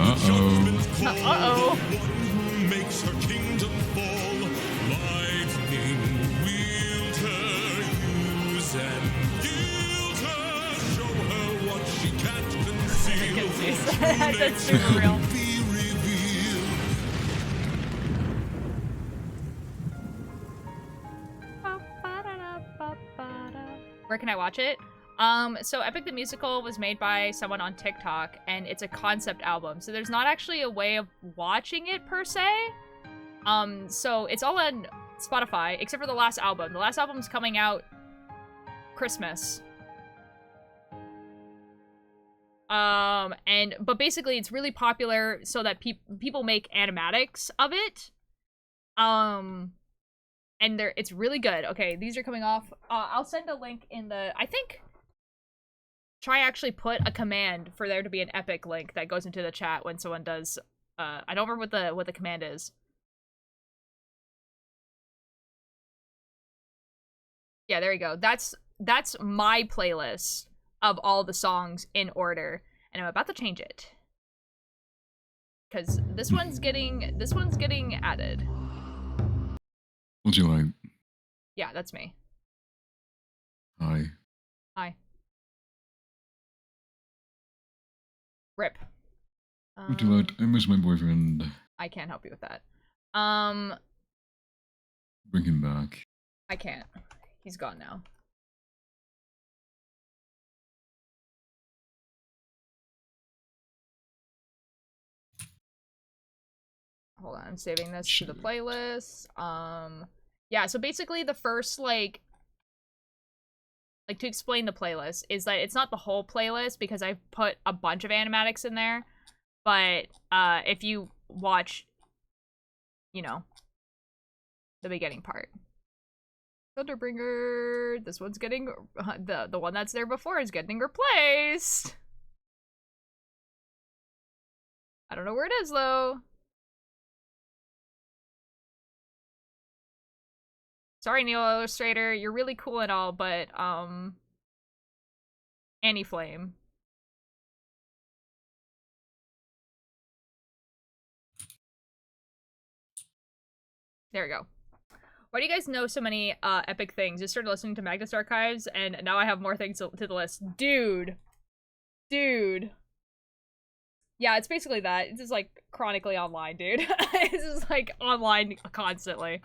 Uh-oh. Who makes her kingdom fall? Lightning wielder, use and yield her. Show her what she can't conceal. That's super real. Be revealed. Where can I watch it? So Epic the Musical was made by someone on TikTok, and it's a concept album. So there's not actually a way of watching it per se. So it's all on Spotify, except for the last album. The last album's coming out Christmas. But basically it's really popular so that people make animatics of it. And it's really good. Okay, these are coming off. I'll send a link in the, I think, try actually put a command for there to be an epic link that goes into the chat when someone does, I don't remember what the command is. Yeah, there you go. That's my playlist of all the songs in order, and I'm about to change it. Cause this one's getting added. What's your like? Yeah, that's me. Hi. Hi. Rip. Would you like? I miss my boyfriend. I can't help you with that. Bring him back. I can't. He's gone now. Hold on, I'm saving this to the playlist. Yeah, so basically the first, like to explain the playlist, is that it's not the whole playlist because I've put a bunch of animatics in there, but if you watch, you know, the beginning part. Thunderbringer, this one's getting, the one that's there before is getting replaced. I don't know where it is though. Sorry, Neil Illustrator, you're really cool and all, but, Annie Flame. There we go. Why do you guys know so many epic things? Just started listening to Magnus Archives, and now I have more things to the list. Dude. Yeah, it's basically that. It's just like chronically online, dude. It's just like online constantly.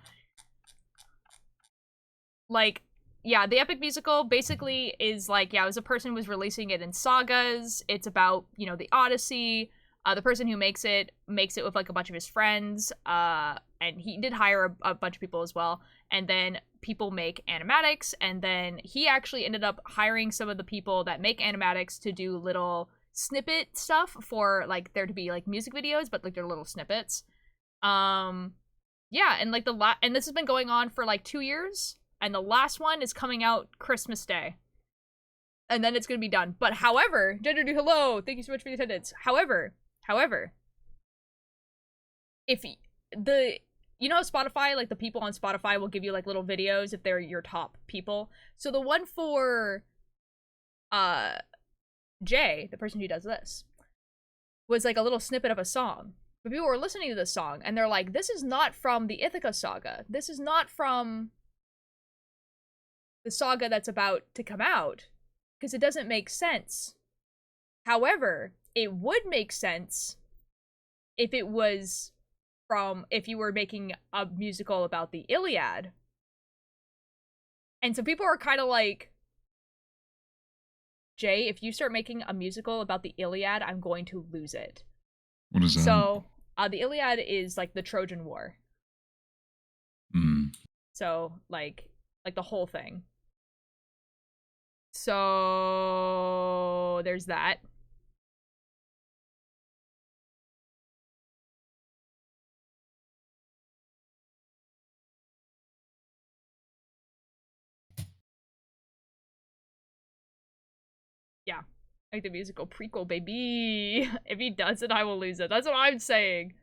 Like, yeah, the epic musical basically is like, yeah, it was a person who was releasing it in sagas. It's about, you know, the Odyssey. The person who makes it with like a bunch of his friends. And he did hire a bunch of people as well. And then people make animatics. And then he actually ended up hiring some of the people that make animatics to do little snippet stuff for like there to be like music videos, but like they're little snippets. Yeah, and like and this has been going on for like 2 years. And the last one is coming out Christmas Day. And then it's going to be done. But however, hello, thank you so much for the attendance. However, if you know Spotify, like the people on Spotify will give you like little videos if they're your top people. So the one for Jay, the person who does this, was like a little snippet of a song. But people were listening to this song and they're like, this is not from the Ithaca saga. This is not from the saga that's about to come out, because it doesn't make sense. However, it would make sense if it was if you were making a musical about the Iliad. And so people are kind of like, Jay, if you start making a musical about the Iliad, I'm going to lose it. What is that? So, the Iliad is like the Trojan War. So, like the whole thing. So there's that. Yeah, like the musical prequel, baby. If he does it, I will lose it. That's what I'm saying.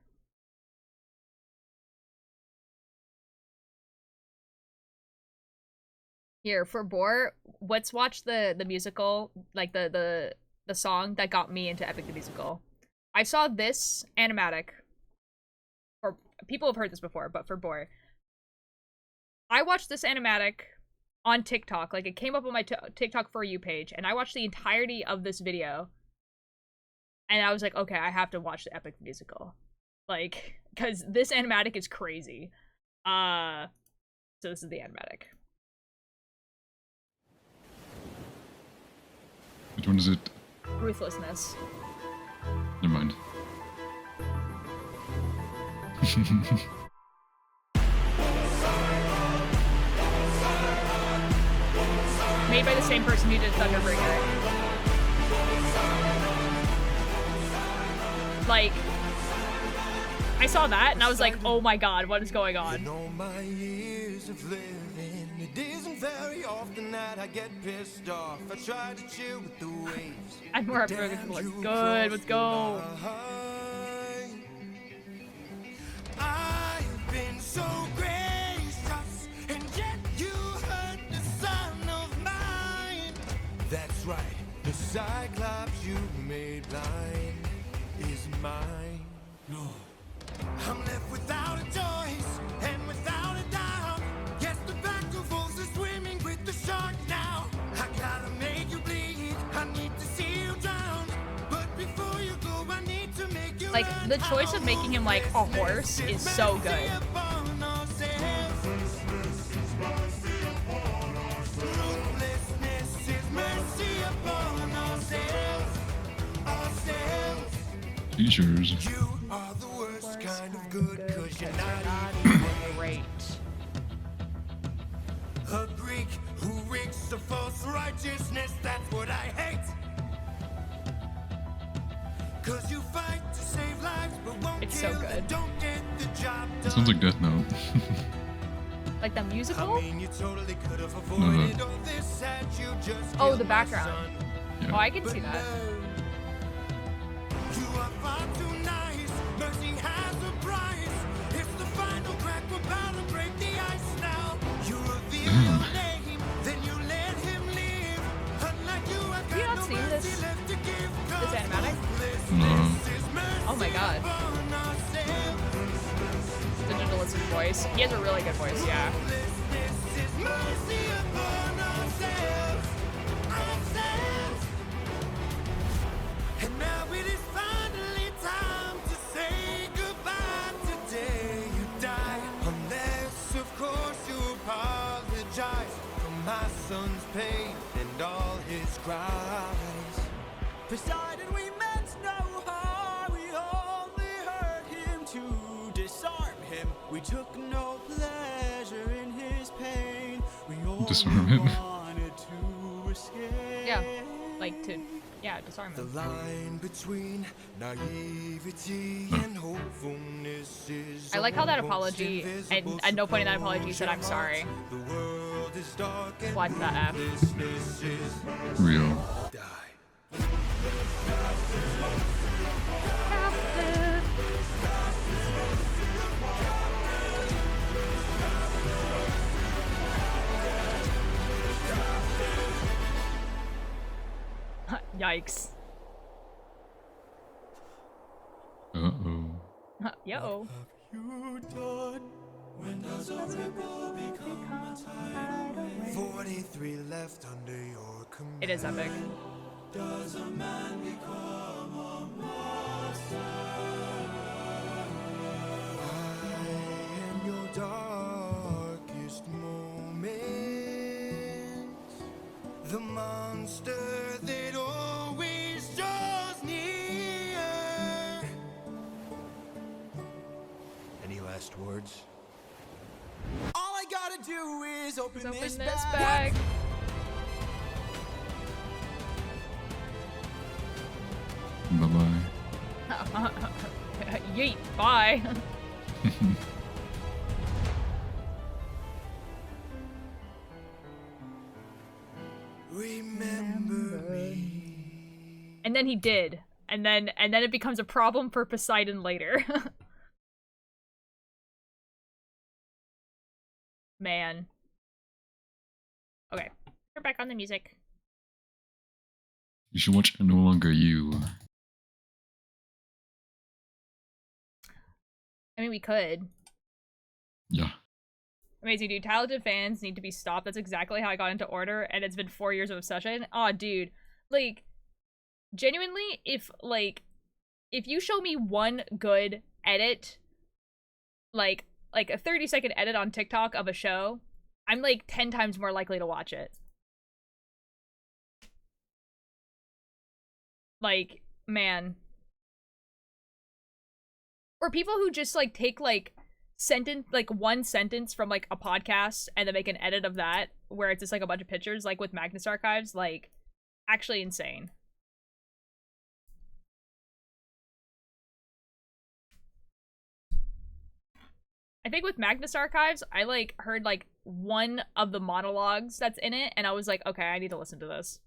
Here, for Boar, let's watch the musical, like the song that got me into Epic the Musical. I saw this animatic, or people have heard this before, but for Boar, I watched this animatic on TikTok. Like, it came up on my TikTok For You page, and I watched the entirety of this video, and I was like, okay, I have to watch the Epic the Musical. Like, because this animatic is crazy. So this is the animatic. Which one is it? Ruthlessness. Never mind. Made by the same person who did Thunderbringer. Like, I saw that and I was like, oh my god, what is going on? It isn't very often that I get pissed off. I try to chill with the waves. I'm more up for this. Let's go. Let's go. I've been so gracious, and yet you hurt the son of mine. That's right. The Cyclops you made blind is mine. No. I'm left without a choice and without a doubt. Yes, the battle wolves are swimming with the shark now. I gotta make you bleed. I need to see you drown. But before you go, I need to make you like the choice of making him like a horse is so good. T-shirts. You are the worst kind of good, cause you're not even great. A Greek who reeks of false righteousness, that's what I hate. Cause you fight to save lives, but won't it's so good. Don't get the job done. It sounds like Death Note. Like the musical? I mean, you totally could have avoided all this had you just oh, the background. Yeah. Oh, I can see that. You are far too nice. Mercy has a price. It's the final crack. We're about to break the ice now. You reveal your name, then you let him live. Unlike you, I've got not no seen mercy this left to give. this animatic? No. Oh my god. Digital is voice. He has a really good voice, yeah. And now it is finally time to say goodbye. Today you die, unless of course you apologize for my son's pain and all his cries. Poseidon, we meant no harm, we only hurt him to disarm him. We took no pleasure in his pain. We Disarm only him. wanted to escape. Yeah, like to, yeah, disarm The him. line between naivety and hopefulness is I like how that almost apology, and invisible. at no point in that apology he said, I'm sorry. The world is dark and Why did that F? hopelessness is Real. die. Yikes. Uh-oh. Yo. You done? When does a ripple become a tidal wave? 43 left under your command. It is epic. Does a man become a monster? I am your darkest moment. The monster that always draws near. Any last words? All I gotta do is open, Let's open this this bag. bag. Bye-bye. Yeet, bye. Remember me. And then he did. And then it becomes a problem for Poseidon later. Man. Okay. We're back on the music. You should watch No Longer You. I mean, we could. Yeah. Amazing, dude. Talented fans need to be stopped. That's exactly how I got into Order, and it's been 4 years of obsession. Aw, dude. Like, genuinely, if you show me one good edit, like a 30-second edit on TikTok of a show, I'm like 10 times more likely to watch it. Like, man. Or people who just like take like one sentence from like a podcast and then make an edit of that where it's just like a bunch of pictures, like with Magnus Archives, like actually insane. I think with Magnus Archives, I like heard like one of the monologues that's in it and I was like, okay, I need to listen to this.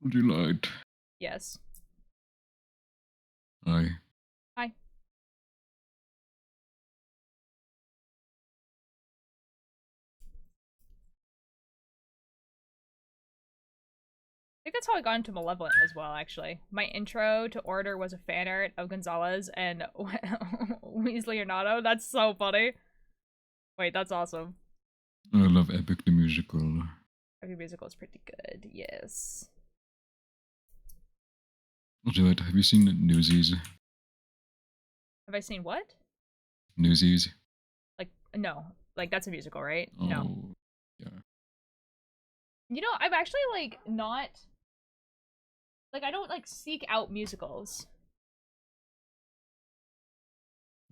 Would you like? Yes. Hi. Hi. I think that's how I got into Malevolent as well, actually. My intro to Order was a fan art of Gonzalez and Weasley Ornato. That's so funny. Wait, that's awesome. I love Epic the Musical. Every musical is pretty good, yes. Would you like? Have you seen Newsies? Have I seen what? Newsies? Like, no. Like, that's a musical, right? Oh, No. yeah. You know, I'm actually, like, not... Like, I don't, like, seek out musicals.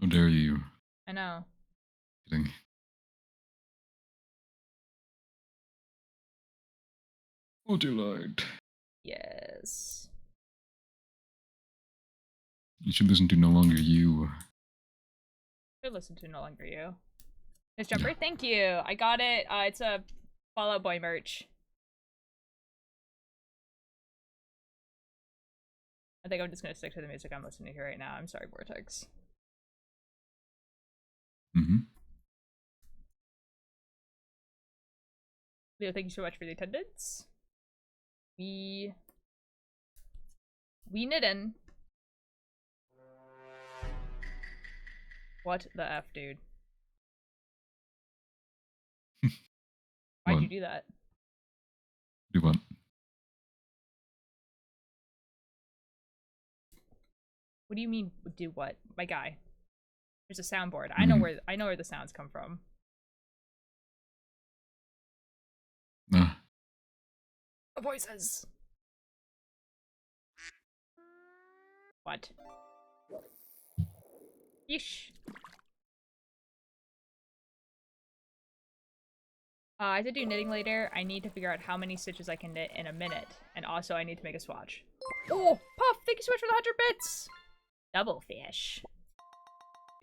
How dare you? I know. Kidding. Would you like? Yes. You should listen to No Longer You. Should listen to No Longer You. Miss Jumper, thank you. I got it. It's a Fall Out Boy merch. I think I'm just gonna stick to the music I'm listening to right now. I'm sorry, Vortex. Mm-hmm. Leo, thank you so much for the attendance. We knit in. What the F, dude? Why'd What? you do that? Do what? What do you mean do what? My guy. There's a soundboard. I I know mean- where the sounds come from. Ah, The voices. What? Yeesh. I have to do knitting later. I need to figure out how many stitches I can knit in a minute. And also I need to make a swatch. Oh, Puff, thank you so much for the 100 bits! Double fish.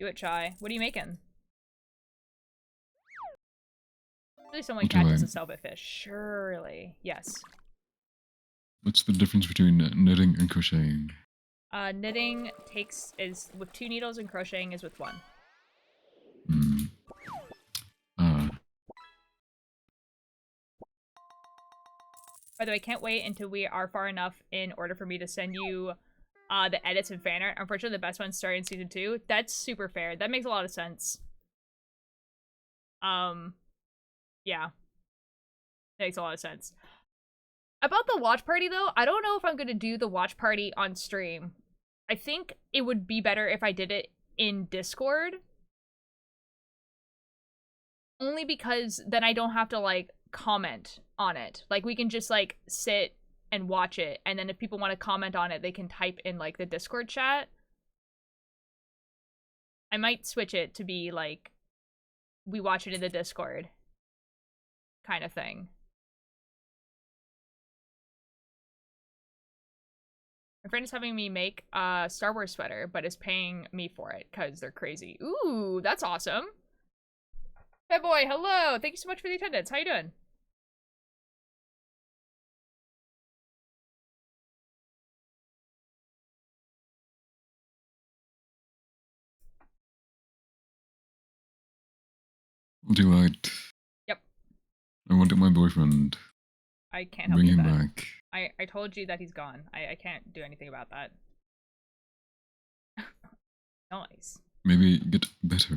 Do it, Chai. What are you making? Surely someone What do catches I- a selbit fish. Surely. Yes. what's the difference between knitting and crocheting? Knitting is with 2 needles and crocheting is with 1. Hmm. Ah, By the way, I can't wait until we are far enough in order for me to send you the edits and fan art. Unfortunately, the best ones start in season 2. That's super fair. That makes a lot of sense. Yeah. That makes a lot of sense. About the watch party, though, I don't know if I'm going to do the watch party on stream. I think it would be better if I did it in Discord. Only because then I don't have to, like, comment on it. Like, we can just, like, sit and watch it, and then if people want to comment on it, they can type in, like, the Discord chat. I might switch it to be, like, we watch it in the Discord kind of thing. My friend is having me make a Star Wars sweater, but is paying me for it because they're crazy. Ooh, that's awesome. Hey boy, hello. Thank you so much for the attendance. How you doing? what do you like? Yep. I wanted my boyfriend. I can't help Bring you him with that. back. I told you that he's gone. I can't do anything about that. Nice. Maybe get better.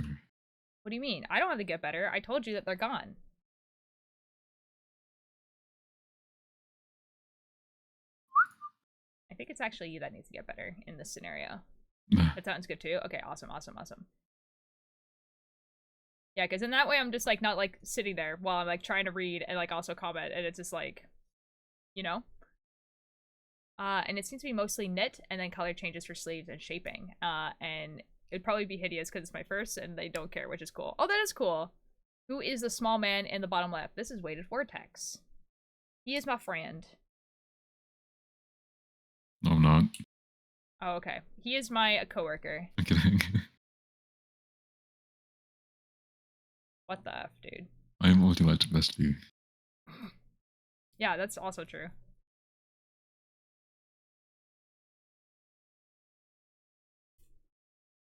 What do you mean? I don't have to get better. I told you that they're gone. I think it's actually you that needs to get better in this scenario. That sounds good too. Okay, awesome, awesome, awesome. Yeah, because in that way I'm just like not like sitting there while I'm like trying to read and like also comment, and it's just like, you know. And it seems to be mostly knit and then color changes for sleeves and shaping. And it'd probably be hideous because it's my first and they don't care, which is cool. Oh, that is cool. Who is the small man in the bottom left? This is Weighted Vortex. He is my friend. No, I'm not. Oh, okay. He is my coworker. I'm kidding. What the F, dude? I am what you like best for you. Yeah, that's also true.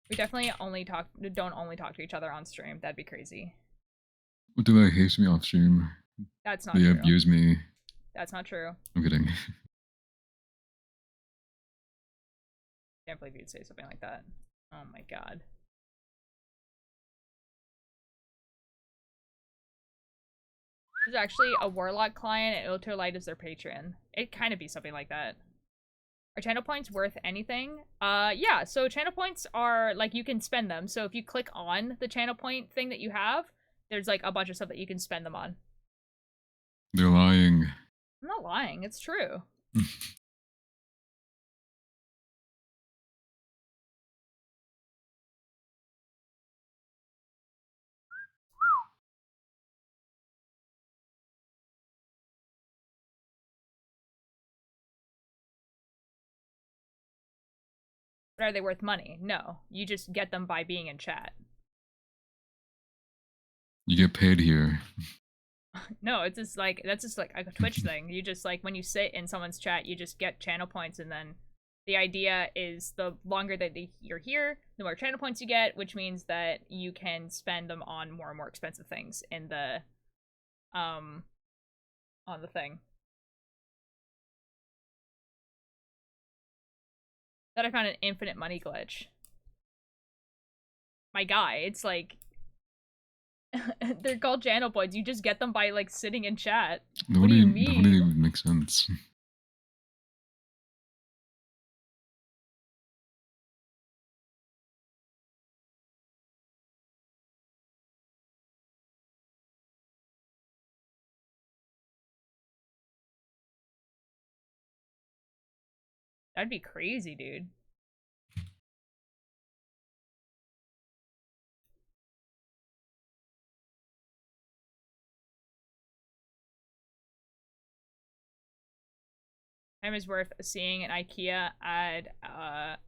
We definitely don't only talk to each other on stream. That'd be crazy. What do they hate me off stream? That's not They true. abuse me. That's not true. I'm kidding. Can't believe you'd say something like that. Oh my god. This is actually a Warlock client and Ultralight is their patron. It kind of be something like that. Are channel points worth anything? Yeah, so channel points are, like, you can spend them. So if you click on the channel point thing that you have, there's, like, a bunch of stuff that you can spend them on. They're lying. I'm not lying, it's true. But are they worth money? No. You just get them by being in chat. You get paid here. No, it's just like, that's just like a Twitch thing. You just, like, when you sit in someone's chat, you just get channel points and then the idea is the longer that you're here, the more channel points you get, which means that you can spend them on more and more expensive things in the on the thing. That I found an infinite money glitch. My guy, it's like they're called channel points. You just get them by like sitting in chat. What do you mean? That wouldn't even make sense. That'd be crazy, dude. Time is worth seeing an IKEA ad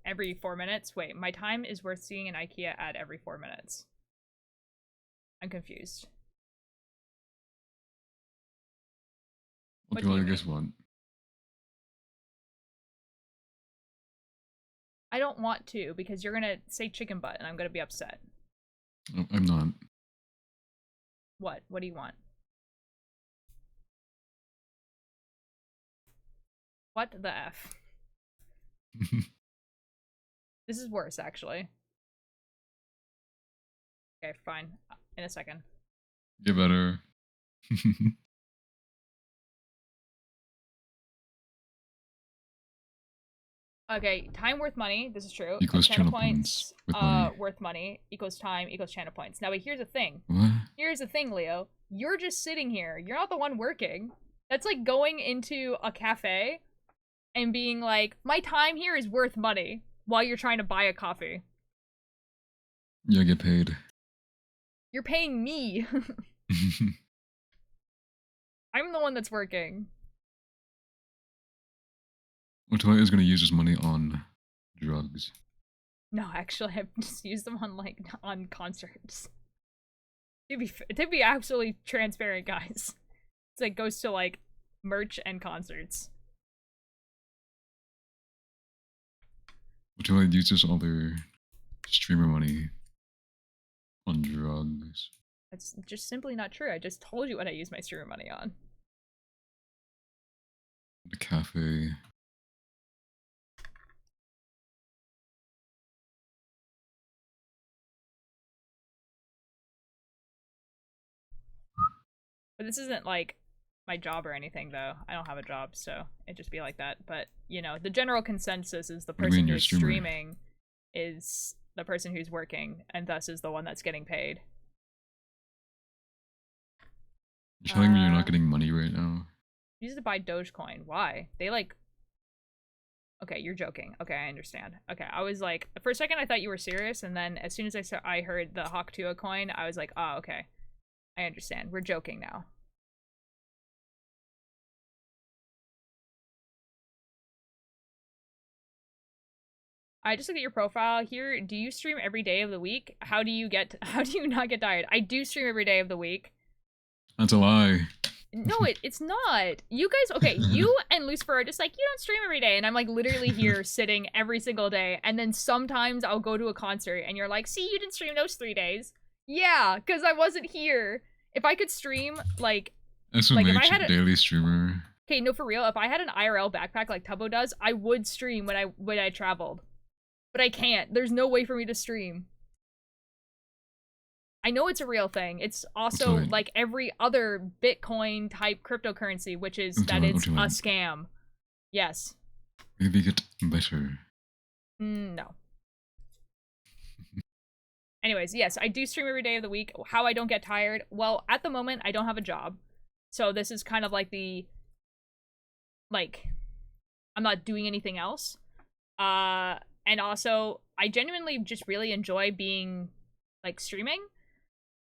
every 4 minutes. Wait, my time is worth seeing an IKEA ad every 4 minutes. I'm confused. What do I guess what? I don't want to, because you're gonna say chicken butt and I'm gonna be upset. Oh, I'm not. What? What do you want? What the F? This is worse, actually. Okay, fine. In a second. Get better. Okay, time worth money. This is true. Equals channel channel points with points money. worth money equals time equals channel points. Now, wait, here's the thing. What? Here's the thing, Leo. You're just sitting here. You're not the one working. That's like going into a cafe and being like, my time here is worth money while you're trying to buy a coffee. Yeah, I get paid. You're paying me. I'm the one that's working. Otoy is going to use his money on drugs. No, actually, I've just used them on like on concerts. To be absolutely transparent, guys, it's like goes to like merch and concerts. Otoy uses all their streamer money on drugs. That's just simply not true. I just told you what I use my streamer money on. The cafe. But this isn't like my job or anything, though. I don't have a job, so it'd just be like that. But, you know, the general consensus is the What do you mean person you're a who's streamer? streaming is the person who's working, and thus is the one that's getting paid. You're telling me you're not getting money right now? Use it to buy Dogecoin. Why? They like... Okay, you're joking. Okay, I understand. Okay, I was like... For a second, I thought you were serious, and then as soon as I heard the Hawk Tuah coin, I was like, oh, okay. I understand. We're joking now. I just look at your profile here. Do you stream every day of the week? How do you not get tired? I do stream every day of the week. That's a lie. No, it's not. You guys, okay, you and Lucifer are just like, you don't stream every day. And I'm like literally here sitting every single day. And then sometimes I'll go to a concert and you're like, see, you didn't stream those 3 days. Yeah, because I wasn't here. If I could stream, like if I had a daily streamer. Okay, no, for real, if I had an IRL backpack like Tubbo does, I would stream when I traveled. But I can't. There's no way for me to stream. I know it's a real thing. It's also like every other Bitcoin type cryptocurrency, which is that it's a scam. Yes. Maybe get better. No. Anyways, yes, I do stream every day of the week. How I don't get tired? Well, at the moment, I don't have a job. So this is kind of like the... Like, I'm not doing anything else. And also, I genuinely just really enjoy being, like, streaming.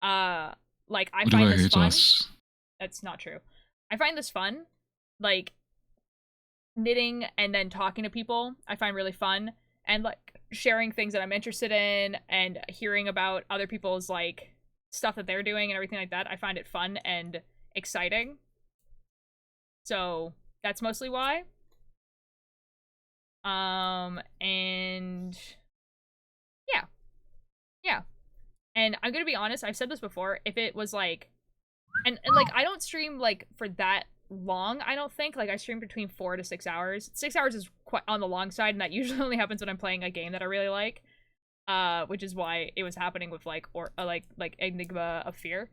Like, I find this fun. That's not true. I find this fun. Like, knitting and then talking to people, I find really fun. And, like, sharing things that I'm interested in and hearing about other people's, like, stuff that they're doing and everything like that. I find it fun and exciting. So, that's mostly why. And yeah. Yeah. And I'm gonna be honest, I've said this before, if it was like, and like, I don't stream like for that long, I don't think. Like, I stream between 4 to 6 hours. 6 hours is quite on the long side, and that usually only happens when I'm playing a game that I really like. Which is why it was happening with like, or like Enigma of Fear.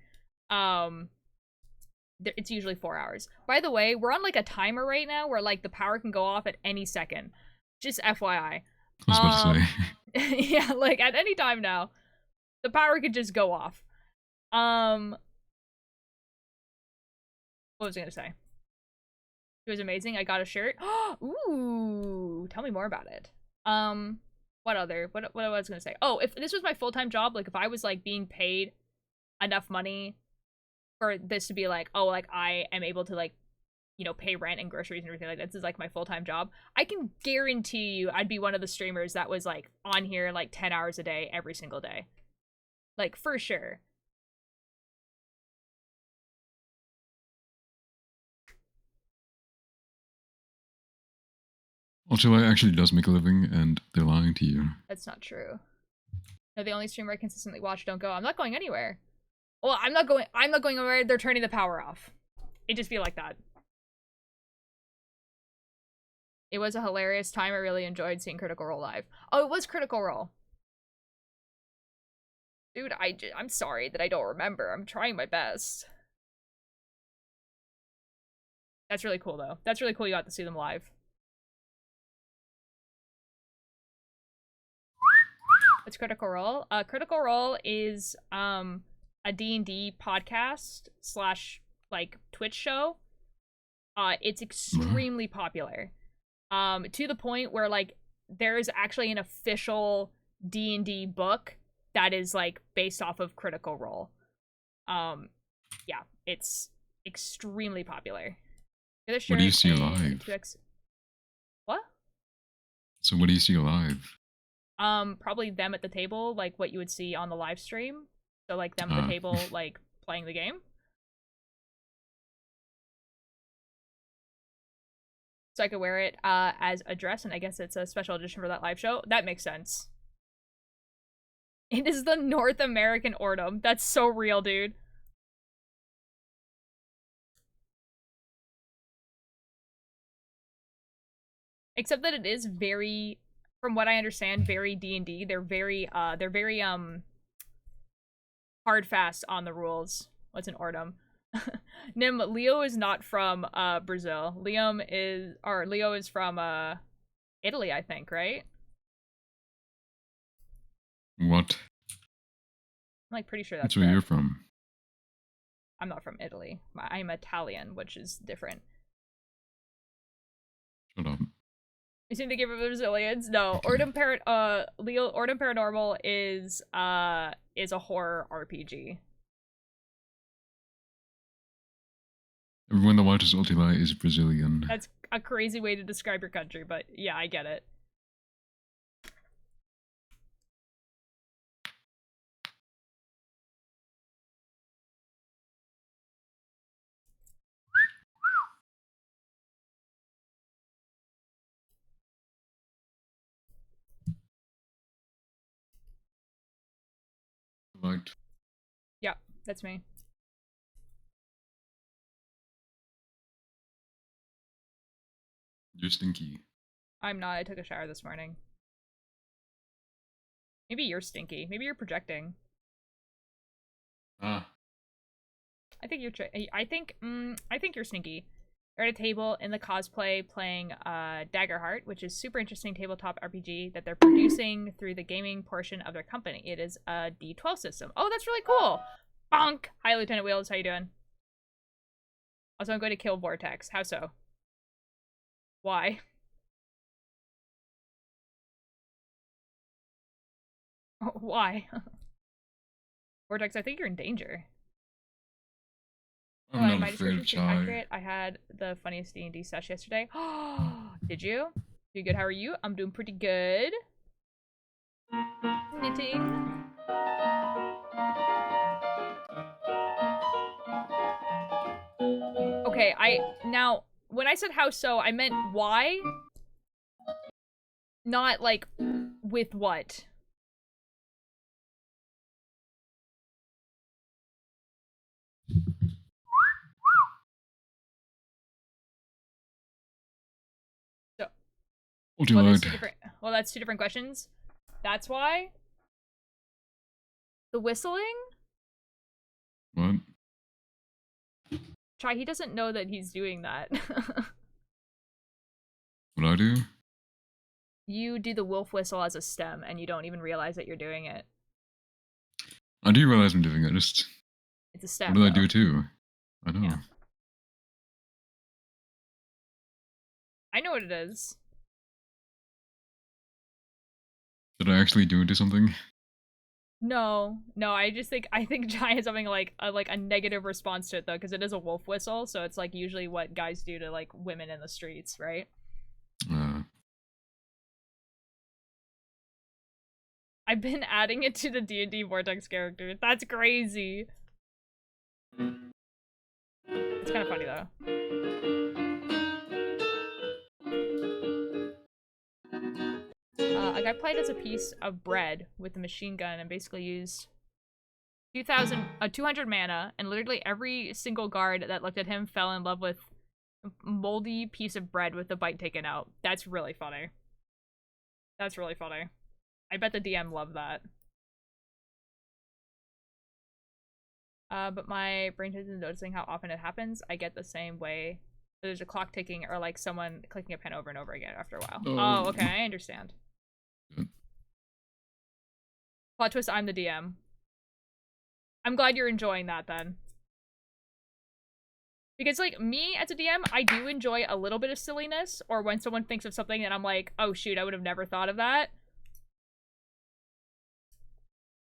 It's usually 4 hours. By the way, we're on like a timer right now where like the power can go off at any second. Just FYI. I was about to say. Yeah, like at any time now, the power could just go off. What was I gonna say? It was amazing. I got a shirt. Ooh, tell me more about it. What I was gonna say? Oh, if this was my full-time job, like if I was like being paid enough money for this to be like, oh, like I am able to like, you know, pay rent and groceries and everything like that. This is like my full-time job. I can guarantee you I'd be one of the streamers that was like on here like 10 hours a day every single day. Like for sure. Ultimate actually does make a living, and they're lying to you. That's not true. They're the only streamer I consistently watch. Don't go. I'm not going anywhere. Well, I'm not going anywhere. They're turning the power off. It just be like that. It was a hilarious time. I really enjoyed seeing Critical Role live. Oh, it was Critical Role. Dude, I'm sorry that I don't remember. I'm trying my best. That's really cool, though. That's really cool you got to see them live. What's Critical Role? Critical Role is a D&D podcast / like Twitch show. It's extremely popular. To the point where like there's actually an official D&D book that is like based off of Critical Role. Yeah, it's extremely popular. What do you see live? What? So what do you see live? Probably them at the table, like what you would see on the live stream. So like them at the table, like playing the game. So I could wear it as a dress, and I guess it's a special edition for that live show. That makes sense. It is the North American Ordum. That's so real, dude. Except that it is very, from what I understand, very D&D. They're very hard fast on the rules. What's an Ordum? Nim, Leo is not from Brazil. Leo is from Italy, I think, right? What? I'm like pretty sure that's where you're from. I'm not from Italy. I'm Italian, which is different. Shut up. You seem to give it Brazilians. No, Okay. Ordum Paranormal is a horror RPG. Everyone that watches Ultima is Brazilian. That's a crazy way to describe your country, but yeah, I get it. Right. Yeah, that's me. You're stinky. I'm not. I took a shower this morning. Maybe you're stinky. Maybe you're projecting. Ah. I think you're stinky. They're at a table in the cosplay playing Daggerheart, which is super interesting tabletop RPG that they're producing through the gaming portion of their company. It is a D12 system. Oh, that's really cool. Bonk. Hi, Lieutenant Wheels. How you doing? Also, I'm going to kill Vortex. How so? Why? Why? Vortex, I think you're in danger. I'm my not afraid of description chai. accurate. I had the funniest D&D sesh yesterday. Did you? You good? How are you? I'm doing pretty good. Knitting. Okay, now when I said how so, I meant why. Not like with what? So, well, that's Ultimate. two different. Well, that's two different questions. That's why. The whistling? What? Try. He doesn't know that he's doing that. What I do? You do the wolf whistle as a stem, and you don't even realize that you're doing it. I do realize I'm doing it. Just It's a stem. what did I though. do too? I know. Yeah. I know what it is. Did I actually do something? No, I think Jai has something like a negative response to it though, because it is a wolf whistle, so it's like usually what guys do to like women in the streets, right? I've been adding it to the D&D Vortex character. That's crazy. It's kind of funny though. A guy played as a piece of bread with a machine gun and basically used 200 mana, and literally every single guard that looked at him fell in love with a moldy piece of bread with the bite taken out. That's really funny. That's really funny. I bet the DM loved that. But my brain isn't noticing how often it happens. I get the same way. There's a clock ticking or like someone clicking a pen over and over again after a while. Oh, okay, I understand. Plot twist, I'm the DM. I'm glad you're enjoying that then. Because like me as a DM, I do enjoy a little bit of silliness, or when someone thinks of something and I'm like, oh shoot, I would have never thought of that.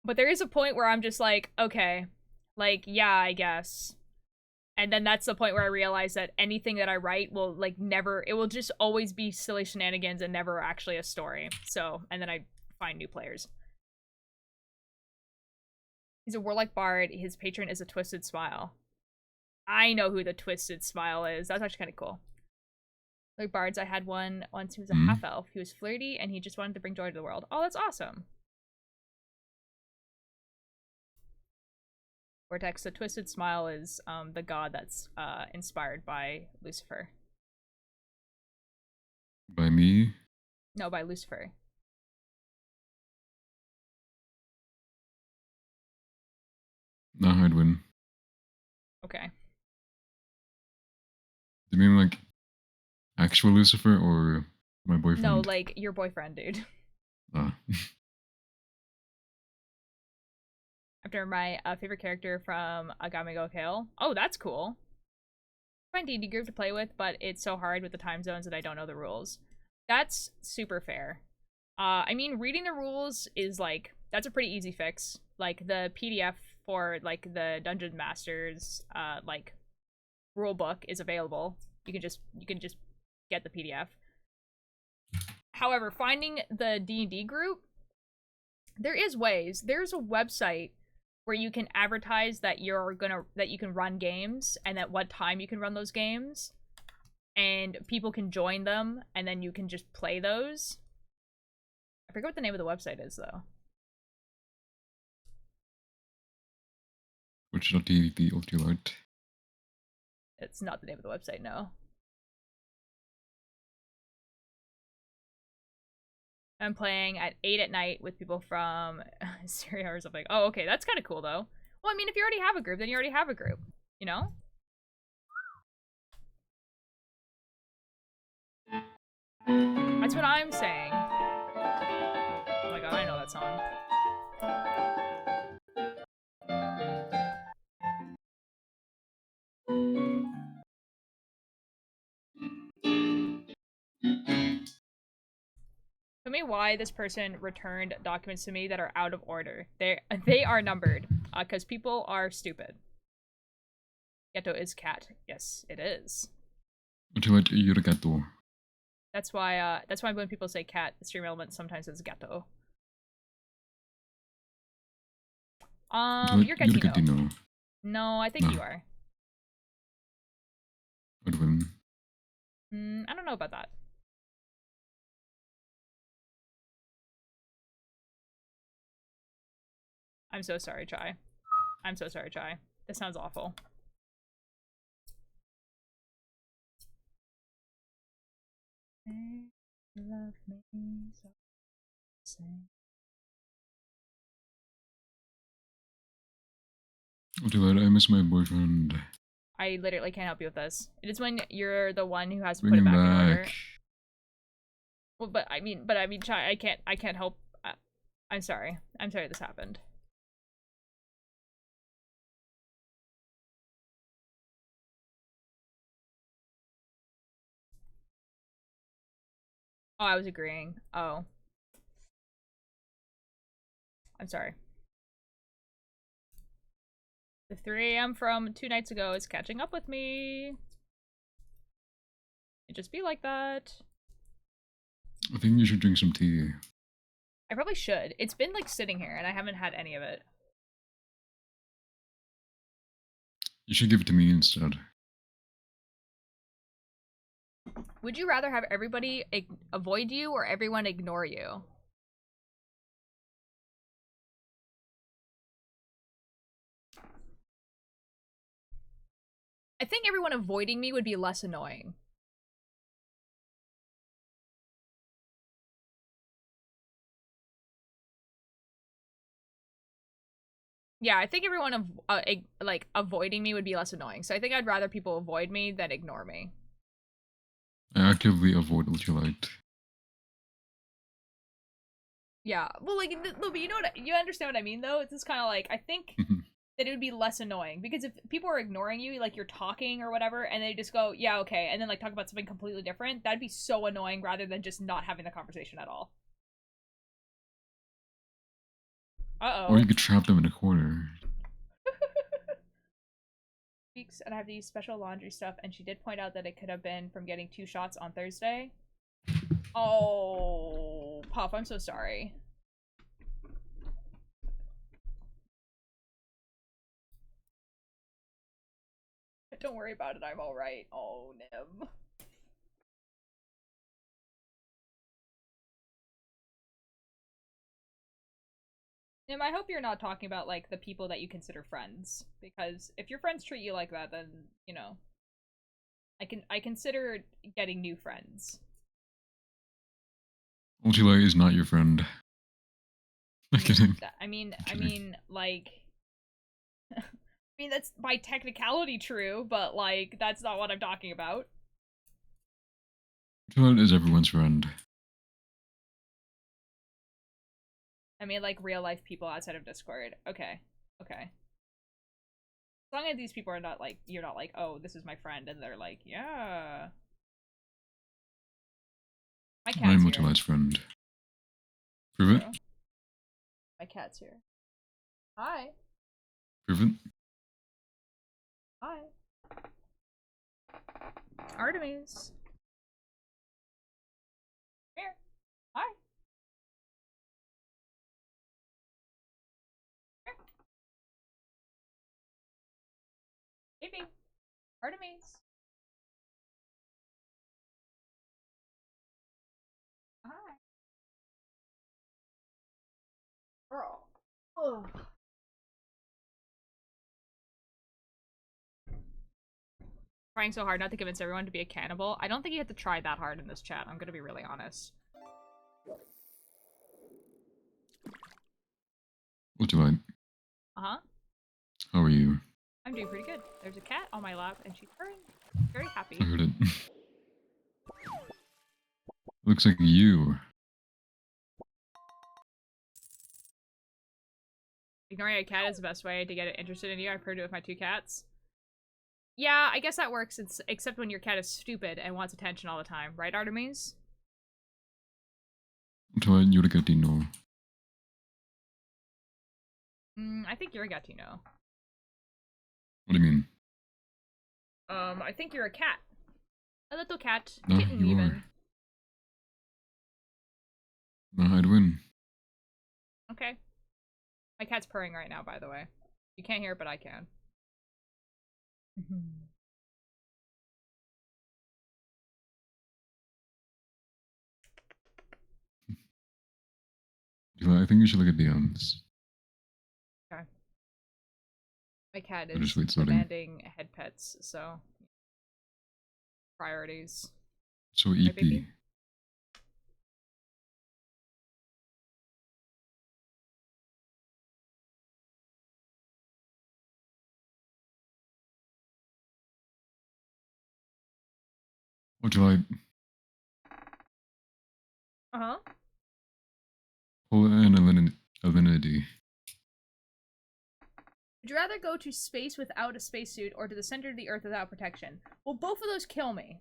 But there is a point where I'm just like, okay, like, yeah, I guess. And then that's the point where I realize that anything that I write will like never, it will just always be silly shenanigans and never actually a story. So, and then I find new players. He's a warlike bard. His patron is a twisted smile. I know who the twisted smile is. That's actually kind of cool. Like bards, I had one once who was a half elf. He was flirty and he just wanted to bring joy to the world. Oh, that's awesome. Vortex, the twisted smile is the god that's inspired by Lucifer. By me? No, by Lucifer. Not Hardwin. Okay. Do you mean like actual Lucifer or my boyfriend? No, like your boyfriend, dude. After my favorite character from Agami Go Kill. Oh, that's cool. Find D&D group to play with, but it's so hard with the time zones that I don't know the rules. That's super fair. I mean, reading the rules is like, that's a pretty easy fix. Like the PDF for like the Dungeon Masters like rule book is available. You can just get the PDF. However, finding the D&D group, there is ways. There's a website where you can advertise that that you can run games and at what time you can run those games, and people can join them, and then you can just play those. I forget what the name of the website is though. Twitch.tv Ultimate. It's not the name of the website, no. I'm playing at 8 at night with people from Syria or something. Oh, okay, that's kind of cool though. Well, I mean, if you already have a group, then you already have a group, you know? That's what I'm saying. Oh my god, I know that song. Tell me why this person returned documents to me that are out of order. They are numbered, because people are stupid. Ghetto is cat. Yes, it is. Ultimate Yuragato. That's why when people say cat, the stream element sometimes is ghetto. You're Gatino. No, I think you are. Hardwin. I don't know about that. I'm so sorry, Chai. I'm so sorry, Chai. This sounds awful. Love me so say. Dude, I miss my boyfriend. I literally can't help you with this. It is when you're the one who has to Bring put it him back in order. back. Well, but I mean, Chai, I can't help. I'm sorry. I'm sorry this happened. Oh, I was agreeing. Oh. I'm sorry. The 3 a.m. from 2 nights ago is catching up with me. It just be like that. I think you should drink some tea. I probably should. It's been like sitting here and I haven't had any of it. You should give it to me instead. Would you rather have everybody avoid you or everyone ignore you? I think everyone avoiding me would be less annoying. Yeah, I think everyone like avoiding me would be less annoying. So I think I'd rather people avoid me than ignore me. I actively avoid what you liked. Yeah, well, like, no, but you know what? You understand what I mean, though. It's just kind of like I think that it would be less annoying because if people are ignoring you, like you're talking or whatever, and they just go, "Yeah, okay," and then like talk about something completely different, that'd be so annoying rather than just not having the conversation at all. Or you Uh-oh. could trap them in a corner. Weeks, and I have to use special laundry stuff, and she did point out that it could have been from getting 2 shots on Thursday. Oh, Puff, I'm so sorry. Don't worry about it, I'm alright. Oh, Nim. Nim, I hope you're not talking about, like, the people that you consider friends. Because if your friends treat you like that, then, you know, I consider getting new friends. Ultila is not your friend. I'm kidding. I mean, like... I mean, that's by technicality true, but, like, that's not what I'm talking about. Ultila is everyone's friend. I mean, like, real-life people outside of Discord. Okay. Okay. As long as these people are not, like, you're not like, oh, this is my friend, and they're like, yeah. My cat's I'm here. Ultila's friend. Prove it? My cat's here. Hi. Prove it? Hi. Artemis. Here. Hi. Here. Baby. Artemis. Hi. Girl. Ugh. Trying so hard not to convince everyone to be a cannibal. I don't think you have to try that hard in this chat. I'm gonna be really honest. Ultila, Uh-huh. how are you? I'm doing pretty good. There's a cat on my lap, and she's purring. Very happy. I heard it. Looks like you. Ignoring a cat is the best way to get it interested in you. I've heard it with my 2 cats. Yeah, I guess that works, except when your cat is stupid and wants attention all the time. Right, Artemis? Ultila, you're the Gatino. I think you're a Gatino. What do you mean? I think you're a cat. A little cat. No, Kitten, you even. are. No, I'd win. Okay. My cat's purring right now, by the way. You can't hear it, but I can. Ultila, I think you should look at DMs. My cat I just is wait sorting. demanding head pets, so priorities. So Right, EP. baby? What do I Uh-huh. pull in alinity? Would you rather go to space without a spacesuit or to the center of the Earth without protection? Well, both of those kill me.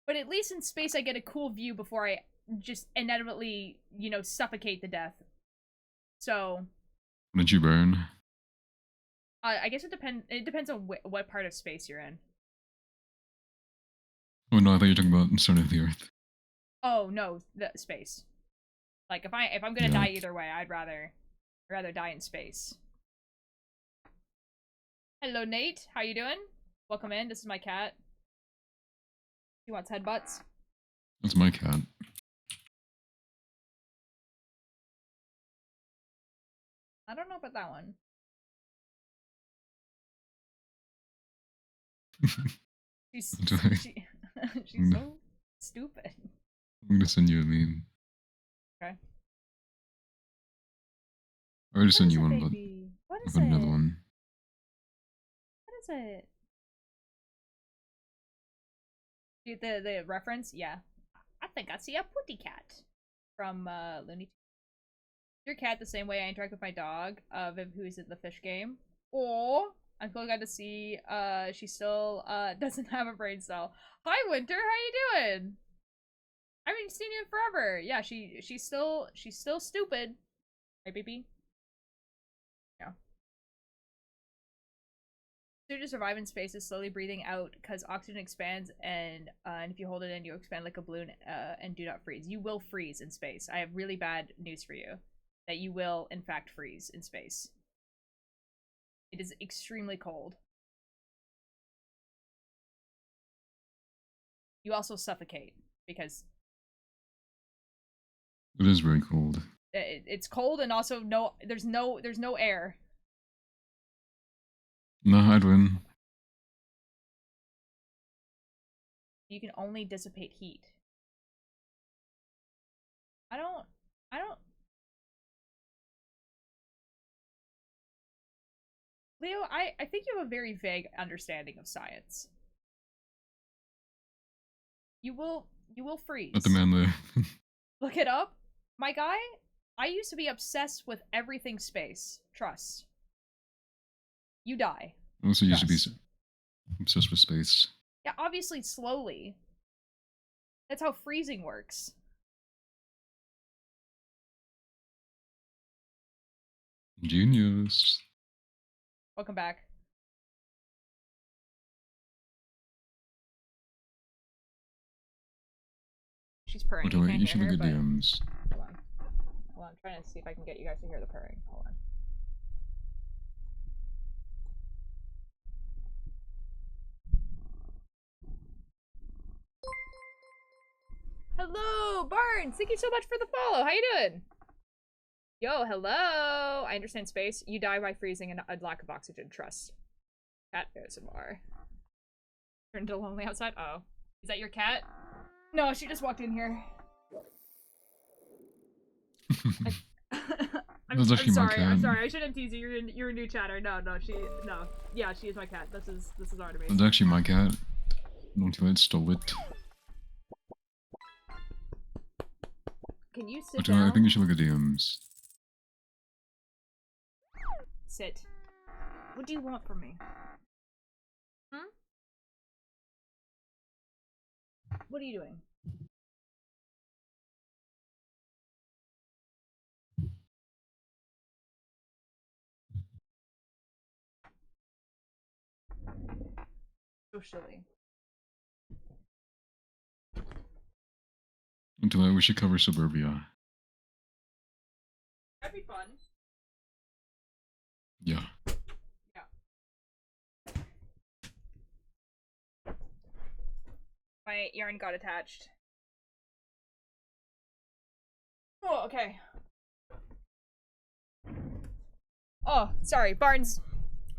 But at least in space I get a cool view before I just inevitably, you know, suffocate to death. So, Did you burn? I guess it depends on what part of space you're in. Oh no, I thought you were talking about center of the Earth. Oh, no, the space. Like if I'm going to Yeah. die either way, I'd rather die in space. Hello, Nate. How you doing? Welcome in. This is my cat. He wants headbutts. That's my cat. I don't know about that one. She's Okay. she's so stupid. I'm gonna send you a meme. Okay. I already sent What is you it, one, but baby? What I've is got it? another one. What is it? The reference? Yeah. I think I see a putty cat from Looney Tunes. Your cat the same way I interact with my dog, Viv, who is in the fish game. Or I'm so glad to see she still doesn't have a brain cell. Hi Winter, how you doing? I haven't seen you in forever. Yeah, she's still stupid. Right, baby? Yeah. To survive in space is slowly breathing out because oxygen expands, and if you hold it in, you expand like a balloon and do not freeze. You will freeze in space. I have really bad news for you. That you will, in fact, freeze in space. It is extremely cold. You also suffocate because It is very cold. it's cold and also there's no air. No, I'd win. You can only dissipate heat. I don't Leo, I think you have a very vague understanding of science. You will freeze. Let the man live. Look it up. My guy, I used to be obsessed with everything space. Trust. You die. I also used to be Trust. obsessed with space. Yeah, obviously slowly. That's how freezing works. Genius. Welcome back. She's purring. What do I? can't You hear should look her, at but... DMs. Hold on. Hold on, I'm trying to see if I can get you guys to hear the purring. Hold on. Hello, Barnes! Thank you so much for the follow. How you doing? Yo, hello! I understand space. You die by freezing and a lack of oxygen. Trust. Cat ASMR. Turned to lonely outside? Oh. Is that your cat? No, she just walked in here. I'm That's actually my sorry. cat. I'm sorry. I shouldn't tease you. You're a new chatter. No. Yeah, she is my cat. This is Artemis. That's actually my cat. Don't you stole it. Can you sit But down? I think you should look at DMs. Sit. What do you want from me? Hmm? What are you doing? Socially. Until we should cover suburbia. That'd be fun. Yeah. Yeah. My yarn got attached. Oh, okay. Oh, sorry. Barnes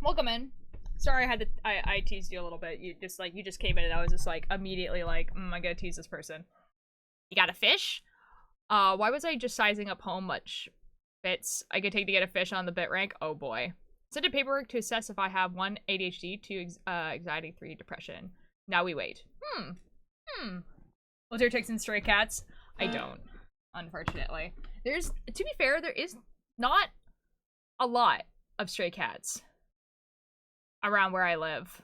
Welcome in. Sorry, I teased you a little bit. You just came in and I was just like immediately like, I gotta tease this person. You got a fish? Why was I just sizing up how much bits I could take to get a fish on the bit rank? Oh boy. Send a paperwork to assess if I have 1 ADHD, 2 anxiety, 3 depression. Now we wait. What's your ticks and stray cats? I don't, unfortunately. To be fair, there is not a lot of stray cats around where I live.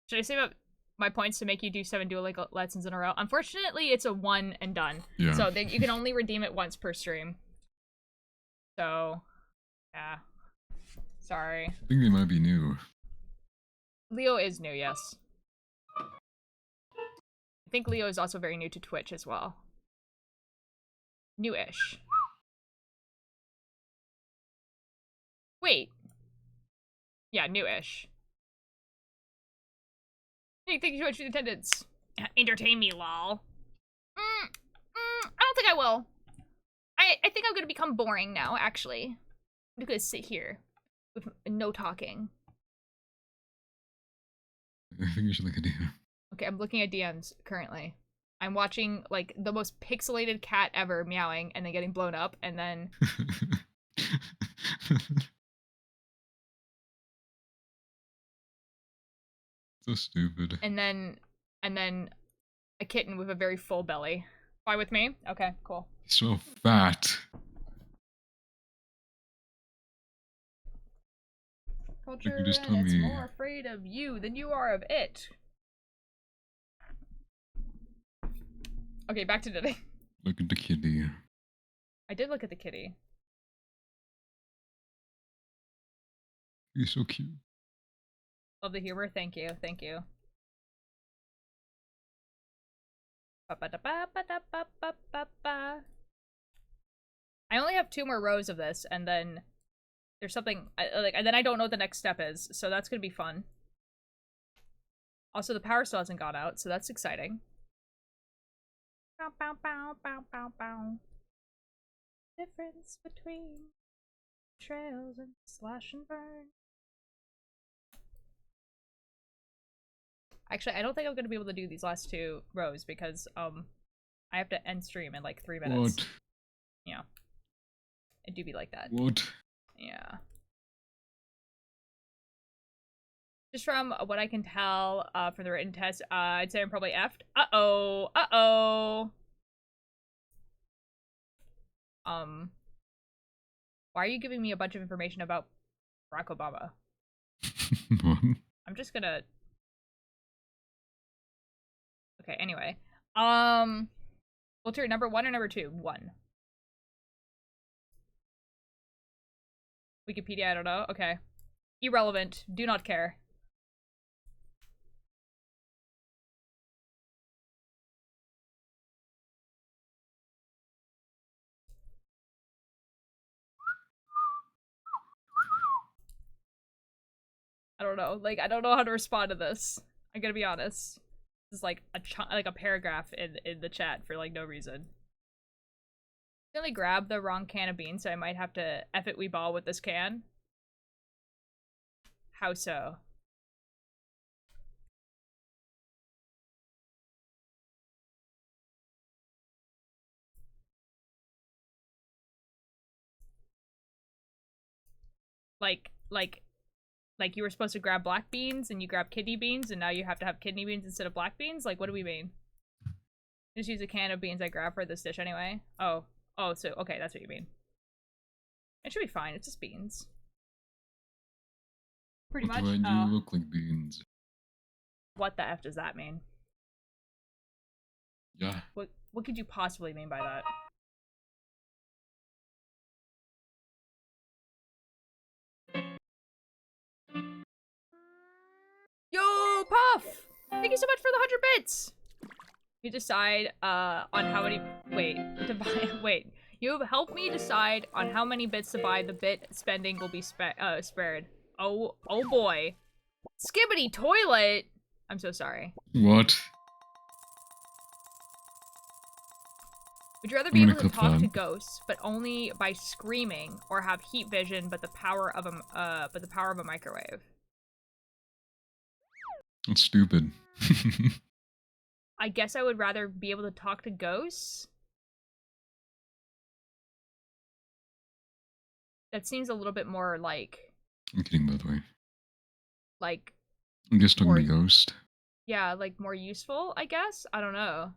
Should I save up my points to make you do 7 Duolingo lessons in a row? Unfortunately, it's a 1 and done. Yeah. So you can only redeem it once per stream. So, yeah. Sorry. I think they might be new. Leo is new, yes. I think Leo is also very new to Twitch as well. New-ish. Wait. Yeah, new-ish. Hey, thank you so much for the attendance. Entertain me, lol. I don't think I will. I think I'm gonna become boring now, actually. I'm gonna sit here with no talking. I think you should look at you. Okay, I'm looking at DMs currently. I'm watching, like, the most pixelated cat ever meowing and then getting blown up, and then... So stupid. And then a kitten with a very full belly. Fine with me? Okay, cool. So fat. Culture, You just and told it's me- more afraid of you than you are of it. Okay, back to today. Look at the kitty. I did look at the kitty. He's so cute. Love the humor. Thank you. Thank you. Ba-ba-da-ba-ba-da-ba-ba-ba-ba. I only have 2 more rows of this, and then there's something and then I don't know what the next step is, so that's gonna be fun. Also, the power still hasn't gone out, so that's exciting. Bow, bow, bow, bow, bow, bow. Difference between trails and slash and burn. Actually, I don't think I'm gonna be able to do these last 2 rows because I have to end stream in like 3 minutes. What? Yeah. It do be like that. What? Yeah. Just from what I can tell from the written test, I'd say I'm probably effed. Uh-oh. Uh-oh. Why are you giving me a bunch of information about Barack Obama? What? I'm just gonna... Okay, anyway. Filter number 1 or number 2? 1. Wikipedia, I don't know. Okay. Irrelevant. Do not care. I don't know. Like, I don't know how to respond to this. I gotta be honest. This is like a paragraph in the chat for like no reason. I only grabbed the wrong can of beans, so I might have to F it we ball with this can. How so? Like you were supposed to grab black beans and you grab kidney beans and now you have to have kidney beans instead of black beans? Like, what do we mean? Just use a can of beans I grabbed for this dish anyway. Oh, so, okay, that's what you mean. It should be fine, it's just beans. Pretty much. Why do you look like beans? What the F does that mean? Yeah. What could you possibly mean by that? Yo, Puff! Thank you so much for the 100 bits! You decide, on how many- wait. You've helped me decide on how many bits to buy. The bit spending will be spared. Oh boy. Skibbity toilet! I'm so sorry. What? Would you rather I'm be gonna able to clip talk to that. ghosts, but only by screaming, or have heat vision, but the power of a microwave? That's stupid. I guess I would rather be able to talk to ghosts. That seems a little bit more like I'm kidding, by the way. like I'm just talking Or- to Ghost. yeah, like more useful, I guess. I don't know.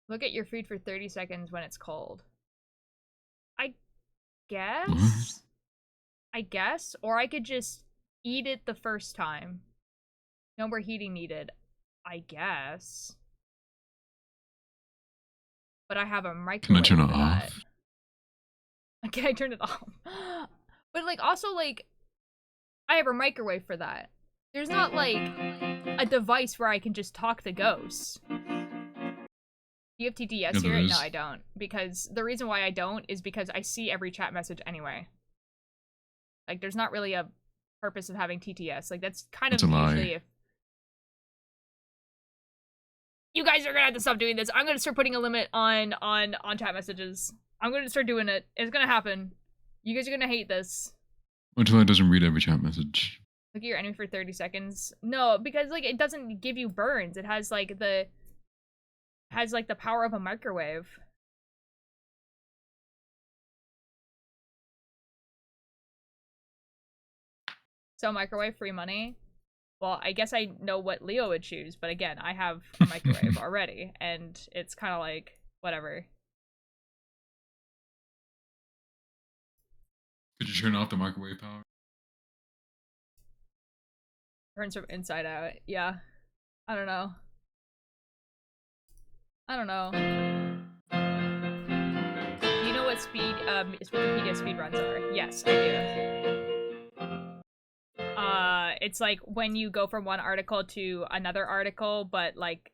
Look at your food for 30 seconds when it's cold. I guess. I guess, or I could just eat it the first time. No more heating needed. I guess. But I have a Can I microwave turn it for that. off? Okay, I turned it off. But like also like I have a microwave for that. There's not like a device where I can just talk to ghosts. Do you have TTS Yeah, here? there No, is. I don't. Because the reason why I don't is because I see every chat message anyway. Like there's not really a purpose of having TTS. Like that's kind That's of a lie. usually if you guys are gonna have to stop doing this. I'm gonna start putting a limit on chat messages. I'm gonna start doing it. It's gonna happen. You guys are gonna hate this. Until it doesn't read every chat message. Look at your enemy for 30 seconds. No, because like it doesn't give you burns. It has like the power of a microwave. So microwave free money. Well, I guess I know what Leo would choose, but again, I have a microwave already, and it's kind of like whatever. Could you turn off the microwave power? Turns from inside out. Yeah. I don't know. I don't know. Do you know what speed Wikipedia speedruns are? Yes, I do. It's like when you go from one article to another article, but like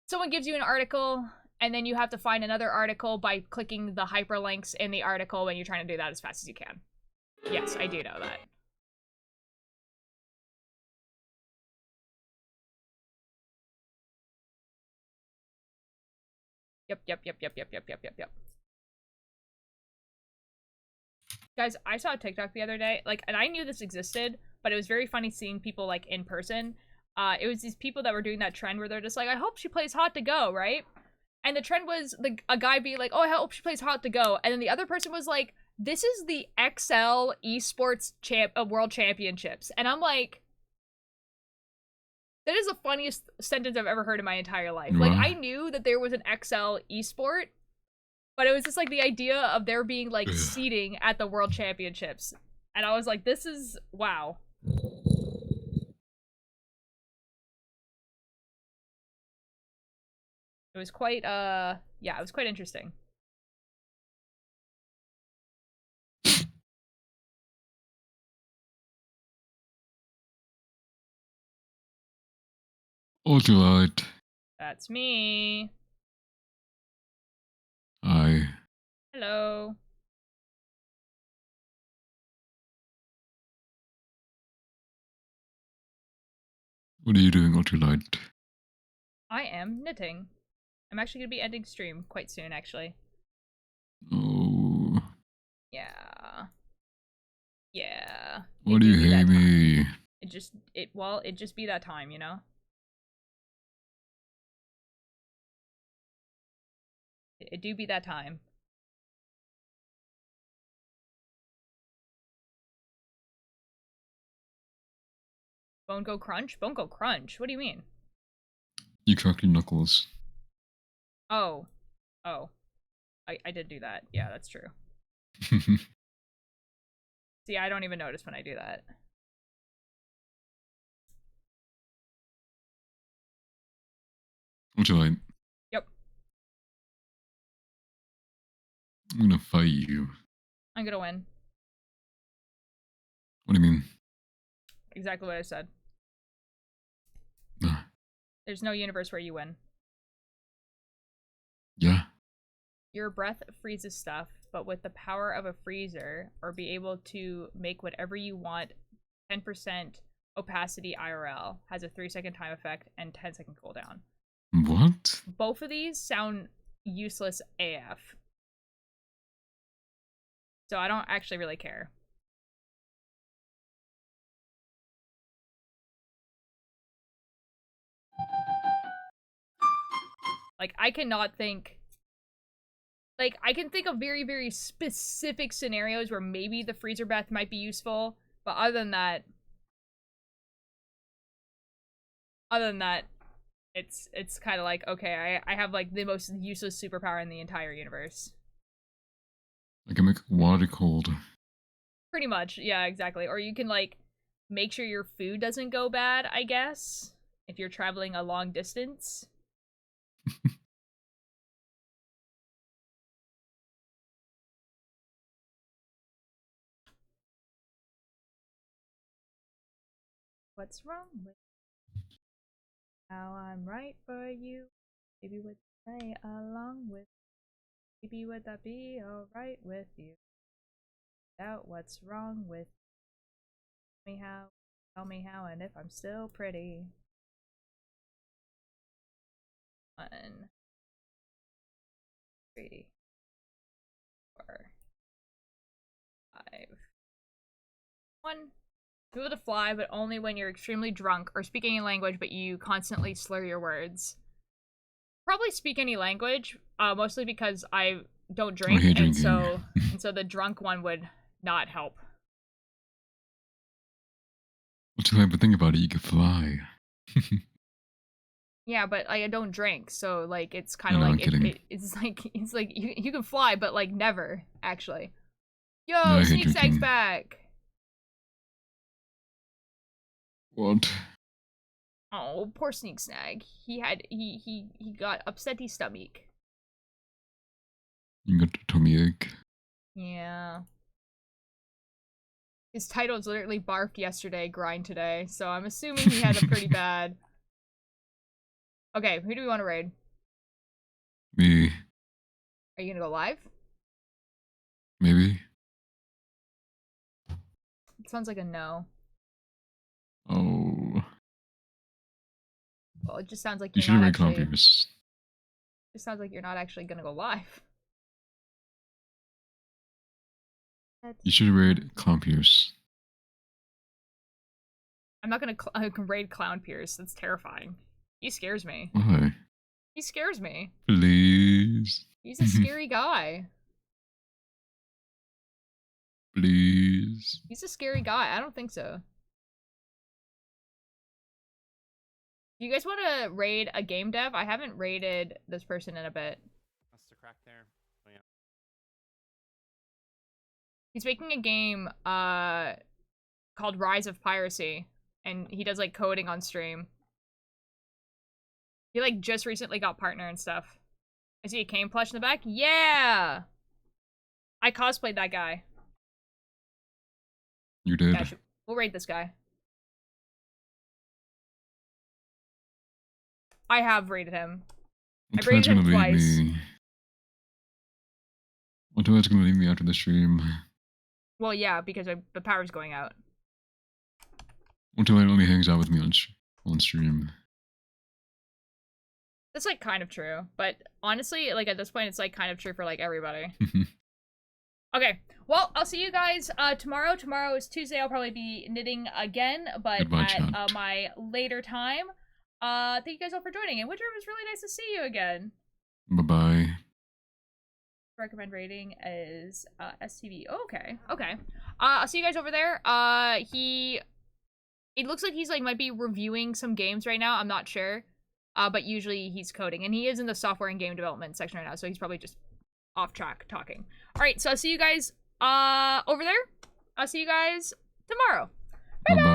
someone gives you an article and then you have to find another article by clicking the hyperlinks in the article when you're trying to do that as fast as you can. Yes, I do know that. Yep. Guys, I saw a TikTok the other day, like, and I knew this existed, but it was very funny seeing people, like, in person. It was these people that were doing that trend where they're just like, I hope she plays Hot to Go, right? And the trend was a guy being like, oh, I hope she plays Hot to Go. And then the other person was like, this is the XL Esports World Championships. And I'm like, that is the funniest sentence I've ever heard in my entire life. Wow. Like, I knew that there was an XL Esport, but it was just like the idea of there being like seating at the World Championships. And I was like, this is wow. It was quite yeah, it was quite interesting. Ultralight. That's me. Hi. Hello. What are you doing, Ultralight? I am knitting. I'm actually gonna be ending stream quite soon, actually. Oh. Yeah. Yeah. Why do you hate me? It just be that time, you know? It do be that time. Bone go crunch? Bone go crunch? What do you mean? You cracked your knuckles. Oh. Oh. I did do that. Yeah, that's true. See, I don't even notice when I do that. Ultralight. Yep. I'm gonna fight you. I'm gonna win. What do you mean? Exactly what I said. Ah. There's no universe where you win. Yeah. Your breath freezes stuff, but with the power of a freezer, or be able to make whatever you want 10% opacity IRL. Has a 3-second time effect and 10-second cooldown. What? Both of these sound useless AF. So I don't actually really care. Like, I cannot think... Like, I can think of very, very specific scenarios where maybe the freezer breath might be useful, but other than that, it's kind of like, okay, I have, like, the most useless superpower in the entire universe. I can make water cold. Pretty much, yeah, exactly. Or you can, like, make sure your food doesn't go bad, I guess, if you're traveling a long distance. What's wrong with how I'm right for you? Maybe would play along with. Maybe would that be alright with you? Doubt what's wrong with me how? Tell me how and if I'm still pretty. 1, 3, 4, 5. 1. Be able to fly, but only when you're extremely drunk or speaking a language, but you constantly slur your words. Probably speak any language, mostly because I don't drink, and so the drunk one would not help. Well, but think about it, you could fly. Yeah, but I don't drink, so like it's kind of No, like it's like you can fly, but like never actually. Yo, No, I hate Sneak Sag's drinking. back. What? Oh, poor Sneak Snag. He got upsetty stomach. You got a tummy ache. Yeah. His title was literally barf yesterday, grind today, so I'm assuming he had a pretty bad. Okay, who do we want to raid? Me. Are you gonna go live? Maybe. It sounds like a no. Oh. Well, it just sounds like You you're should not raid actually. Clampiers. It sounds like you're not actually gonna go live. You should raid Clampiers. I'm not gonna raid Clown Pierce. That's terrifying. He scares me. Why? He scares me. Please. He's a scary guy. Please. He's a scary guy. I don't think so. Do you guys want to raid a game dev? I haven't raided this person in a bit. That's the crack there. Oh, yeah. He's making a game called Rise of Piracy, and he does like coding on stream. He like just recently got partner and stuff. I see a Kane plush in the back. Yeah, I cosplayed that guy. You did? Yeah, we'll raid this guy. I have raided him. I raided him twice. What do gonna leave me after the stream? Well, yeah, because the power's going out. Until it only hangs out with me on stream. That's like kind of true, but honestly, like at this point, it's like kind of true for like everybody. Okay, well, I'll see you guys tomorrow. Tomorrow is Tuesday. I'll probably be knitting again, but Goodbye, at my later time. Thank you guys all for joining, and Winter, it was really nice to see you again. Bye-bye. Recommend rating is STV. Oh, okay, okay. I'll see you guys over there. It looks like he's like might be reviewing some games right now. I'm not sure. But usually he's coding, and he is in the software and game development section right now, so he's probably just off track talking. All right, so I'll see you guys over there. I'll see you guys tomorrow. Bye-bye.